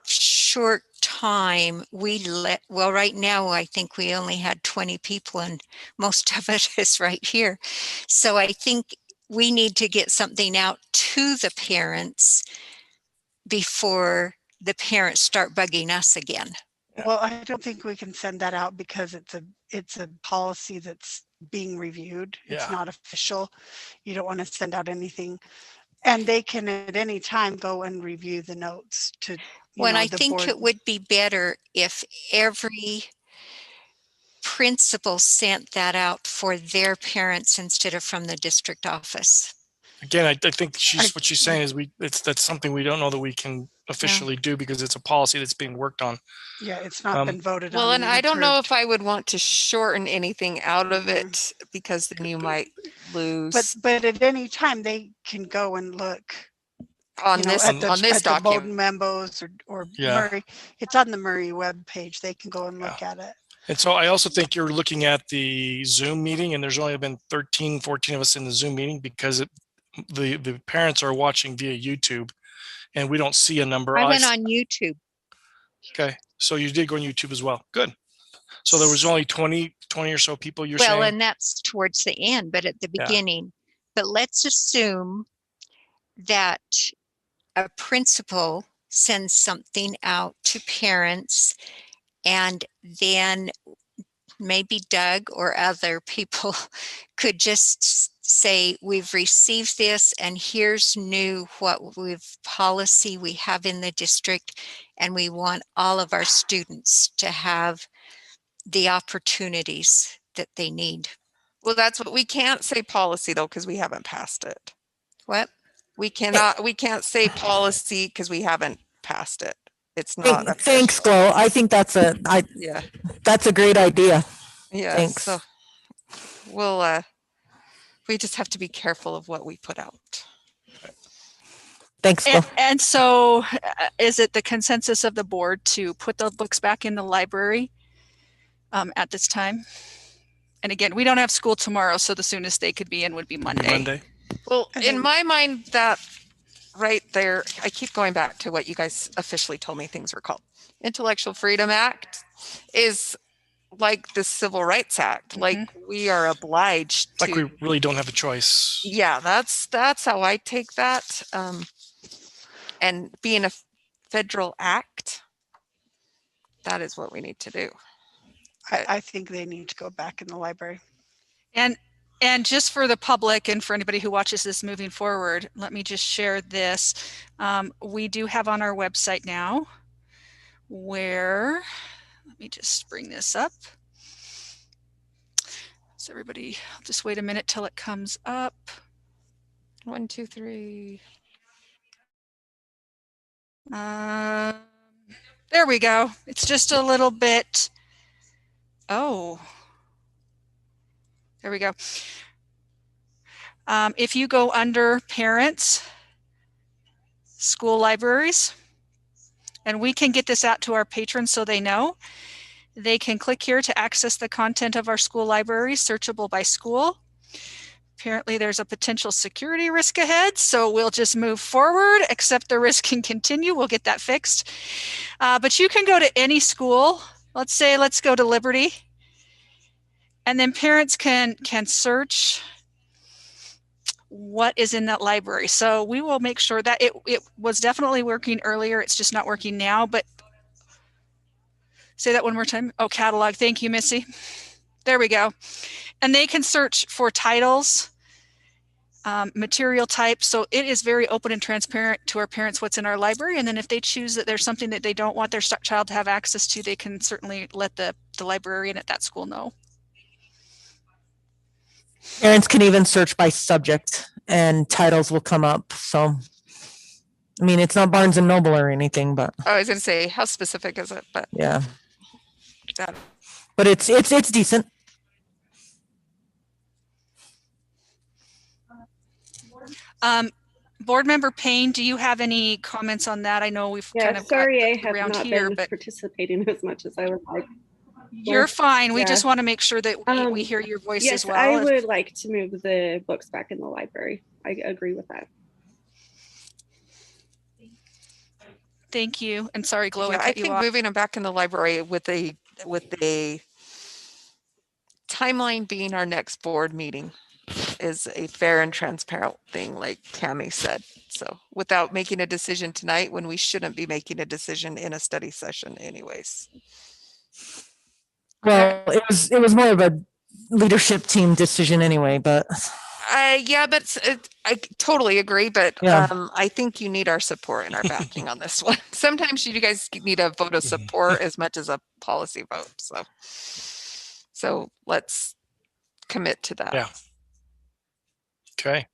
short time, right now I think we only had 20 people, and most of it is right here. So I think we need to get something out to the parents before the parents start bugging us again. Well, I don't think we can send that out because it's a policy that's being reviewed. It's not official. You don't want to send out anything. And they can at any time go and review the notes to. I think it would be better if every principal sent that out for their parents instead of from the district office. Again, I think what she's saying is that's something we don't know that we can officially do because it's a policy that's being worked on. Yeah, it's not been voted on. Well, and I don't know if I would want to shorten anything out of it because then you might lose. But at any time they can go and look on this document. Bowdoin Memos or Murray. It's on the Murray webpage. They can go and look at it. And so I also think you're looking at the Zoom meeting, and there's only been 13, 14 of us in the Zoom meeting because the parents are watching via YouTube, and we don't see a number. I went on YouTube. Okay, so you did go on YouTube as well. Good. So there was only 20 or so people you're saying? Well, and that's towards the end, but at the beginning. But let's assume that a principal sends something out to parents, and then maybe Doug or other people could just say, we've received this, and here's policy we have in the district, and we want all of our students to have the opportunities that they need. Well, that's what we can't say policy though, because we haven't passed it. What? We can't say policy because we haven't passed it. It's not. Thanks, Glo. I think that's a great idea. Yeah. Thanks. So we just have to be careful of what we put out. Thanks, Glo. And so is it the consensus of the board to put the books back in the library at this time? And again, we don't have school tomorrow, so the soonest they could be in would be Monday. Well, in my mind, that right there, I keep going back to what you guys officially told me things were called. Intellectual Freedom Act is like the Civil Rights Act. Like we are obliged to. Like we really don't have a choice. Yeah, that's how I take that. And being a federal act, that is what we need to do. I think they need to go back in the library. And just for the public and for anybody who watches this moving forward, let me just share this. We do have on our website now where, let me just bring this up. So everybody, I'll just wait a minute till it comes up. 1, 2, 3. There we go. It's just a little bit. Oh, there we go. If you go under parents, school libraries, and we can get this out to our patrons so they know, they can click here to access the content of our school library, searchable by school. Apparently there's a potential security risk ahead, so we'll just move forward, accept the risk and continue. We'll get that fixed. But you can go to any school. Let's go to Liberty. And then parents can search what is in that library. So we will make sure that it was definitely working earlier. It's just not working now, but say that one more time. Oh, catalog. Thank you, Missy. There we go. And they can search for titles, material type. So it is very open and transparent to our parents what's in our library. And then if they choose that there's something that they don't want their child to have access to, they can certainly let the librarian at that school know. Parents can even search by subject and titles will come up. So, I mean, it's not Barnes and Noble or anything, but I was going to say, how specific is it? But yeah, that, but it's decent. Board Member Payne, do you have any comments on that? I know we've kind of sorry, I got have around not here, been but participating as much as I would like. you're fine. We Yeah. just want to make sure that we hear your voice Yes, as well. I would like to move the books back in the library. I agree with that. Thank you. And sorry, Glow, yeah, I I cut you think off. moving them back in the library with a timeline being our next board meeting is a fair and transparent thing, like Tammy said. So without making a decision tonight when we shouldn't be making a decision in a study session anyways. Well, it was more of a leadership team decision anyway, but Yeah, but I totally agree. But Yeah. I think you need our support and our backing on this one. Sometimes you guys need a vote of support as much as a policy vote. So let's commit to that. Yeah. Okay.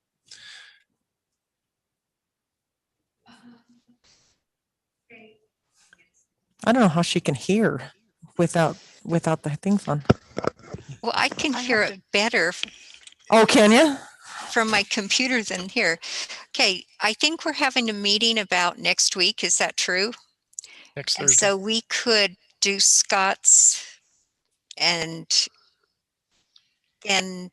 I don't know how she can hear without the things on. Well, I can hear it better Oh, can you? from my computer than here. Okay, I think we're having a meeting about next week. Is that true? Next And Thursday. so we could do Scott's and then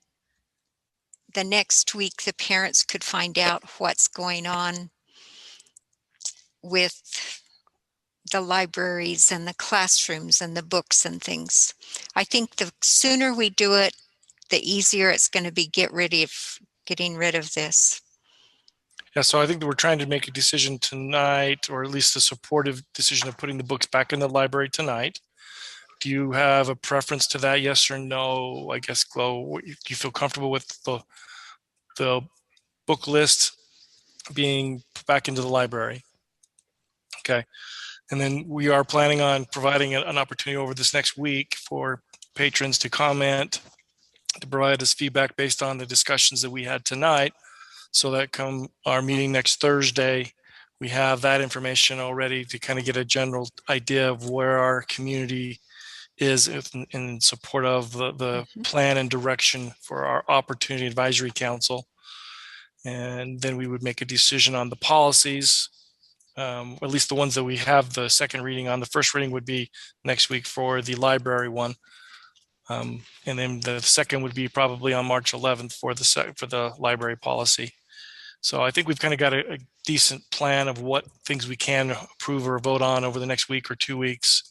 the next week the parents could find out what's going on with the libraries and the classrooms and the books and things. I think the sooner we do it, the easier it's going to be getting rid of this. Yeah, so I think that we're trying to make a decision tonight, or at least a supportive decision of putting the books back in the library tonight. Do you have a preference to that? Yes or no? I guess, Glow, do you feel comfortable with the book list being put back into the library? Okay. And then we are planning on providing an opportunity over this next week for patrons to comment, to provide us feedback based on the discussions that we had tonight, so that come our meeting next Thursday, we have that information already to kind of get a general idea of where our community is in support of the plan and direction for our Opportunity Advisory Council. And then we would make a decision on the policies, at least the ones that we have the second reading on. The first reading would be next week for the library one. And then the second would be probably on March 11th for the library policy. So I think we've kind of got a decent plan of what things we can approve or vote on over the next week or 2 weeks.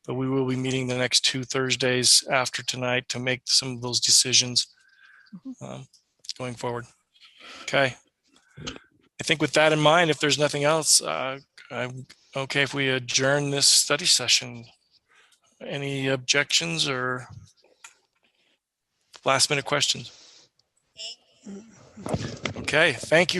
But we will be meeting the next 2 Thursdays after tonight to make some of those decisions going forward. Okay. I think with that in mind, if there's nothing else, I'm okay if we adjourn this study session. Any objections or last minute questions? Okay, thank you.